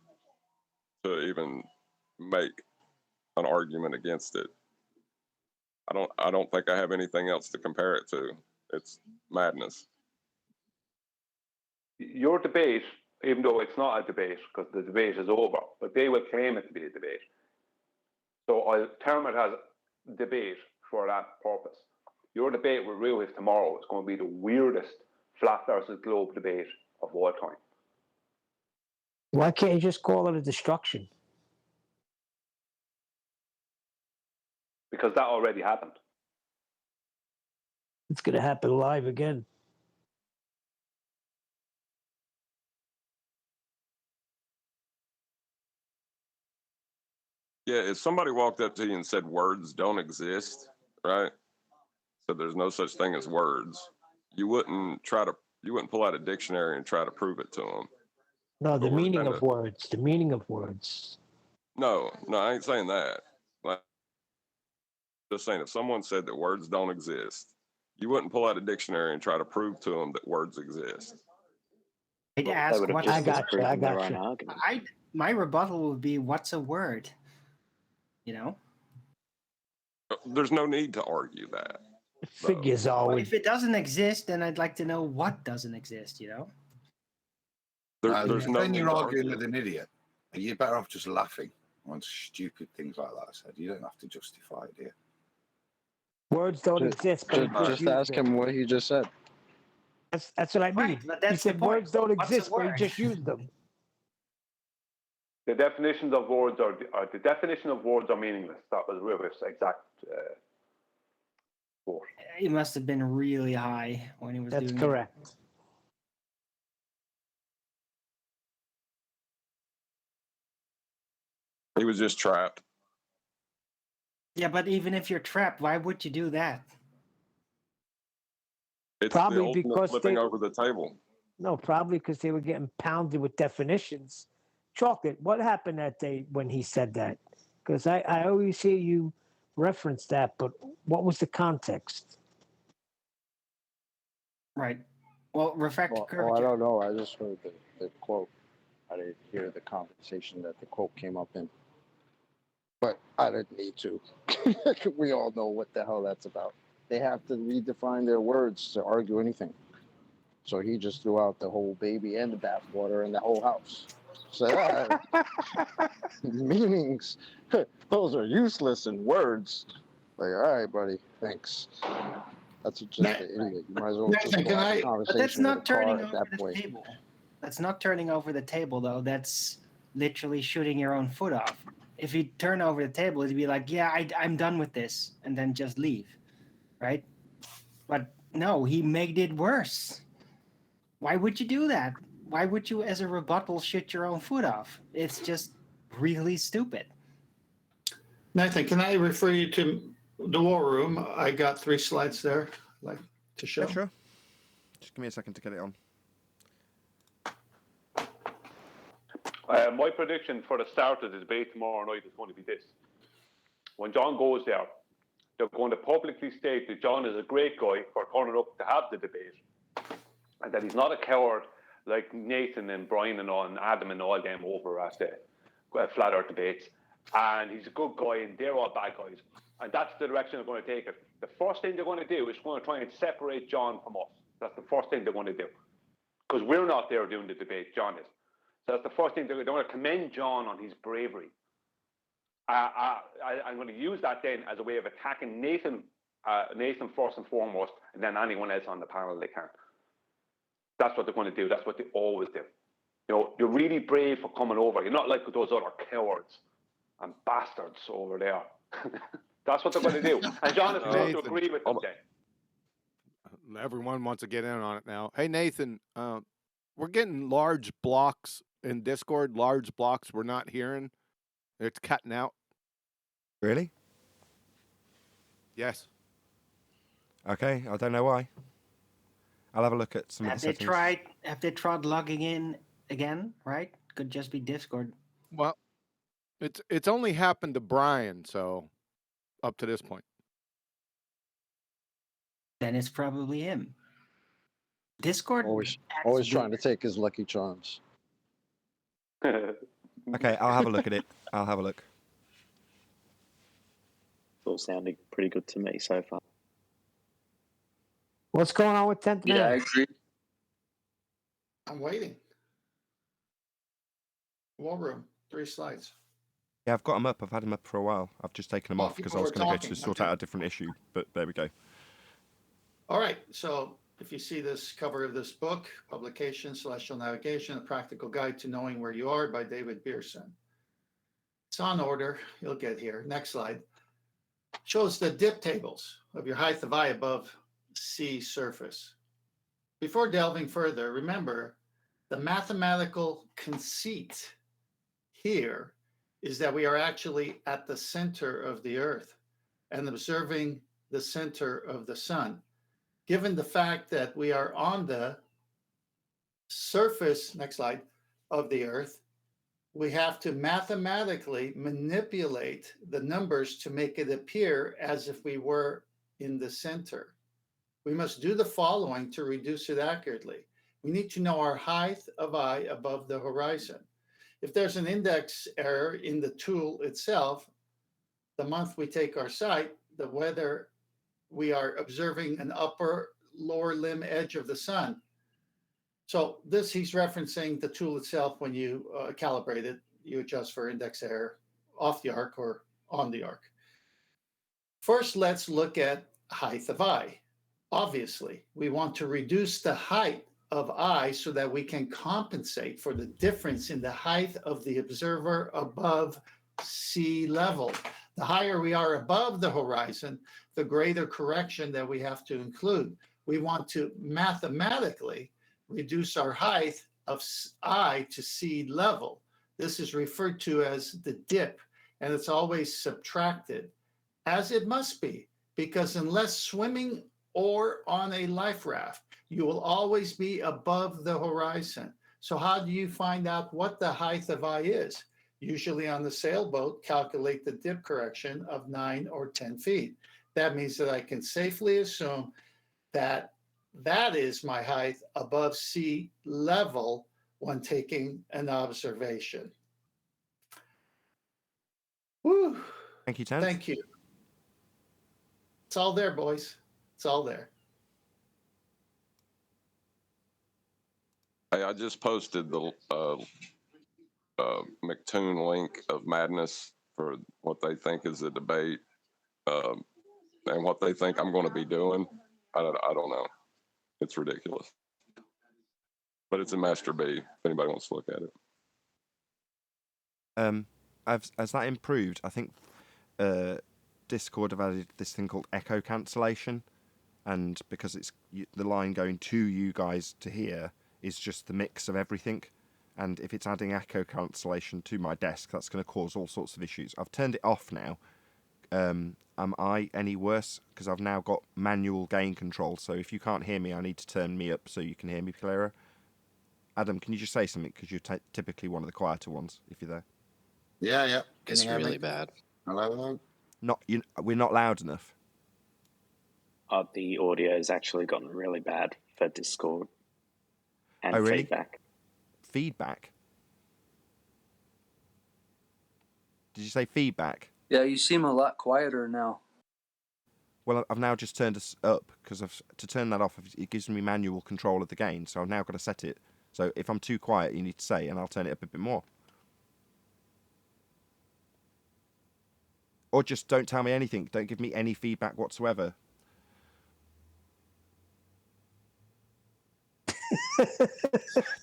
to even make an argument against it. I don't think I have anything else to compare it to. It's madness. Your debate, even though it's not a debate because the debate is over, but they will claim it to be a debate. So I'll term it as debate for that purpose. Your debate with Ruiz tomorrow is going to be the weirdest flat versus globe debate of all time. Why can't you just call it a destruction? Because that already happened. It's going to happen live again. Yeah, if somebody walked up to you and said words don't exist, right? So there's no such thing as words. You wouldn't pull out a dictionary and try to prove it to them. No, the meaning of words. The meaning of words. No, I ain't saying that. Like, just saying, if someone said that words don't exist, you wouldn't pull out a dictionary and try to prove to them that words exist. I'd ask what I got you. My rebuttal would be, what's a word? You know? There's no need to argue that. Figures well, if it doesn't exist, then I'd like to know what doesn't exist, you know? There's no when you're arguing with an idiot, you're better off just laughing on stupid things like that. I said, you don't have to justify it, do you? Words don't exist. Just ask him what he just said. That's what I mean. But that's he said words don't exist, but he just used them. The definitions of words are the definition of words are meaningless. That was Ruiz' exact quote. He must have been really high when he was doing it. That's correct. He was just trapped. Yeah, but even if you're trapped, why would you do that? It's probably the ultimate because flipping over the table. No, probably because they were getting pounded with definitions. Chocolate, what happened that day when he said that? Because I always hear you reference that, but what was the context? Right. Well, refractive curvature. Oh, I don't know. I just heard the quote. I didn't hear the conversation that the quote came up in. But I didn't need to. We all know what the hell that's about. They have to redefine their words to argue anything. So he just threw out the whole baby and the bathwater and the whole house. So meanings, those are useless in words. Like, all right, buddy, thanks. That's just an idiot. You might as well just go have a conversation. But that's not turning over the the table. That's not turning over the table, though. That's literally shooting your own foot off. If you turn over the table, it'd be like, yeah, I'm done with this, and then just leave, right? But no, he made it worse. Why would you do that? Why would you, as a rebuttal, shoot your own foot off? It's just really stupid. Nathan, can I refer you to the War Room? I got 3 slides there, like to show. Yeah, sure. Just give me a second to get it on. My prediction for the start of the debate tomorrow night is going to be this. When John goes there, they're going to publicly state that John is a great guy for turning up to have the debate, and that he's not a coward like Nathan and Brian and all, and Adam and all them over at the Flat Earth debates. And he's a good guy, and they're all bad guys. And that's the direction they're going to take it. The first thing they're going to do is going to try and separate John from us. That's the first thing they're going to do. Because we're not there doing the debate, John is. So that's the first thing they're going to commend John on his bravery. I'm going to use that then as a way of attacking Nathan first and foremost, and then anyone else on the panel they can. That's what they're going to do. That's what they always do. You know, you're really brave for coming over. You're not like those other cowards and bastards over there. That's what they're going to do. And John is going to agree with them then. Everyone wants to get in on it now. Hey, Nathan, we're getting large blocks in Discord, large blocks we're not hearing. It's cutting out. Really? Yes. Okay, I don't know why. I'll have a look at some of the settings. Have they tried logging in again, right? Could just be Discord. Well, it's only happened to Brian, so up to this point. Then it's probably him. Discord Always trying to take his Lucky Charms. Okay, I'll have a look at it. I'll have a look. It's all sounding pretty good to me so far. What's going on with 10th Man? Yeah, I agree. I'm waiting. War Room, 3 slides. Yeah, I've got them up. I've had them up for a while. I've just taken them off because I was going to go to talking. sort out a different issue, but there we go. All right, so if you see this cover of this book, Publication, Celestial Navigation, A Practical Guide to Knowing Where You Are by David Bierson. It's on order. You'll get here. Next slide. Shows the dip tables of your height of eye above sea surface. Before delving further, remember the mathematical conceit here is that we are actually at the center of the earth and observing the center of the sun. Given the fact that we are on the surface, next slide, of the earth, we have to mathematically manipulate the numbers to make it appear as if we were in the center. We must do the following to reduce it accurately. We need to know our height of eye above the horizon. If there's an index error in the tool itself, the month we take our sight, the whether we are observing an upper lower limb edge of the sun. So this, he's referencing the tool itself. When you calibrate it, you adjust for index error off the arc or on the arc. First, let's look at height of eye. Obviously, we want to reduce the height of eye so that we can compensate for the difference in the height of the observer above sea level. The higher we are above the horizon, the greater correction that we have to include. We want to mathematically reduce our height of eye to sea level. This is referred to as the dip, and it's always subtracted, as it must be, because unless swimming or on a life raft, you will always be above the horizon. So how do you find out what the height of eye is? Usually on the sailboat, calculate the dip correction of 9 or 10 feet. That means that I can safely assume that that is my height above sea level when taking an observation. Woo. Thank you, Ted. Thank you. It's all there, boys. It's all there. Hey, I just posted the McToon link of madness for what they think is a debate, and what they think I'm going to be doing. I don't know. It's ridiculous. But it's in Master B, if anybody wants to look at it. As that improved, I think Discord have added this thing called echo cancellation, and because it's the line going to you guys to hear is just the mix of everything, and if it's adding echo cancellation to my desk, that's going to cause all sorts of issues. I've turned it off now. Am I any worse? Because I've now got manual gain control, so if you can't hear me, I need to turn me up so you can hear me clearer. Adam, can you just say something? Because you're typically one of the quieter ones, if you're there. Yeah, yeah. Can It's you hear really me? bad. Hello? We're not loud enough. The audio has actually gotten really bad for Discord and Oh, really? feedback. Feedback? Did you say feedback? Yeah, you seem a lot quieter now. Well, I've now just turned us up because to turn that off, it gives me manual control of the gain. So I've now got to set it. So if I'm too quiet, you need to say, and I'll turn it up a bit more. Or just don't tell me anything. Don't give me any feedback whatsoever.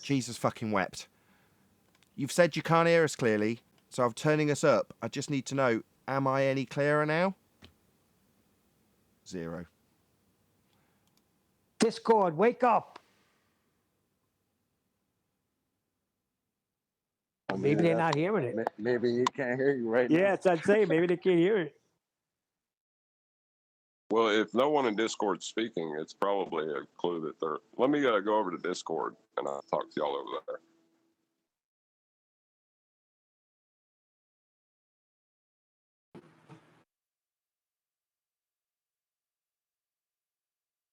Jesus fucking wept. You've said you can't hear us clearly, so I'm turning us up. I just need to know, am I any clearer now? 0. Discord, wake up. Maybe they're not hearing it. Maybe he can't hear you right now. Yeah, that's what I'm saying. Maybe they can't hear it. Well, if no one in Discord's speaking, it's probably a clue that they're. Let me go over to Discord and I'll talk to y'all over there.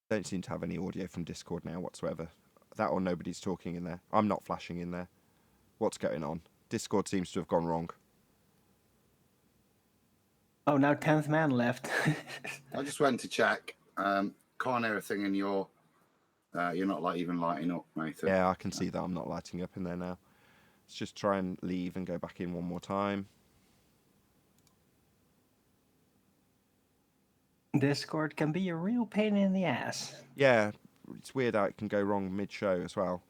Don't seem to have any audio from Discord now whatsoever. That or nobody's talking in there. I'm not flashing in there. What's going on? Discord seems to have gone wrong. Oh, now 10th man left. I just went to check. Can't hear a thing in your. You're not even lighting up, Nathan. Yeah, I can see that I'm not lighting up in there now. Let's just try and leave and go back in one more time. Discord can be a real pain in the ass. Yeah, it's weird how it can go wrong mid-show as well.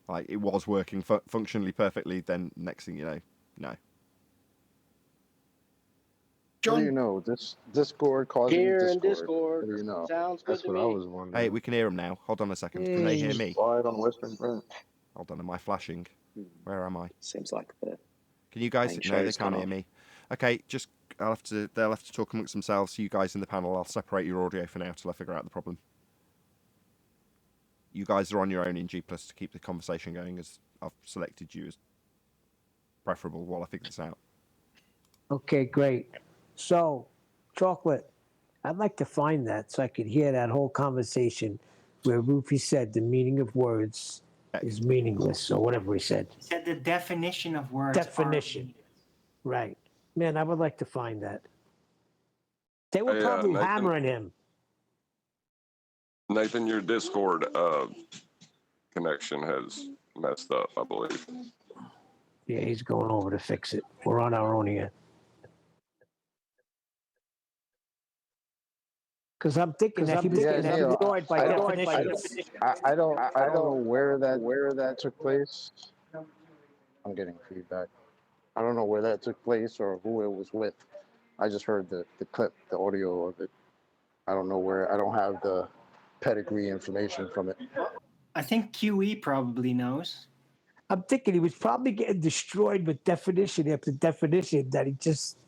Like, it was working functionally perfectly, then next thing you know, no. What do you know? This Discord causing Here in Discord. Discord. What do you know? Sounds good That's to what me. I was wondering. Hey, we can hear them now. Hold on a second. Can they hear me? Slide on Western Front. Hold on, am I flashing? Where am I? Seems like the. Can you guys? main No, they show's can't gone hear off. me. Okay, just they'll have to talk amongst themselves. You guys in the panel, I'll separate your audio for now till I figure out the problem. You guys are on your own in G+ to keep the conversation going, as I've selected you as preferable while I figure this out. Okay, great. So, Chocolate, I'd like to find that so I could hear that whole conversation where Rufy said the meaning of words is meaningless, or whatever he said. He said the definition of words. Definition. Right. Man, I would like to find that. They were Hey, probably Nathan? hammering him. Nathan, your Discord connection has messed up, I believe. Yeah, he's going over to fix it. We're on our own here. Because I'm thinking that he was getting destroyed by definition. I don't know where that took place. I'm getting feedback. I don't know where that took place or who it was with. I just heard the clip, the audio of it. I don't know where. I don't have the pedigree information from it. I think QE probably knows. I'm thinking he was probably getting destroyed with definition after definition that he just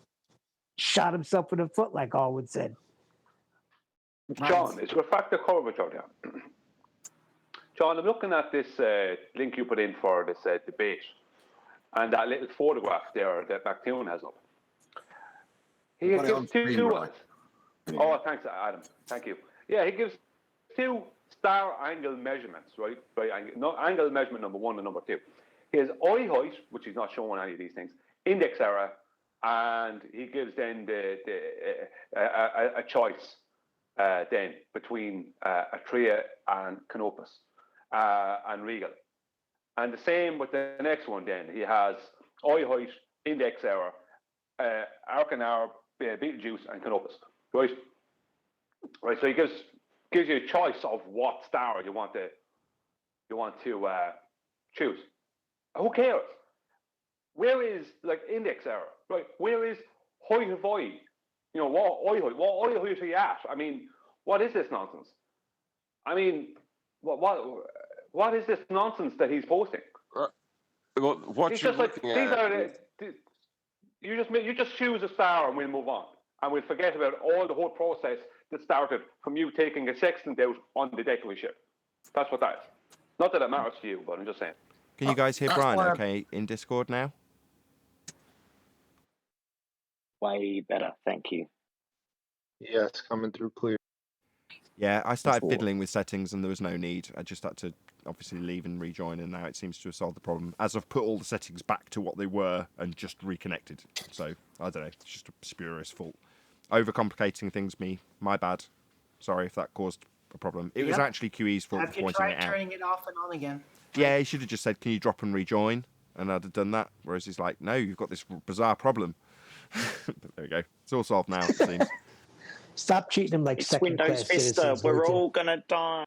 shot himself in the foot, like Alwood said. John, it's Refractor Coverage out there. John, I'm looking at this link you put in for this debate and that little photograph there that McToon has up. He Put it on gives screen, two. right? Oh, thanks, Adam. Thank you. Yeah, he gives two star angle measurements, right? Angle measurement number 1 and number 2. He has eye height, which he's not showing any of these things, index error, and he gives then a choice then between Atria and Canopus and Regal. And the same with the next one then. He has eye height, index error, Arcanar, Beetlejuice, and Canopus. Right? Right. So he gives you a choice of what star you want to choose. Who cares? Where is index error? Right? Where is height of eye? You know, what eye height are you at? I mean, what is this nonsense? I mean, what is this nonsense that he's posting? Well, what He's you're just like, looking these at are you just choose a star and we'll move on. And we'll forget about all the whole process that started from you taking a sextant out on the decoy ship. That's what that is. Not that it matters to you, but I'm just saying. Can you guys hear That's Brian why okay in Discord now? way better, thank you. Yes, coming through clear. Yeah, I started Cool. fiddling with settings and there was no need. I just had to obviously leave and rejoin, and now it seems to have solved the problem. As I've put all the settings back to what they were and just reconnected. So, I don't know, it's just a spurious fault. Overcomplicating things, my bad. Sorry if that caused a problem. It was Yep. actually QE's fault Have for you pointing tried it out. turning it off and on again? Yeah, he should have just said, can you drop and rejoin? And I'd have done that. Whereas he's like, no, you've got this bizarre problem. But there we go. It's all solved now, it seems. Stop treating them like It's second Windows class Vista. citizens. We're Nathan. all gonna die.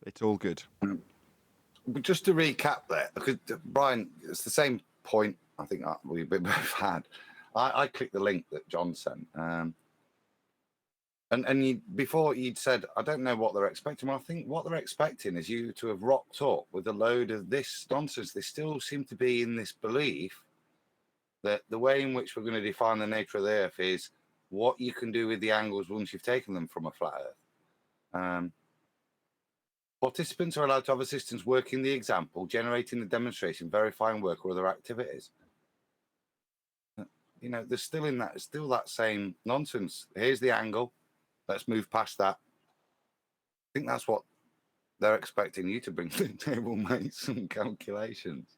It's all good. But just to recap there, because Brian, it's the same point I think we both had. I clicked the link that John sent. And before you'd said, I don't know what they're expecting. Well, I think what they're expecting is you to have rocked up with a load of this nonsense. They still seem to be in this belief that the way in which we're going to define the nature of the Earth is what you can do with the angles once you've taken them from a flat Earth. Participants are allowed to have assistance working the example, generating the demonstration, verifying work or other activities. You know, there's still that same nonsense. Here's the angle. Let's move past that. I think that's what they're expecting you to bring to the table, make some calculations.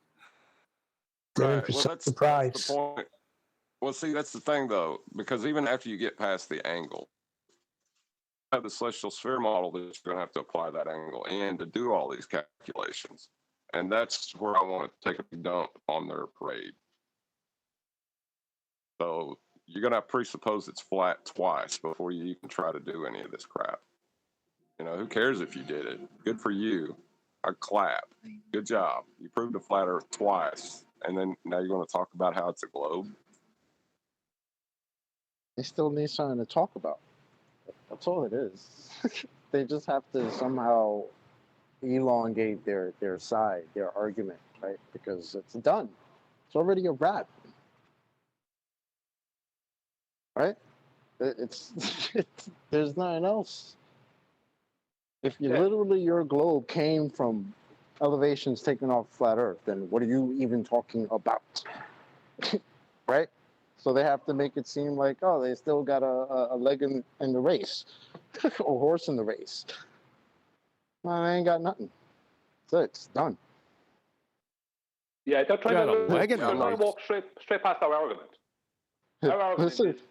They're Right. Well, that's the point. Well, see, that's the thing, though, because even after you get past the angle, you have the celestial sphere model that you're going to have to apply that angle and to do all these calculations. And that's where I want to take a dump on their parade. So you're going to presuppose it's flat twice before you even try to do any of this crap. You know, who cares if you did it? Good for you. I clap. Good job. You proved a flat Earth twice. And then now you're going to talk about how it's a globe. They still need something to talk about. That's all it is. They just have to somehow elongate their side, their argument, right? Because it's done. It's already a wrap. Right? It's there's nothing else. If you literally your globe came from elevations taken off flat Earth, then what are you even talking about? Right? So they have to make it seem like, oh, they still got a leg in the race, or horse in the race. Well, they ain't got nothing. So it's done. Yeah, they're trying to race. walk straight past our argument. Our argument Listen, is,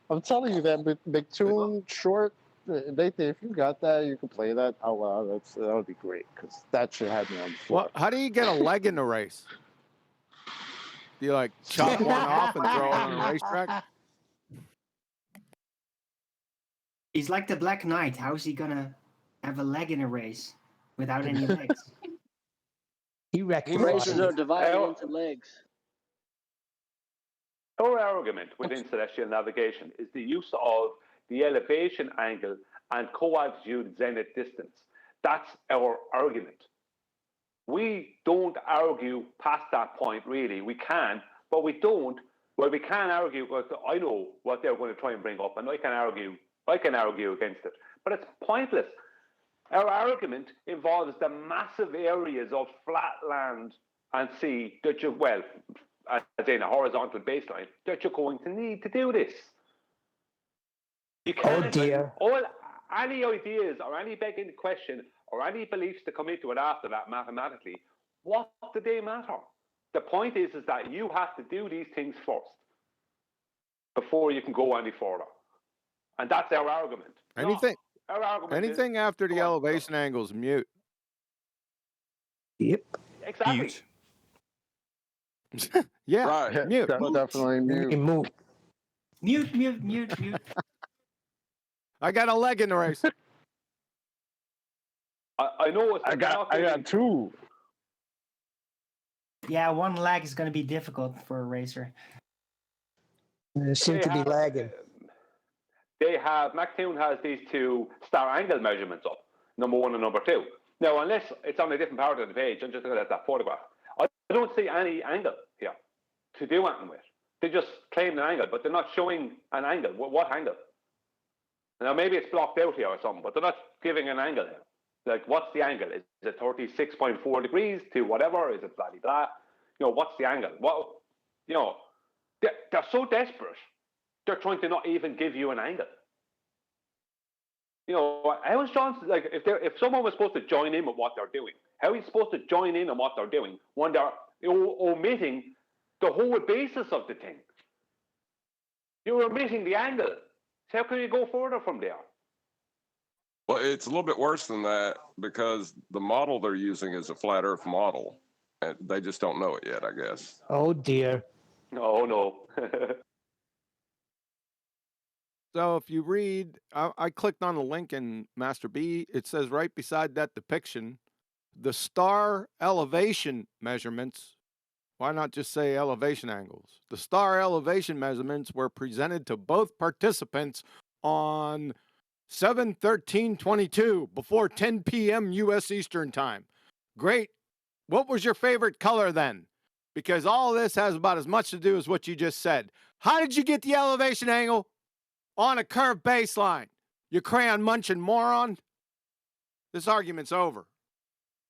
I'm telling you that McToon short, Nathan, if you got that, you can play that out loud. That would be great, because that should have me on the floor. Well, how do you get a leg in the race? Do you like chop one off and throw it on a racetrack? He's like the Black Knight. How is he gonna have a leg in a race without any legs? He wrecked the Races body. are divided into legs. our argument within celestial navigation is the use of the elevation angle and co-altitude zenith distance. That's our argument. We don't argue past that point, really. We can, but we don't. Well, we can argue. Well, I know what they're going to try and bring up, and I can argue against it. But it's pointless. Our argument involves the massive areas of flat land and sea that you, well, as in a horizontal baseline, that you're going to need to do this. You can't, Oh dear. any ideas or any begging question or any beliefs that come into it after that mathematically, what do they matter? The point is that you have to do these things first before you can go any further. And that's our argument. Anything, Our argument anything after the elevation angle is mute. Yep. Exactly. Yeah, right. mute. Definitely mute. Mute. I got a leg in the race. I know it's I got two. Yeah, one leg is going to be difficult for a racer. They seem to be lagging. They have, McToon has these two star angle measurements up, number 1 and number 2. Now, unless it's on a different part of the page, I'm just looking at that photograph. I don't see any angle here to do anything with. They just claim an angle, but they're not showing an angle. What angle? Now, maybe it's blocked out here or something, but they're not giving an angle here. Like, what's the angle? Is it 36.4 degrees to whatever? Is it blah, blah, blah? You know, what's the angle? Well, you know, they're so desperate, they're trying to not even give you an angle. You know, how is Johnson, like, if someone was supposed to join in with what they're doing, how are you supposed to join in on what they're doing when they're omitting the whole basis of the thing? You're omitting the angle. So how can you go further from there? Well, it's a little bit worse than that because the model they're using is a flat Earth model, and they just don't know it yet, I guess. Oh dear. No. So if you read, I clicked on the link in Master B. It says right beside that depiction, the star elevation measurements. Why not just say elevation angles? The star elevation measurements were presented to both participants on 7/13/22 before 10 p.m. U.S. Eastern Time. Great. What was your favorite color then? Because all this has about as much to do as what you just said. How did you get the elevation angle on a curved baseline? You crayon munching moron. This argument's over.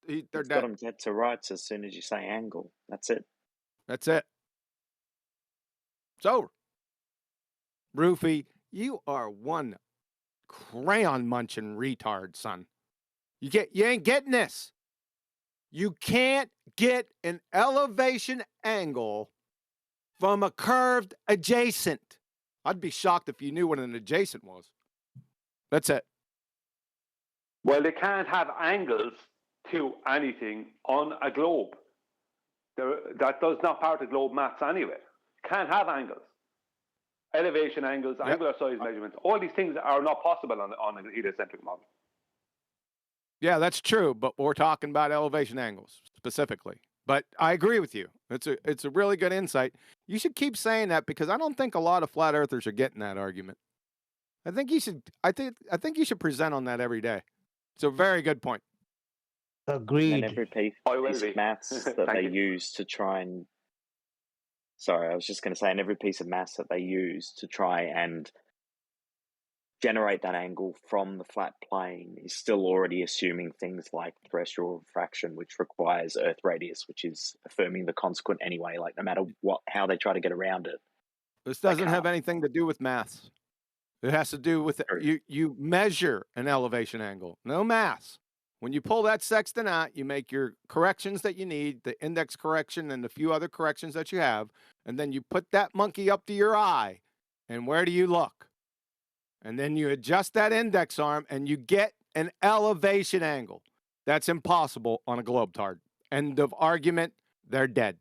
They're It's dead. got them dead to rights as soon as you say angle. That's it. That's it. It's over. Roofy, you are one crayon munching retard, son. You ain't getting this. You can't get an elevation angle from a curved adjacent. I'd be shocked if you knew what an adjacent was. That's it. Well, they can't have angles to anything on a globe. That does not part of globe maths anyway. Can't have angles. Elevation angles, angular size measurements, all these things are not possible on an heliocentric model. Yeah, that's true, but we're talking about elevation angles specifically. But I agree with you. It's a really good insight. You should keep saying that because I don't think a lot of flat earthers are getting that argument. I think you should present on that every day. It's a very good point. Agreed. And every piece of maths that they use to try and sorry, I was just going to say, and every piece of maths that they use to try and generate that angle from the flat plane is still already assuming things like terrestrial refraction, which requires Earth radius, which is affirming the consequent anyway, like no matter how they try to get around it. This doesn't have anything to do with maths. It has to do with you measure an elevation angle. No maths. When you pull that sextant out, you make your corrections that you need, the index correction and the few other corrections that you have, and then you put that monkey up to your eye, and where do you look? And then you adjust that index arm, and you get an elevation angle. That's impossible on a globetard. End of argument. They're dead.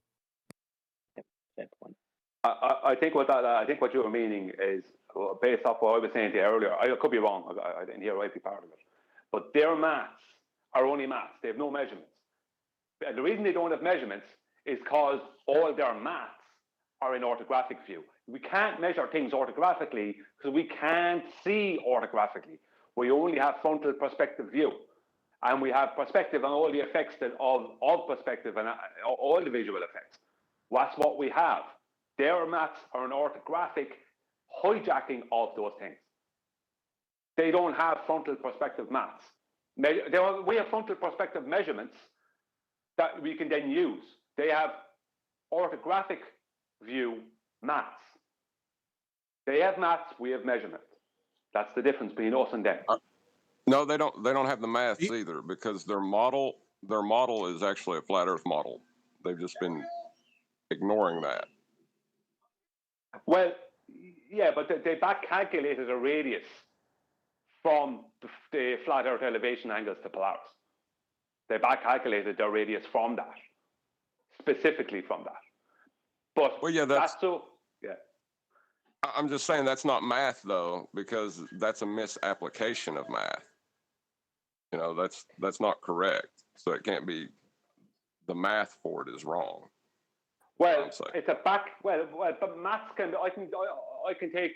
I think what you were meaning is based off what I was saying to you earlier. I could be wrong. I didn't hear every part of it, but their maths are only maths. They have no measurements. And the reason they don't have measurements is because all their maths are in orthographic view. We can't measure things orthographically because we can't see orthographically. We only have frontal perspective view. And we have perspective on all the effects of perspective and all the visual effects. That's what we have. Their maths are an orthographic hijacking of those things. They don't have frontal perspective maths. We have frontal perspective measurements that we can then use. They have orthographic view maths. They have maths, we have measurement. That's the difference between us and them. No, they don't have the maths either because their model is actually a flat Earth model. They've just been ignoring that. Well, yeah, but they back calculated a radius from the flat Earth elevation angles to Polaris. They back calculated their radius from that, specifically from that. But well, yeah, that's so. Yeah. I'm just saying that's not math though, because that's a misapplication of math. You know, that's not correct. So it can't be. The math for it is wrong. Well, it's a back. Well, but maths can. I can take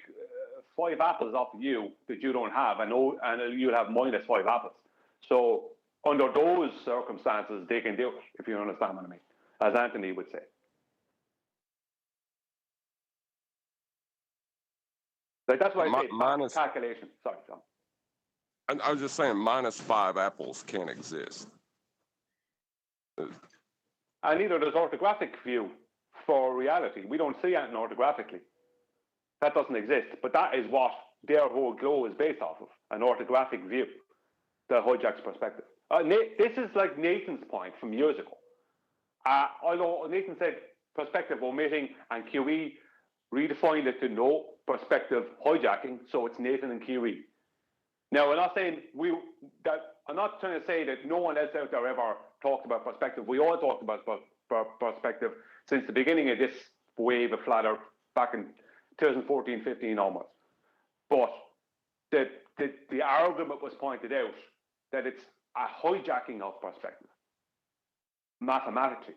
5 apples off of you that you don't have, and you'll have -5 apples. So under those circumstances, they can do it. If you understand what I mean, as Anthony would say. Like that's why I say calculation. Sorry, John. I was just saying, -5 apples can't exist. And neither does orthographic view for reality. We don't see anything orthographically. That doesn't exist. But that is what their whole glow is based off of, an orthographic view, the hijack's perspective. This is like Nathan's point from years ago. Although Nathan said perspective omitting and QE redefined it to no perspective hijacking, so it's Nathan and QE. Now, I'm not saying I'm not trying to say that no one else out there ever talked about perspective. We all talked about perspective since the beginning of this wave of flat Earth back in 2014, 15 onwards. But the argument was pointed out that it's a hijacking of perspective mathematically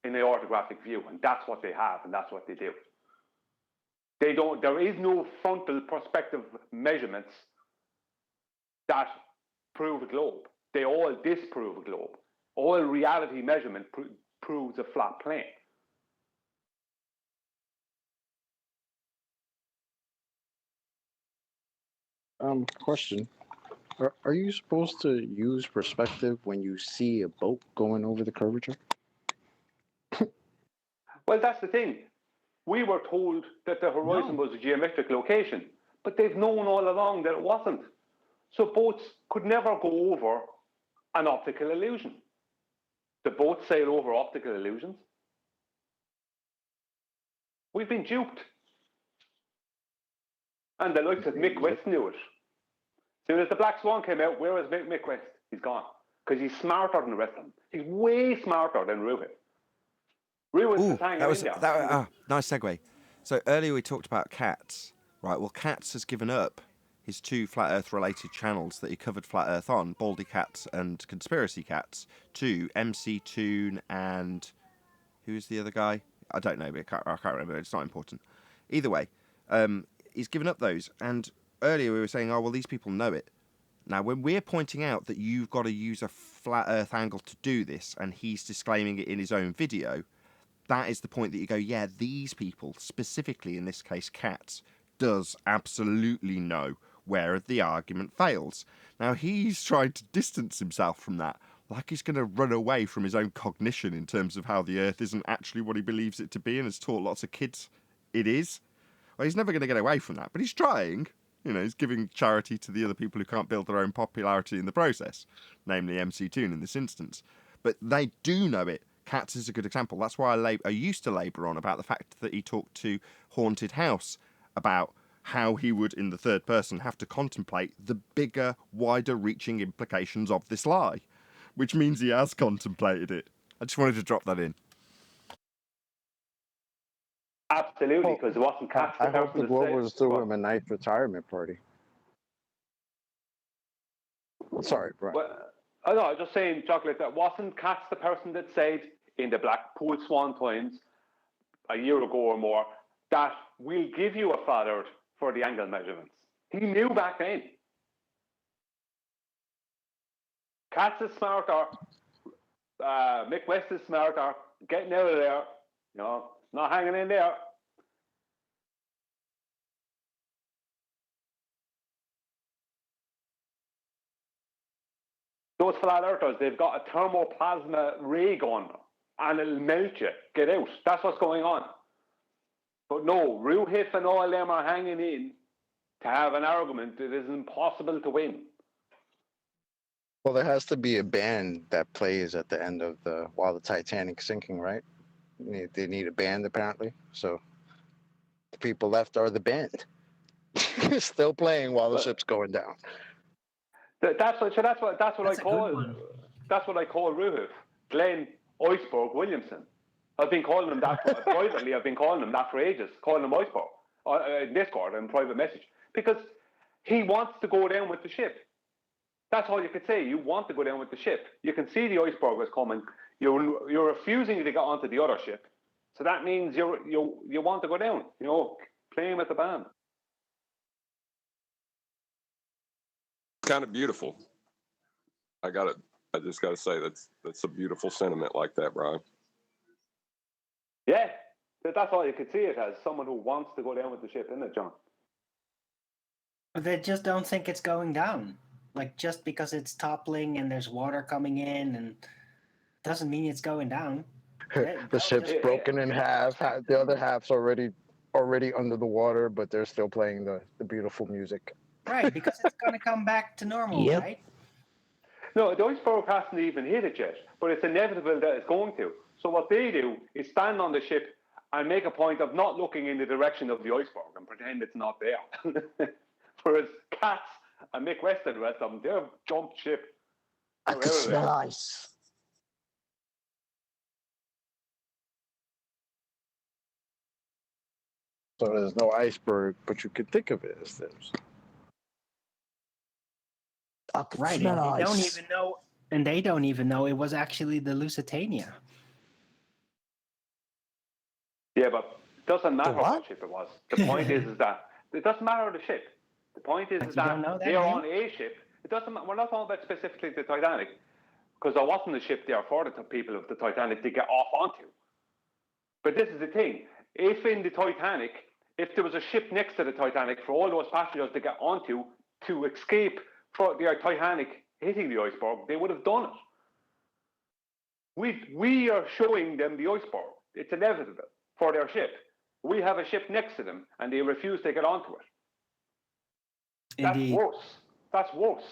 in the orthographic view, and that's what they have, and that's what they do. There is no frontal perspective measurements that prove a globe. They all disprove a globe. All reality measurement proves a flat plane. Question. Are you supposed to use perspective when you see a boat going over the curvature? Well, that's the thing. We were told that the horizon was a geometric location, but they've known all along that it wasn't. So boats could never go over an optical illusion. The boats sail over optical illusions. We've been duped. And the likes of Mick West knew it. As soon as the Black Swan came out, where was Mick West? He's gone. Because he's smarter than the rest of them. He's way smarter than Ruhin. Ruhin's nice segue. So earlier we talked about Katz, right? Well, Katz has given up his 2 Flat Earth related channels that he covered Flat Earth on, Baldy Cats and Conspiracy Cats, to MC Toon and who's the other guy? I don't know, but I can't remember. It's not important. Either way, he's given up those. And earlier we were saying, oh, well, these people know it. Now, when we're pointing out that you've got to use a flat Earth angle to do this, and he's disclaiming it in his own video, that is the point that you go, yeah, these people, specifically in this case, Katz, does absolutely know where the argument fails. Now, he's trying to distance himself from that, like he's going to run away from his own cognition in terms of how the Earth isn't actually what he believes it to be and has taught lots of kids it is. Well, he's never going to get away from that, but he's trying. You know, he's giving charity to the other people who can't build their own popularity in the process, namely MC Toon in this instance. But they do know it. Katz is a good example. That's why I used to labour on about the fact that he talked to Haunted House about how he would, in the third person, have to contemplate the bigger, wider-reaching implications of this lie, which means he has contemplated it. I just wanted to drop that in. Absolutely, because it wasn't Katz. I hope the Globers threw him a nice retirement party. Sorry, Brian. Well, I know, I was just saying, Chocolate, that wasn't Katz the person that said in the Blackpool Swan Times a year ago or more that we'll give you a flat Earth for the angle measurements. He knew back then. Katz is smarter. Mick West is smarter. Getting out of there. You know, not hanging in there. Those flat earthers, they've got a thermoplasma ray gun and it'll melt you. Get out. That's what's going on. But no, Ruhif and all them are hanging in to have an argument that is impossible to win. Well, there has to be a band that plays at the end of while the Titanic's sinking, right? They need a band apparently. So the people left are the band, still playing while the ship's going down. That's what I call Ruhif, Glenn Iceberg Williamson. I've been calling him that privately. I've been calling him that for ages. Calling him Iceberg in Discord and private message because he wants to go down with the ship. That's all you could say. You want to go down with the ship. You can see the iceberg is coming. You're refusing to get onto the other ship, so that means you want to go down. You know, playing with the band. Kind of beautiful. I just gotta say that's a beautiful sentiment like that, Brian. Yeah, that's all you could see it as, someone who wants to go down with the ship, isn't it, John? But they just don't think it's going down. Like just because it's toppling and there's water coming in, and doesn't mean it's going down. The ship's broken in half. The other half's already under the water, but they're still playing the beautiful music. Right, because it's going to come back to normal, right? No, the iceberg hasn't even hit it yet, but it's inevitable that it's going to. So what they do is stand on the ship and make a point of not looking in the direction of the iceberg and pretend it's not there. Whereas Katz and Mick West and the rest of them, they've jumped ship. I can smell ice. So there's no iceberg, but you can think of it as this. I can Right, smell and they ice. don't even know, and they don't even know it was actually the Lusitania. Yeah, but it doesn't matter what ship it was. The point is that it doesn't matter the ship. The point is But you that don't know that, they're do you? on a ship. It doesn't. We're not talking about specifically the Titanic, because there wasn't a ship there for the people of the Titanic to get off onto. But this is the thing: if in the Titanic, if there was a ship next to the Titanic for all those passengers to get onto to escape from the Titanic hitting the iceberg, they would have done it. We are showing them the iceberg. It's inevitable for their ship. We have a ship next to them, and they refuse to get onto it. Indeed. That's worse. That's worse.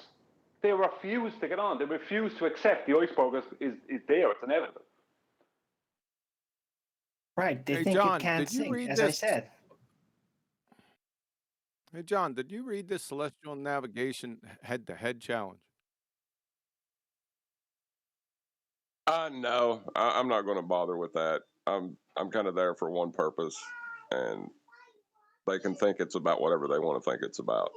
They refuse to get on. They refuse to accept the iceberg is there. It's inevitable. Right, they Hey, think John, it can't did you sink, read as I this? said. Hey, John, did you read this Celestial Navigation head-to-head challenge? No, I'm not going to bother with that. I'm kind of there for one purpose, and they can think it's about whatever they want to think it's about.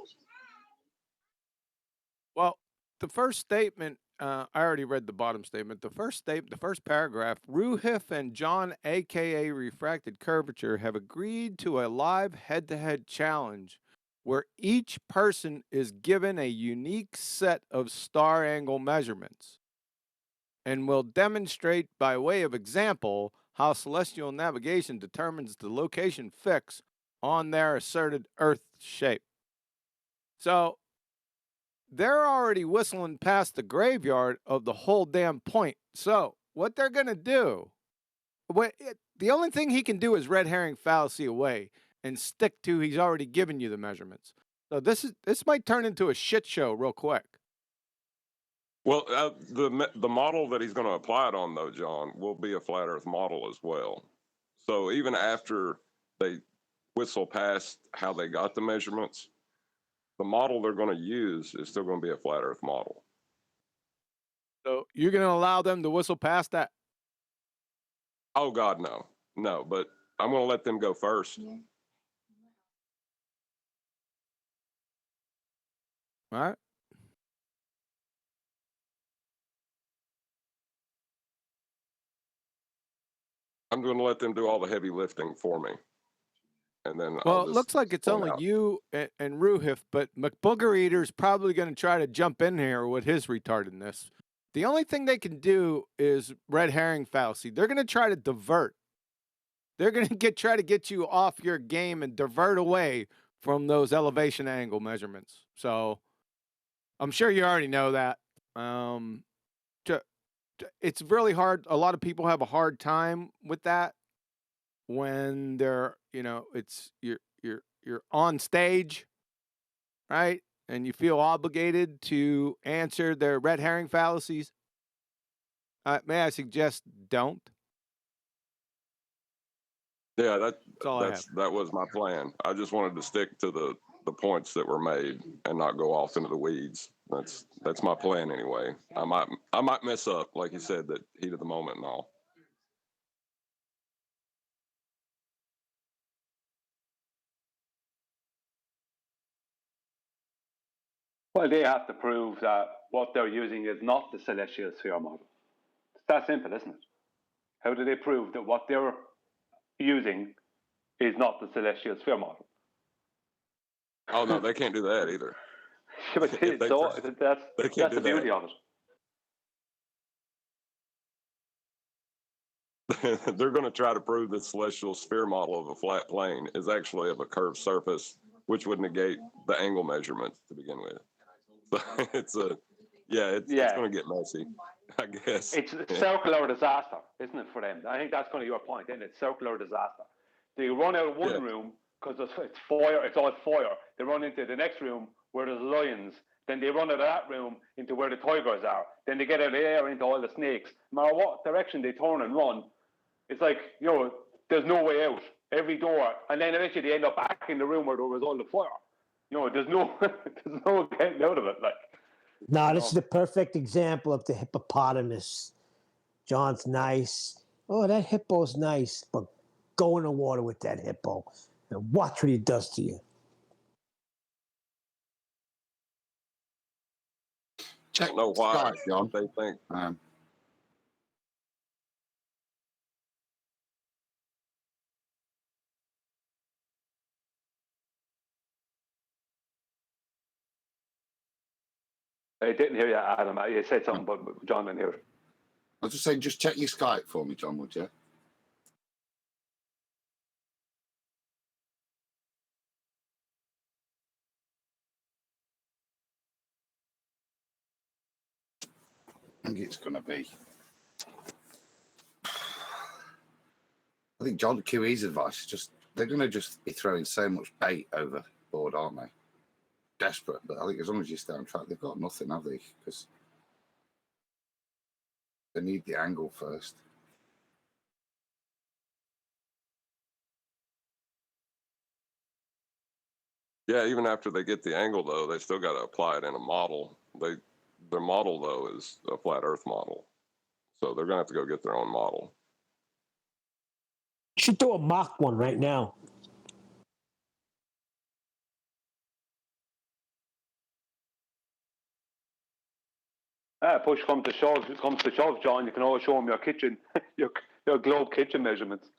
Well, the first statement, I already read the bottom statement. The first paragraph, Ruhif and John, aka Refracted Curvature, have agreed to a live head-to-head challenge where each person is given a unique set of star angle measurements and will demonstrate by way of example how celestial navigation determines the location fix on their asserted Earth shape. So they're already whistling past the graveyard of the whole damn point. So what they're going to do, the only thing he can do is red herring fallacy away and stick to he's already given you the measurements. So this might turn into a shit show real quick. Well, the model that he's going to apply it on, though, John, will be a flat Earth model as well. So even after they whistle past how they got the measurements, the model they're going to use is still going to be a flat Earth model. So you're going to allow them to whistle past that? Oh, God, no. No, but I'm going to let them go first. All right. I'm going to let them do all the heavy lifting for me. And then Well, it looks like it's only you and Ruhif, but McBooger Eater's probably going to try to jump in here with his retardedness. The only thing they can do is red herring fallacy. They're going to try to divert. They're going to try to get you off your game and divert away from those elevation angle measurements. So I'm sure you already know that. It's really hard. A lot of people have a hard time with that when they're, it's you're on stage, right? And you feel obligated to answer their red herring fallacies. May I suggest don't? Yeah, that was my plan. I just wanted to stick to the points that were made and not go off into the weeds. That's my plan anyway. I might mess up, like you said, that heat of the moment and all. Well, they have to prove that what they're using is not the celestial sphere model. It's that simple, isn't it? How do they prove that what they're using is not the celestial sphere model? Oh no, they can't do that either. But that's the beauty of it. They're going to try to prove the celestial sphere model of a flat plane is actually of a curved surface, which would negate the angle measurements to begin with. So it's a, it's going to get messy, I guess. It's circular disaster, isn't it, for them? I think that's kind of your point, isn't it? Circular disaster. They run out of one room because it's fire. It's all fire. They run into the next room where there's lions. Then they run out of that room into where the tigers are. Then they get out of there into all the snakes. No matter what direction they turn and run, it's like, there's no way out. Every door. And then eventually they end up back in the room where there was all the fire. There's no getting out of it. Like, No, this is the perfect example of the hippopotamus. John's nice. Oh, that hippo's nice, but go in the water with that hippo and watch what he does to you. Check. I don't know why Scott, John. they think. I didn't hear you, Adam. You said something, but John didn't hear it. I was just saying, just check your Skype for me, John, would you? I think it's going to be. I think John QE's advice is just they're going to just be throwing so much bait overboard, aren't they? Desperate, but I think as long as you stay on track, they've got nothing, have they? Because they need the angle first. Yeah, even after they get the angle, though, they still got to apply it in a model. Their model, though, is a flat Earth model. So they're going to have to go get their own model. You should do a mock one right now. Push comes to shove, John. You can always show them your kitchen, your globe kitchen measurements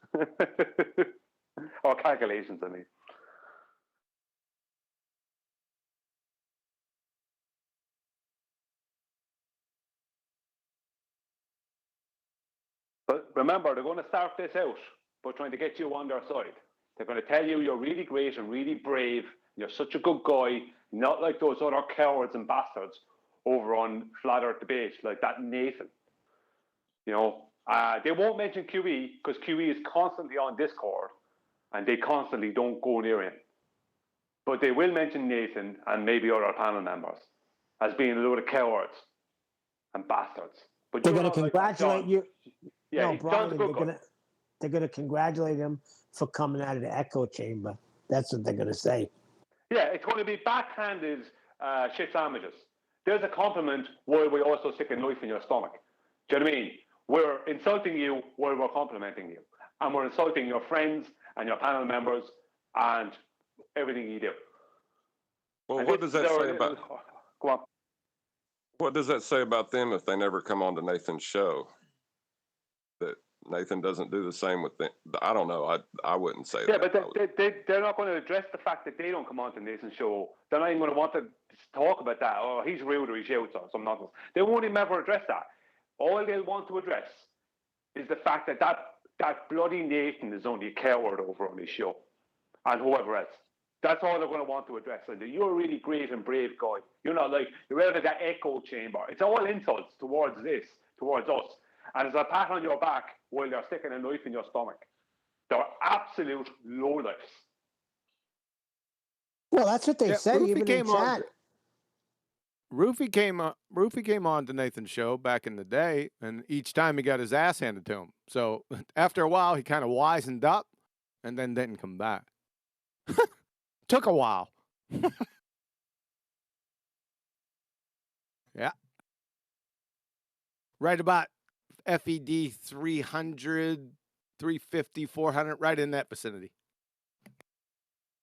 or calculations. I mean, but remember, they're going to start this out by trying to get you on their side. They're going to tell you you're really great and really brave. You're such a good guy, not like those other cowards and bastards over on Flat Earth Debate, like that Nathan. They won't mention QE because QE is constantly on Discord and they constantly don't go near him. But they will mention Nathan and maybe other panel members as being a load of cowards and bastards. But they're going to congratulate you. Yeah, no, Brian, they're going to congratulate him for coming out of the echo chamber. That's what they're going to say. Yeah, it's going to be backhanded shit sandwiches. There's a compliment while we also stick a knife in your stomach. Do you know what I mean? We're insulting you while we're complimenting you. And we're insulting your friends and your panel members and everything you do. Well, and what does that say about... Go on. What does that say about them if they never come on to Nathan's show? That Nathan doesn't do the same with them? I don't know. I wouldn't say that. Yeah, but they're not going to address the fact that they don't come on to Nathan's show. They're not even going to want to talk about that. Oh, he's rude or he shouts or some nonsense. They won't even ever address that. All they'll want to address is the fact that bloody Nathan is only a coward over on his show and whoever else. That's all they're going to want to address. And you're a really great and brave guy. You're not like, you're out of that echo chamber. It's all insults towards us. And it's a pat on your back while they're sticking a knife in your stomach. They're absolute lowlifes. Well, that's what they say, even in chat. Roofy came on to Nathan's show back in the day, and each time he got his ass handed to him. So after a while, he kind of wisened up and then didn't come back. Took a while. Yeah. Right about FED 300, 350, 400, right in that vicinity.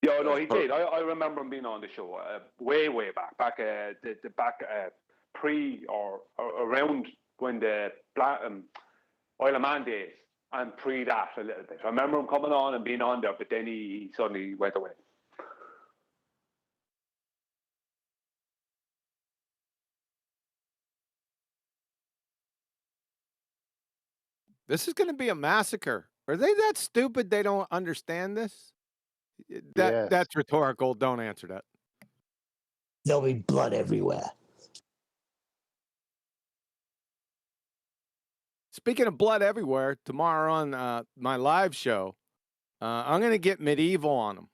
Yeah, no, he did. I remember him being on the show way back pre or around when the Oil of Man days and pre that a little bit. I remember him coming on and being on there, but then he suddenly went away. This is going to be a massacre. Are they that stupid they don't understand this? That's rhetorical. Don't answer that. There'll be blood everywhere. Speaking of blood everywhere, tomorrow on my live show, I'm going to get medieval on them.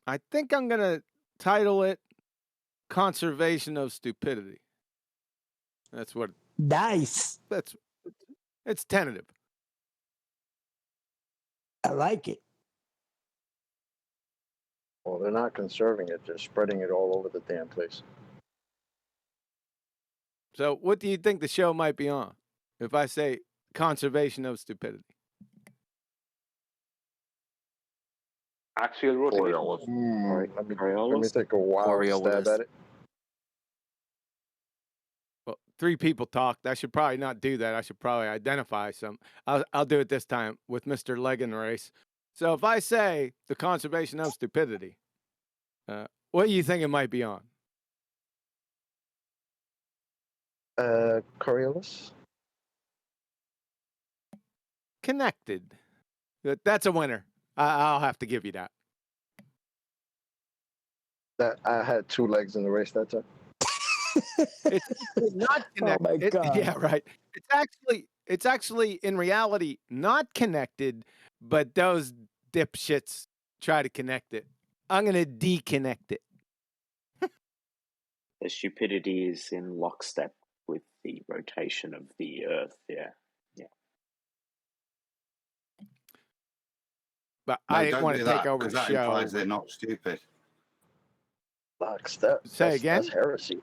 I think I'm going to title it Conservation of Stupidity. That's what. Nice. It's tentative. I like it. Well, they're not conserving it; they're spreading it all over the damn place. So, what do you think the show might be on? If I say Conservation of Stupidity. Axial rotation. All right, let me take a wild stab at it. Well, 3 people talked. I should probably not do that. I should probably identify some. I'll do it this time with Mr. Leg and Race. So if I say the Conservation of Stupidity, what do you think it might be on? Coriolis? Connected. That's a winner. I'll have to give you that. That I had 2 legs in the race that time. It's not connected. Oh my God. Yeah, right. It's actually in reality not connected, but those dipshits try to connect it. I'm gonna deconnect it. The stupidity is in lockstep with the rotation of the Earth. Yeah. But No, I didn't don't want do to take that, over the 'cause that show. implies they're not stupid. Lockstep. Say again? That's heresy.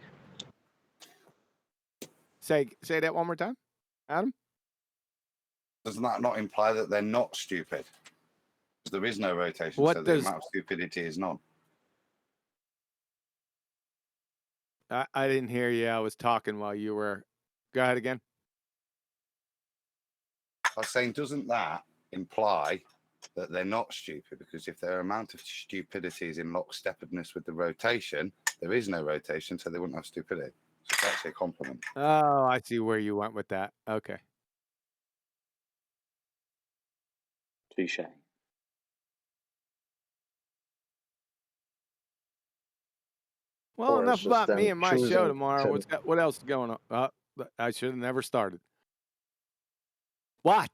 Say that one more time, Adam. Doesn't that not imply that they're not stupid? Because there is no rotation, What so does- the amount of stupidity is none. I didn't hear you. I was talking while you were. Go ahead again. I was saying, doesn't that imply that they're not stupid? Because if their amount of stupidity is in lockstepness with the rotation, there is no rotation, so they wouldn't have stupidity. So it's actually a compliment. Oh, I see where you went with that. Okay. Touche. Well, Or it's enough just about me them and my show choosing tomorrow. to- What else is going on? I should have never started. What?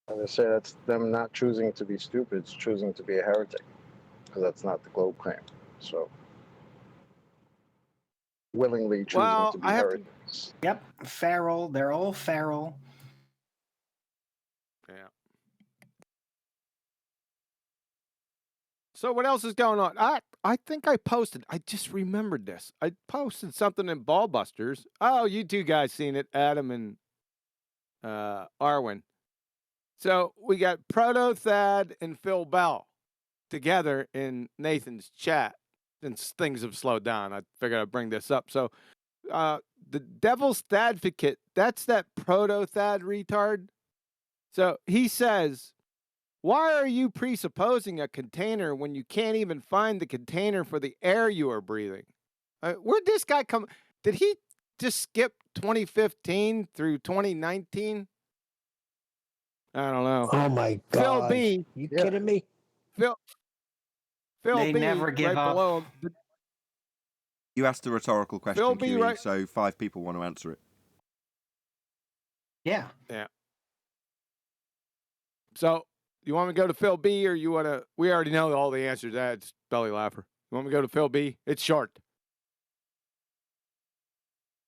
And they say that's them not choosing to be stupid, it's choosing to be a heretic. Because that's not the globe claim. So, willingly choosing Well, to be I have heretics. Yep, feral. They're all feral. Yeah. So what else is going on? I think I posted. I just remembered this. I posted something in Ballbusters. Oh, you two guys seen it, Adam and Arwen. So we got Proto Thad and Phil Bell together in Nathan's chat. Since things have slowed down, I figured I'd bring this up. So the Devil's Advocate, that's that Proto Thad retard. So he says, why are you presupposing a container when you can't even find the container for the air you are breathing? Where'd this guy come? Did he just skip 2015 through 2019? I don't know. Oh my God. Phil B. You kidding me? Phil They B. never give right up. below him. You asked a rhetorical question, Phil B, QE, right- so 5 people want to answer it. Yeah. Yeah. So you want me to go to Phil B or you want to? We already know all the answers. That's belly laugher. You want me to go to Phil B? It's short.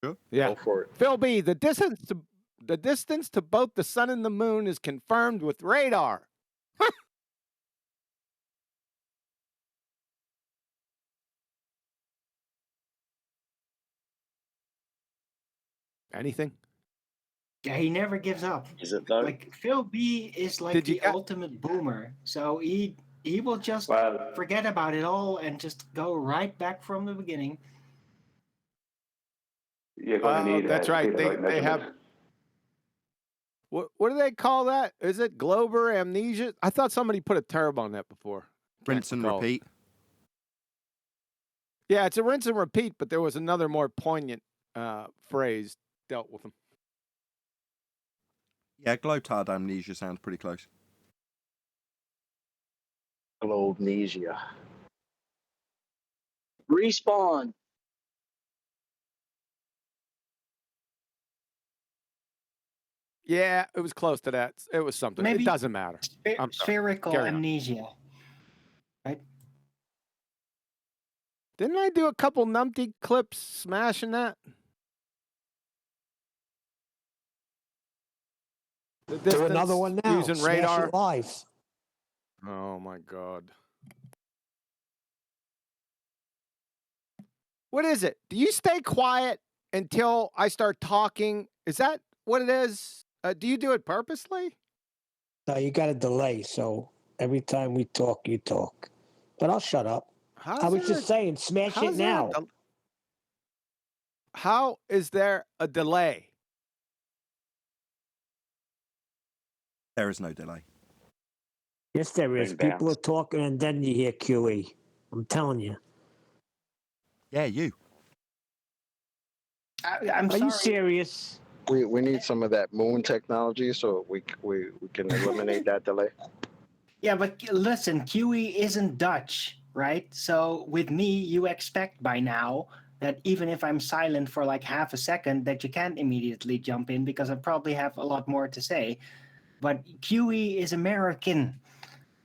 Sure. Yeah. Go for it. Phil B. The distance to both the sun and the moon is confirmed with radar. Anything? Yeah, he never gives up. Is it though? Like Phil B is like Did you the get- ultimate boomer. So he will just Well, forget about it all and just go right back from the beginning. you're going to need That's to right. be the right They have. measurement. What do they call that? Is it Glober amnesia? I thought somebody put a term on that before. Rinse and recall. repeat. Yeah, it's a rinse and repeat, but there was another more poignant phrase dealt with them. Yeah, glotard amnesia sounds pretty close. Globnesia. Respawn. Yeah, it was close to that. It was something. Maybe it doesn't matter. I'm sorry. Spherical Carry on. amnesia. Right? Didn't I do a couple numpty clips smashing that? The Do another distance one now. using Smash radar. it live. Oh my God. What is it? Do you stay quiet until I start talking? Is that what it is? Do you do it purposely? No, you got a delay, so every time we talk, you talk. But I'll shut up. I was just saying, smash it now. How is there a delay? There is no delay. Yes, there is. Bring People are talking, and then you hear QE. I'm telling you. Yeah, you. I'm Are you sorry. serious? We need some of that moon technology so we can eliminate that delay. Yeah, but listen, QE isn't Dutch, right? So with me, you expect by now that even if I'm silent for like half a second, that you can't immediately jump in because I probably have a lot more to say. But QE is American.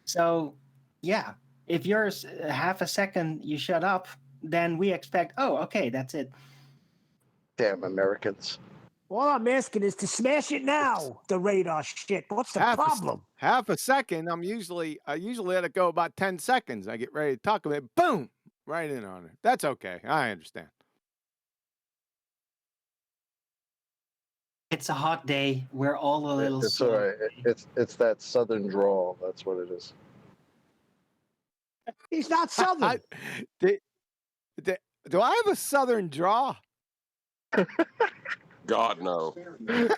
So yeah, if you're half a second, you shut up, then we expect, oh, okay, that's it. Damn Americans. All I'm asking is to smash it now. The radar shit. What's the problem? Half a second. I usually let it go about 10 seconds. I get ready to talk about it. Boom! Right in on it. That's okay. I understand. It's a hot day. We're all a little It's all slow. right. It's that southern drawl. That's what it is. He's not southern. Do I have a southern draw? God, no. You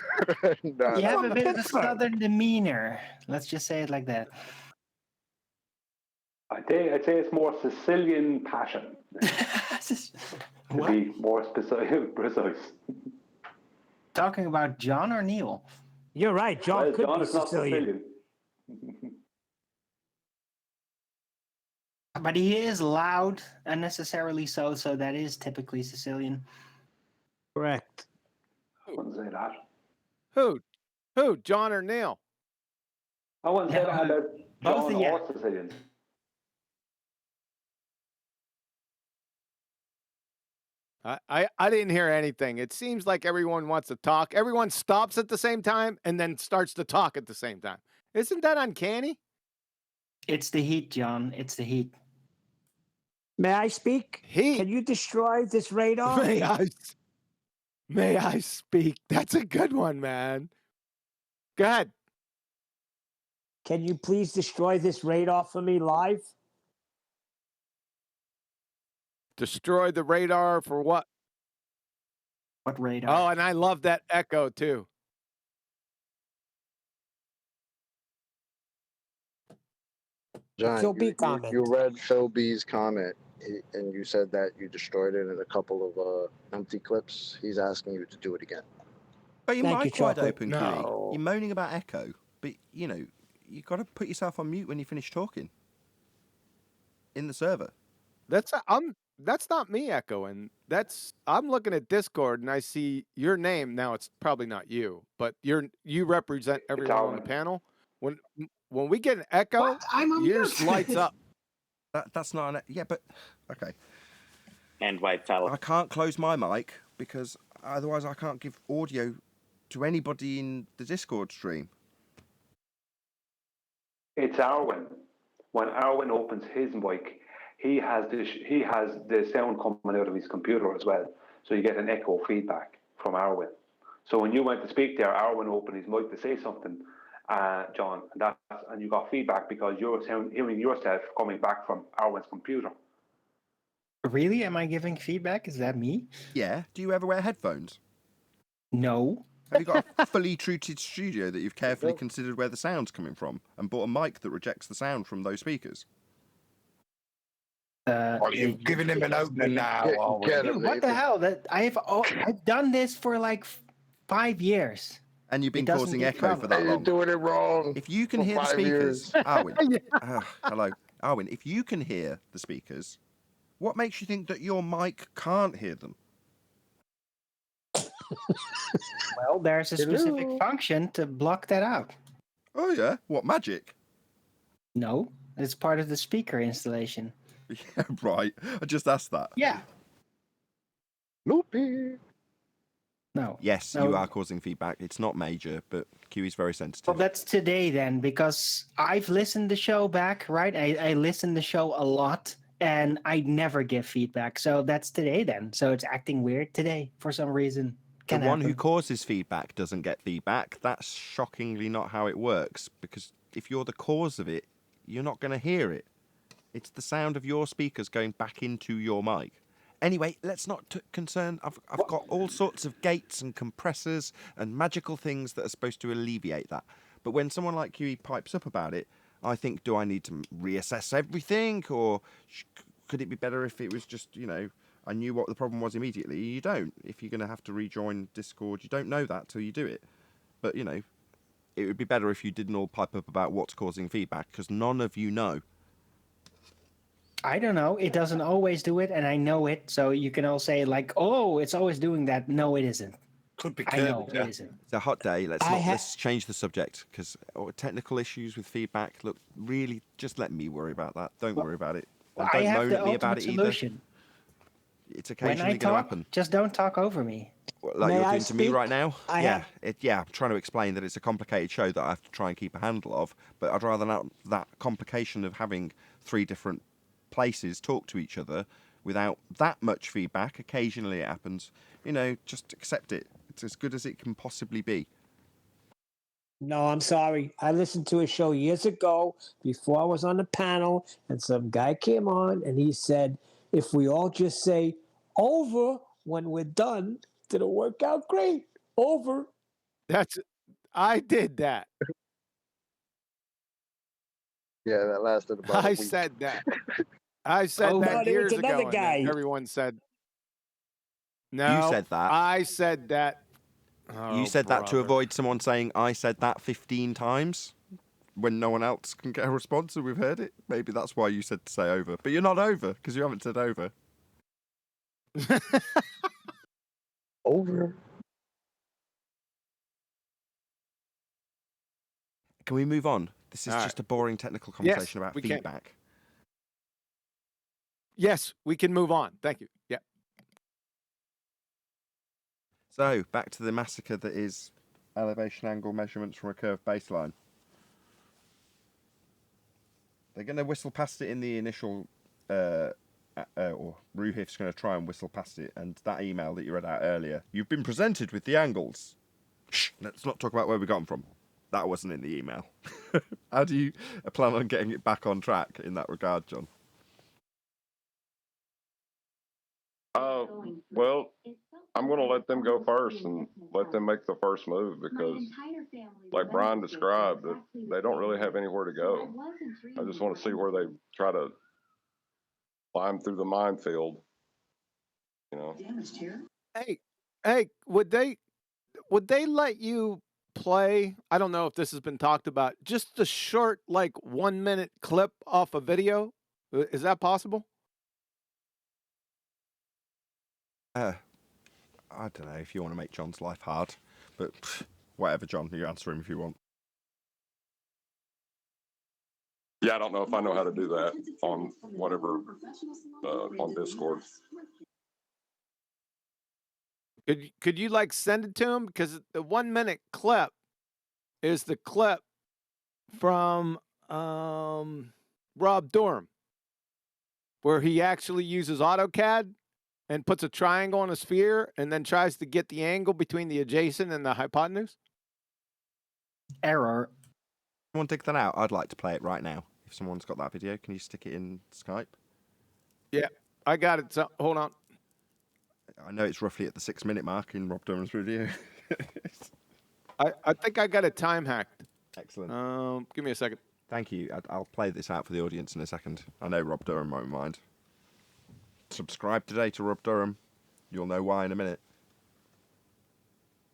have a bit of a southern demeanor. Let's just say it like that. I'd say it's more Sicilian passion. To be more precise. Talking about John or Neil? You're right. John could John be is not Sicilian. But he is loud, unnecessarily so, so that is typically Sicilian. Correct. I wouldn't say that. Who? John or Neil? I wouldn't say that about Both John of you. or Sicilian. I didn't hear anything. It seems like everyone wants to talk. Everyone stops at the same time and then starts to talk at the same time. Isn't that uncanny? It's the heat, John. It's the heat. May I speak? Can you destroy this radar? May I speak? That's a good one, man. Go ahead. Can you please destroy this radar for me live? Destroy the radar for what? What radar? Oh, and I love that echo too. John, Phil B comment. you read Phil B's comment, and you said that you destroyed it in a couple of empty clips. He's asking you to do it again. But your Thank you, mic wide Chocolate. open, No. QE. You're moaning about echo, but you know, you got to put yourself on mute when you finish talking. In the server. That's not me echoing. I'm looking at Discord and I see your name. Now it's probably not you, but you represent everyone on the panel. When we get an echo, What? I'm on yours mute. lights up. That's not an yeah, but okay. And wait, fella. I can't close my mic because otherwise I can't give audio to anybody in the Discord stream. It's Arwen. When Arwen opens his mic, he has the sound coming out of his computer as well. So you get an echo feedback from Arwen. So when you went to speak there, Arwen opened his mic to say something, John, and you got feedback because you're hearing yourself coming back from Arwen's computer. Really? Am I giving feedback? Is that me? Yeah. Do you ever wear headphones? No. Have you got a fully treated studio that you've carefully considered where the sound's coming from and bought a mic that rejects the sound from those speakers? You've given him an opener now. Dude, what the hell? I've done this for like 5 years. And you've been causing echo for that long. You're doing it wrong. If you can for hear the 5 speakers, years. Arwen. Hello, Arwen. If you can hear the speakers, What makes you think that your mic can't hear them? Well, there's a specific Hello? function to block that out. Oh yeah, what magic? No, it's part of the speaker installation. Yeah, right. I just asked that. Yeah. Loopy. No. Yes, No. you are causing feedback. It's not major, but Q is very sensitive. Well, that's today then, because I've listened the show back, right? I listen the show a lot, and I never give feedback. So that's today then. So it's acting weird today for some reason. The Can one who happen. causes feedback doesn't get feedback. That's shockingly not how it works, because if you're the cause of it, you're not going to hear it. It's the sound of your speakers going back into your mic. Anyway, let's not concern. I've got all sorts of gates and compressors and magical things that are supposed to alleviate that. But when someone like QE pipes up about it, I think, do I need to reassess everything? Or could it be better if it was just, I knew what the problem was immediately? You don't. If you're going to have to rejoin Discord, you don't know that till you do it. But, it would be better if you didn't all pipe up about what's causing feedback, because none of you know. I don't know. It doesn't always do it, and I know it. So you can all say like, "Oh, it's always doing that." No, it isn't. Could be. I know it isn't. It's a hot day. Let's change the subject, because technical issues with feedback. Look, really, just let me worry about that. Don't worry about it. And I don't have moan the at me about ultimate it either. solution. It's When occasionally I going to talk, happen. just don't talk over me. Like May you're I doing to me speak? right now. I I'm trying to explain that it's a complicated show that I have to try and keep a handle of. But I'd rather not that complication of having 3 different places talk to each other without that much feedback. Occasionally it happens. Just accept it. It's as good as it can possibly be. No, I'm sorry. I listened to a show years ago before I was on the panel, and some guy came on and he said, if we all just say over when we're done, it'll work out great. Over. I did that. Yeah, that lasted about a I week. said that. I said Oh, that no, there was years another ago, guy. and then everyone said, "No." You said that. I said that. You said that to avoid someone saying I said that 15 times when no one else can get a response and we've heard it. Maybe that's why you said to say over. But you're not over, because you haven't said over. Over. Can we move on? This is All just a boring technical conversation about we can. feedback. Yes, we can move on. Thank you. Yeah. So, back to the massacre that is elevation angle measurements from a curved baseline. They're going to whistle past it in the initial, or Ruhif's going to try and whistle past it, and that email that you read out earlier, you've been presented with the angles. Shh, let's not talk about where we got them from. That wasn't in the email. How do you plan on getting it back on track in that regard, John? Well, I'm going to let them go first and let them make the first move, because, like Brian described, they don't really have anywhere to go. I just want to see where they try to climb through the minefield. Hey, would they let you play? I don't know if this has been talked about. Just a short, 1 minute clip off a video. Is that possible? I don't know if you want to make John's life hard, but whatever, John. You answer him if you want. Yeah, I don't know if I know how to do that on whatever, on Discord. Could you send it to him? Because the 1 minute clip is the clip from Rob Durham, where he actually uses AutoCAD and puts a triangle on a sphere and then tries to get the angle between the adjacent and the hypotenuse. Error. Someone dig that out. I'd like to play it right now. If someone's got that video, can you stick it in Skype? Yeah, I got it. So hold on. I know it's roughly at the 6 minute mark in Rob Durham's video. I think I got it time hacked. Excellent. Give me a second. Thank you. I'll play this out for the audience in a second. I know Rob Durham won't mind. Subscribe today to Rob Durham. You'll know why in a minute.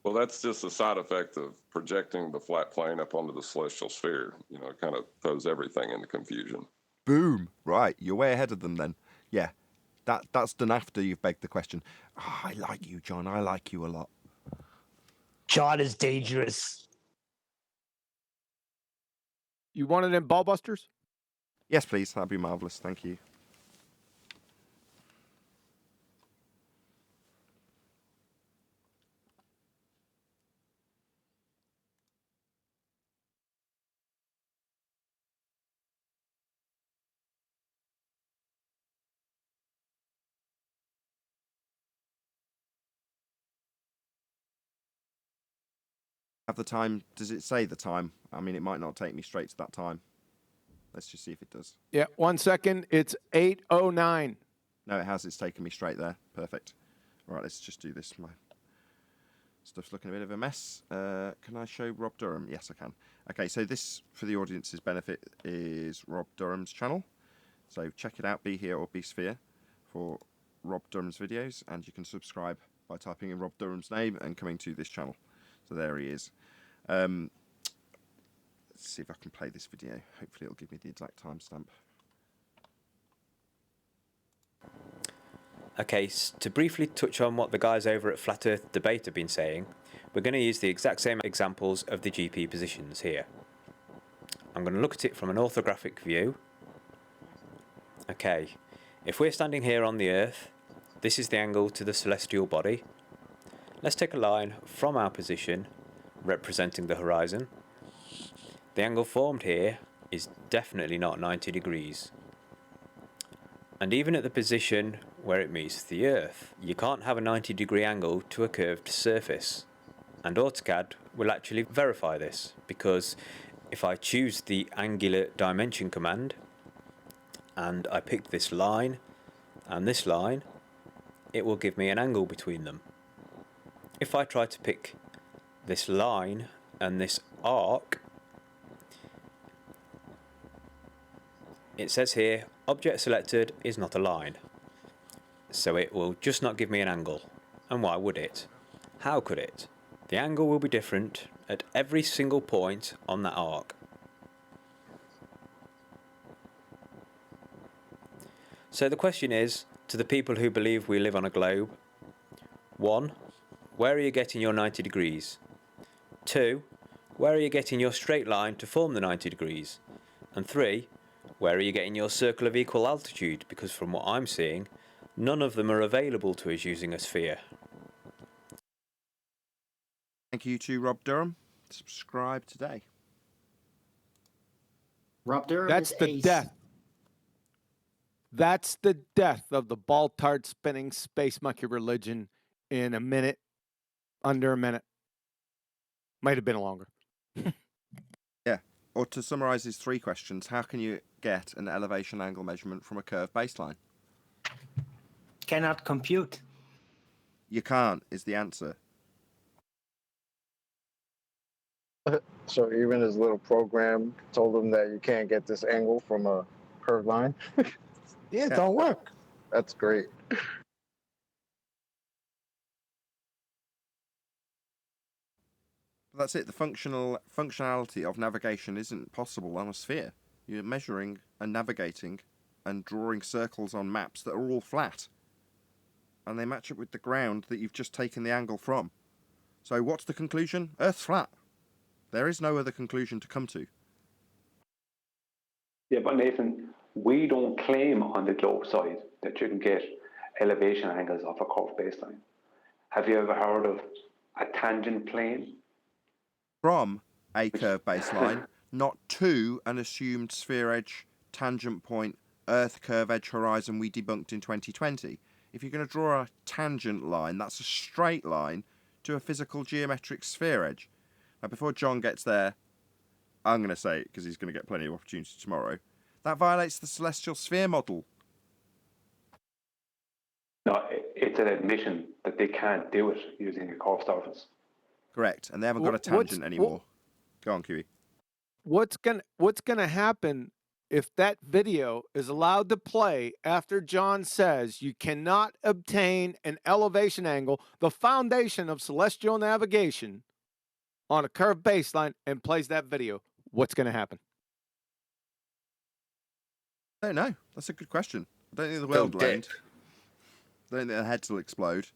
Well, that's just a side effect of projecting the flat plane up onto the celestial sphere. It kind of throws everything into confusion. Boom. Right. You're way ahead of them then. Yeah. That's done after you've begged the question. Oh, I like you, John. I like you a lot. John is dangerous. You want it in Ball Busters? Yes, please. That'd be marvelous. Thank you. Have the time? Does it say the time? I mean, it might not take me straight to that time. Let's just see if it does. Yeah, 1 second. It's 8:09. No, it has. It's taken me straight there. Perfect. All right, let's just do this. My stuff's looking a bit of a mess. Can I show Rob Durham? Yes, I can. Okay, so this, for the audience's benefit, is Rob Durham's channel. So check it out, Be Here or Be Sphere, for Rob Durham's videos, and you can subscribe by typing in Rob Durham's name and coming to this channel. So there he is. Let's see if I can play this video. Hopefully it'll give me the exact timestamp. Okay, to briefly touch on what the guys over at Flat Earth Debate have been saying, we're going to use the exact same examples of the GP positions here. I'm going to look at it from an orthographic view. Okay, if we're standing here on the Earth, this is the angle to the celestial body. Let's take a line from our position, representing the horizon. The angle formed here is definitely not 90 degrees. And even at the position where it meets the Earth, you can't have a 90-degree angle to a curved surface. And AutoCAD will actually verify this, because if I choose the angular dimension command, and I pick this line and this line, it will give me an angle between them. If I try to pick this line and this arc, it says here, object selected is not a line. So it will just not give me an angle. And why would it? How could it? The angle will be different at every single point on that arc. So the question is, to the people who believe we live on a globe, 1. Where are you getting your 90 degrees? 2. Where are you getting your straight line to form the 90 degrees? And 3. Where are you getting your circle of equal altitude? Because from what I'm seeing, none of them are available to us using a sphere. Thank you to Rob Durham. Subscribe today. Rob Durham That's is the ace. death. That's the death of the ball tart spinning space monkey religion in a minute, under a minute. Might have been longer. Yeah. Or to summarise his 3 questions, how can you get an elevation angle measurement from a curved baseline? Cannot compute. You can't, is the answer. So even his little program told him that you can't get this angle from a curved line. Yeah, it don't work. That's great. That's it. The functionality of navigation isn't possible on a sphere. You're measuring and navigating and drawing circles on maps that are all flat. And they match up with the ground that you've just taken the angle from. So what's the conclusion? Earth's flat. There is no other conclusion to come to. Yeah, but Nathan, we don't claim on the globe side that you can get elevation angles off a curved baseline. Have you ever heard of a tangent plane? From a curved baseline, not to an assumed sphere edge, tangent point, Earth curve edge horizon we debunked in 2020. If you're going to draw a tangent line, that's a straight line to a physical geometric sphere edge. Now, before John gets there, I'm going to say it because he's going to get plenty of opportunity tomorrow. That violates the celestial sphere model. No, it's an admission that they can't do it using a curved surface. Correct, and they haven't got a tangent anymore. Go on, QE. What's gonna happen if that video is allowed to play after John says you cannot obtain an elevation angle, the foundation of celestial navigation, on a curved baseline, and plays that video? What's gonna happen? I don't know. That's a good question. I don't think the world will end. Then their heads will explode.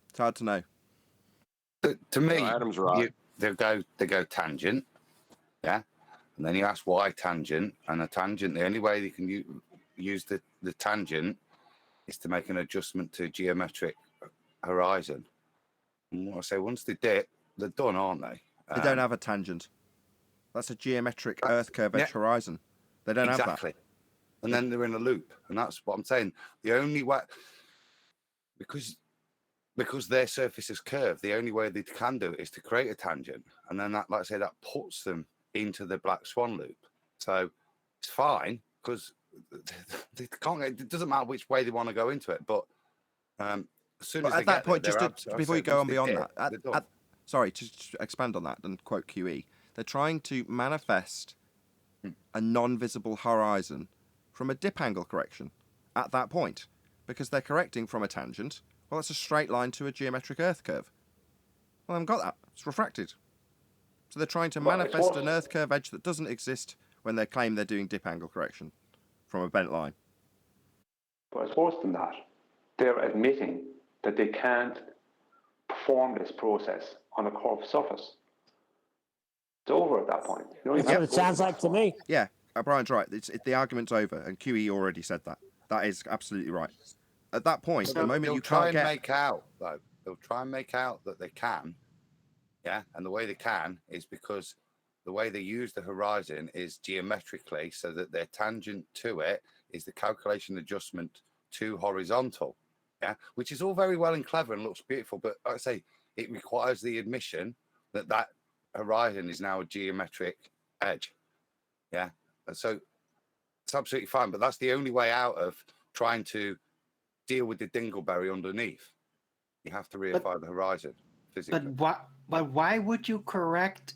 It's hard to know. To me, Adam's right. They go tangent, yeah, and then you ask why tangent, and a tangent. The only way they can use the tangent is to make an adjustment to geometric horizon. And what I say, once they dip, they're done, aren't they? They don't have a tangent. That's a geometric Earth curve edge horizon. They don't have that. Exactly. And then they're in a loop, and that's what I'm saying. The only way, because their surface is curved, the only way they can do it is to create a tangent, and then that, like I say, that puts them into the black swan loop. So it's fine because they can't. It doesn't matter which way they want to go into it, but as soon as at that point, before you go on beyond that, sorry, to expand on that and quote QE, they're trying to manifest a non-visible horizon from a dip angle correction at that point, because they're correcting from a tangent. Well, it's a straight line to a geometric Earth curve. Well, I haven't got that. It's refracted. So they're trying to manifest an Earth curve edge that doesn't exist when they claim they're doing dip angle correction from a bent line. But it's worse than that. They're admitting that they can't perform this process on a curved surface. It's over at that point. That's what it sounds like to me. Yeah, Brian's right. The argument's over, and QE already said that. That is absolutely right. At that point, the moment you can't get... They'll try and make out that they can, yeah? And the way they can is because the way they use the horizon is geometrically, so that their tangent to it is the calculation adjustment to horizontal, yeah? Which is all very well and clever and looks beautiful, but like I say, it requires the admission that that horizon is now a geometric edge, yeah? And so it's absolutely fine, but that's the only way out of trying to deal with the dingleberry underneath. You have to reify the horizon physically. But why would you correct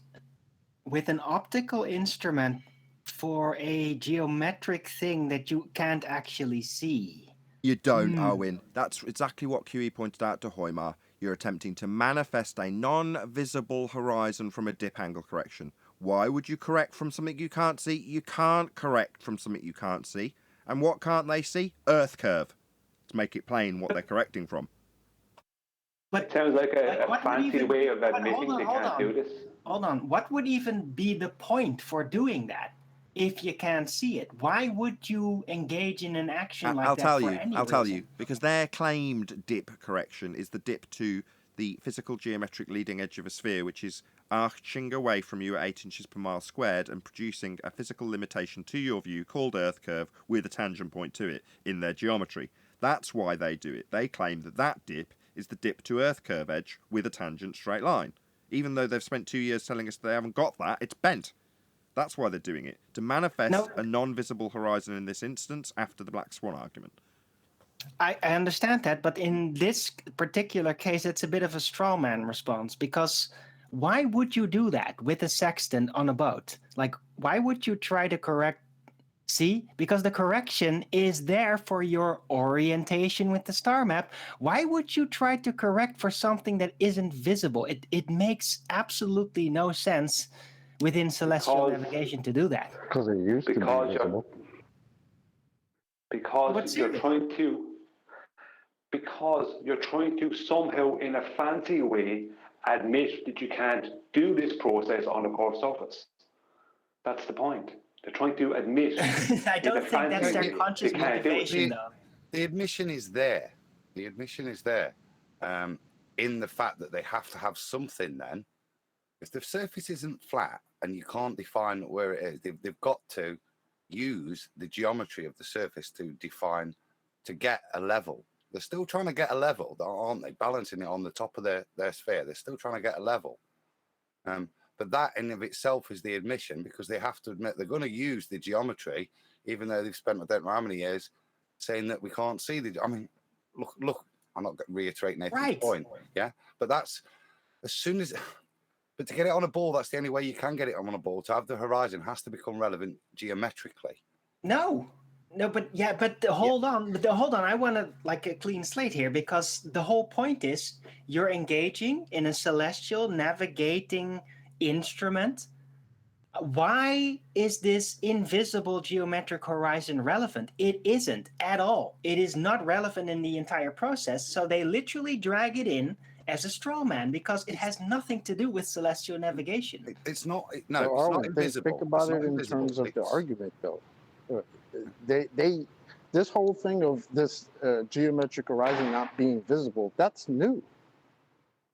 with an optical instrument for a geometric thing that you can't actually see? You don't, Owen. That's exactly what QE pointed out to Hoymar. You're attempting to manifest a non-visible horizon from a dip angle correction. Why would you correct from something you can't see? You can't correct from something you can't see. And what can't they see? Earth curve. To make it plain what they're correcting from. But it sounds like a fancy way of admitting they can't do this. Hold on. What would even be the point for doing that if you can't see it? Why would you engage in an action like that? I'll tell you. Because their claimed dip correction is the dip to the physical geometric leading edge of a sphere, which is arching away from you at 8 inches per mile squared and producing a physical limitation to your view called Earth curve with a tangent point to it in their geometry. That's why they do it. They claim that that dip is the dip to Earth curve edge with a tangent straight line. Even though they've spent 2 years telling us they haven't got that, it's bent. That's why they're doing it. To manifest a non-visible horizon in this instance after the Black Swan argument. I understand that, but in this particular case, it's a bit of a straw man response, because why would you do that with a sextant on a boat? Like, why would you try to correct? See, because the correction is there for your orientation with the star map. Why would you try to correct for something that isn't visible? It makes absolutely no sense within celestial navigation to do that. Because it used to be visible. Because you're trying to somehow, in a fancy way, admit that you can't do this process on a curved surface. That's the point. They're trying to admit. I don't think that's their conscious motivation, though. The admission is there. The admission is there in the fact that they have to have something then. If the surface isn't flat and you can't define where it is, they've got to use the geometry of the surface to get a level. They're still trying to get a level, aren't they? Balancing it on the top of their sphere. They're still trying to get a level. But that in of itself is the admission, because they have to admit they're going to use the geometry, even though they've spent I don't know how many years saying that we can't see the. I mean, look. I'm not going to reiterate Nathan's point, yeah. But that's as soon as. But to get it on a ball, that's the only way you can get it on a ball. To have the horizon has to become relevant geometrically. No, but hold on. I want to like a clean slate here, because the whole point is you're engaging in a celestial navigating instrument Why is this invisible geometric horizon relevant? It isn't at all. It is not relevant in the entire process. So they literally drag it in as a straw man because it has nothing to do with celestial navigation. It's not. So It's not Arwen, invisible. think about it in terms of the argument, though. This whole thing of this geometric horizon not being visible, that's new,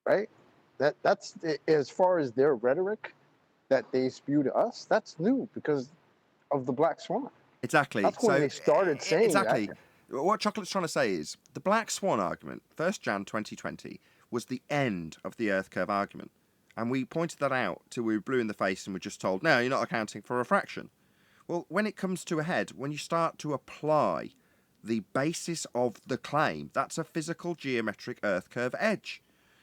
right? That's as far as their rhetoric that they spew to us, that's new because of the Black Swan. Exactly. That's when they started saying exactly. that. What Chocolate's trying to say is the Black Swan argument, 1st Jan 2020, was the end of the Earth curve argument. And we pointed that out till we were blue in the face and were just told, no, you're not accounting for refraction. Well, when it comes to a head, when you start to apply the basis of the claim, that's a physical geometric Earth curve edge.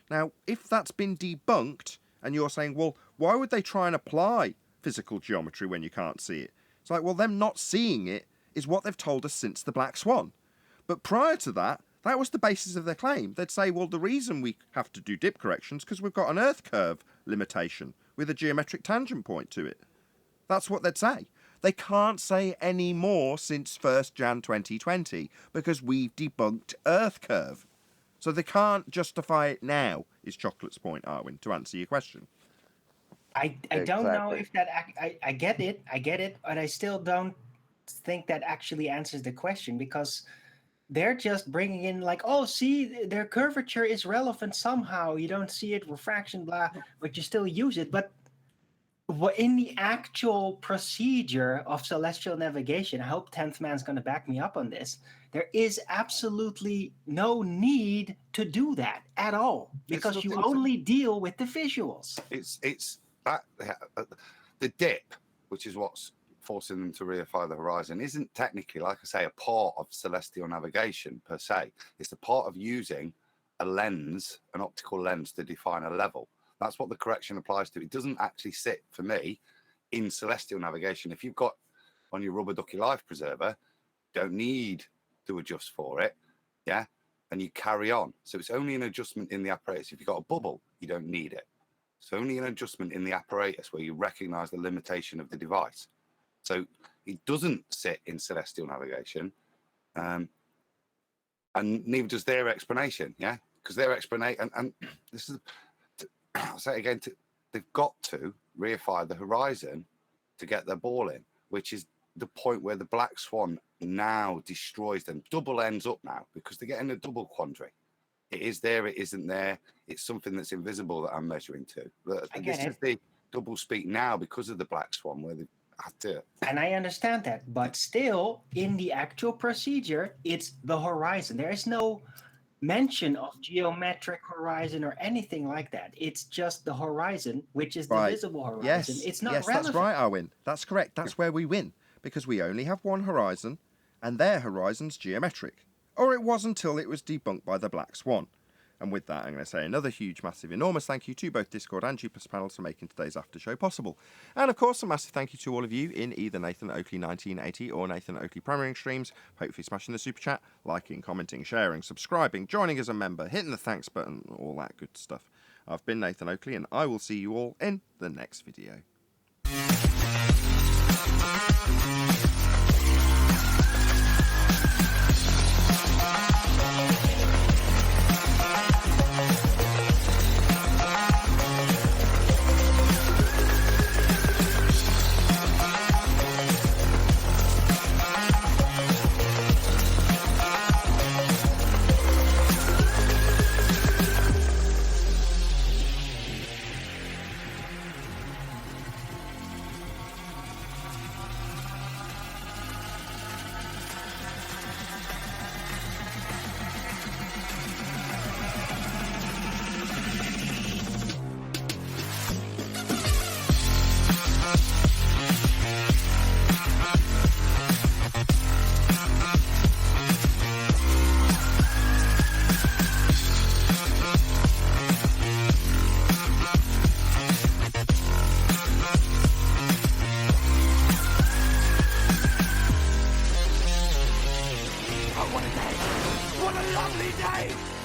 Now, if that's been debunked, and you're saying, well, why would they try and apply physical geometry when you can't see it? It's like, well, them not seeing it is what they've told us since the Black Swan. But prior to that, that was the basis of their claim. They'd say, well, the reason we have to do dip corrections because we've got an Earth curve limitation with a geometric tangent point to it. That's what they'd say. They can't say any more since 1st Jan 2020 because we've debunked Earth curve. So they can't justify it now, is Chocolate's point, Arwen, to answer your question. I don't know if that... I get it, but I still don't think that actually answers the question because they're just bringing in like, oh, see, their curvature is relevant somehow. You don't see it, refraction, blah, but you still use it. But in the actual procedure of celestial navigation, I hope 10th Man's going to back me up on this, there is absolutely no need to do that at all because you only deal with the visuals. It's that the dip, which is what's forcing them to reify the horizon, isn't technically, like I say, a part of celestial navigation per se. It's a part of using a lens, an optical lens, to define a level. That's what the correction applies to. It doesn't actually sit, for me, in celestial navigation. If you've got on your rubber ducky life preserver, don't need to adjust for it, yeah, and you carry on. So it's only an adjustment in the apparatus. If you've got a bubble, you don't need it. It's only an adjustment in the apparatus where you recognize the limitation of the device. So it doesn't sit in celestial navigation, and neither does their explanation, yeah, because their explanation, and this is, I'll say it again, they've got to reify the horizon to get their ball in, which is the point where the Black Swan now destroys them. Double ends up now because they're getting a double quandary. It is there, it isn't there. It's something that's invisible that I'm measuring to. This is the double speak now because of the Black Swan where they have to. And I understand that, but still, in the actual procedure, it's the horizon. There is no mention of geometric horizon or anything like that. It's just the horizon, which is the visible horizon. Yes, it's not yes, relevant. That's right, Arwen. That's correct. That's where we win because we only have one horizon and their horizon's geometric. Or it was until it was debunked by the Black Swan. And with that, I'm going to say another huge, massive, enormous thank you to both Discord and G+ panels for making today's after show possible. And of course, a massive thank you to all of you in either Nathan Oakley 1980 or Nathan Oakley Premiering streams, hopefully smashing the super chat, liking, commenting, sharing, subscribing, joining as a member, hitting the thanks button, all that good stuff. I've been Nathan Oakley, and I will see you all in the next video. What a lovely day!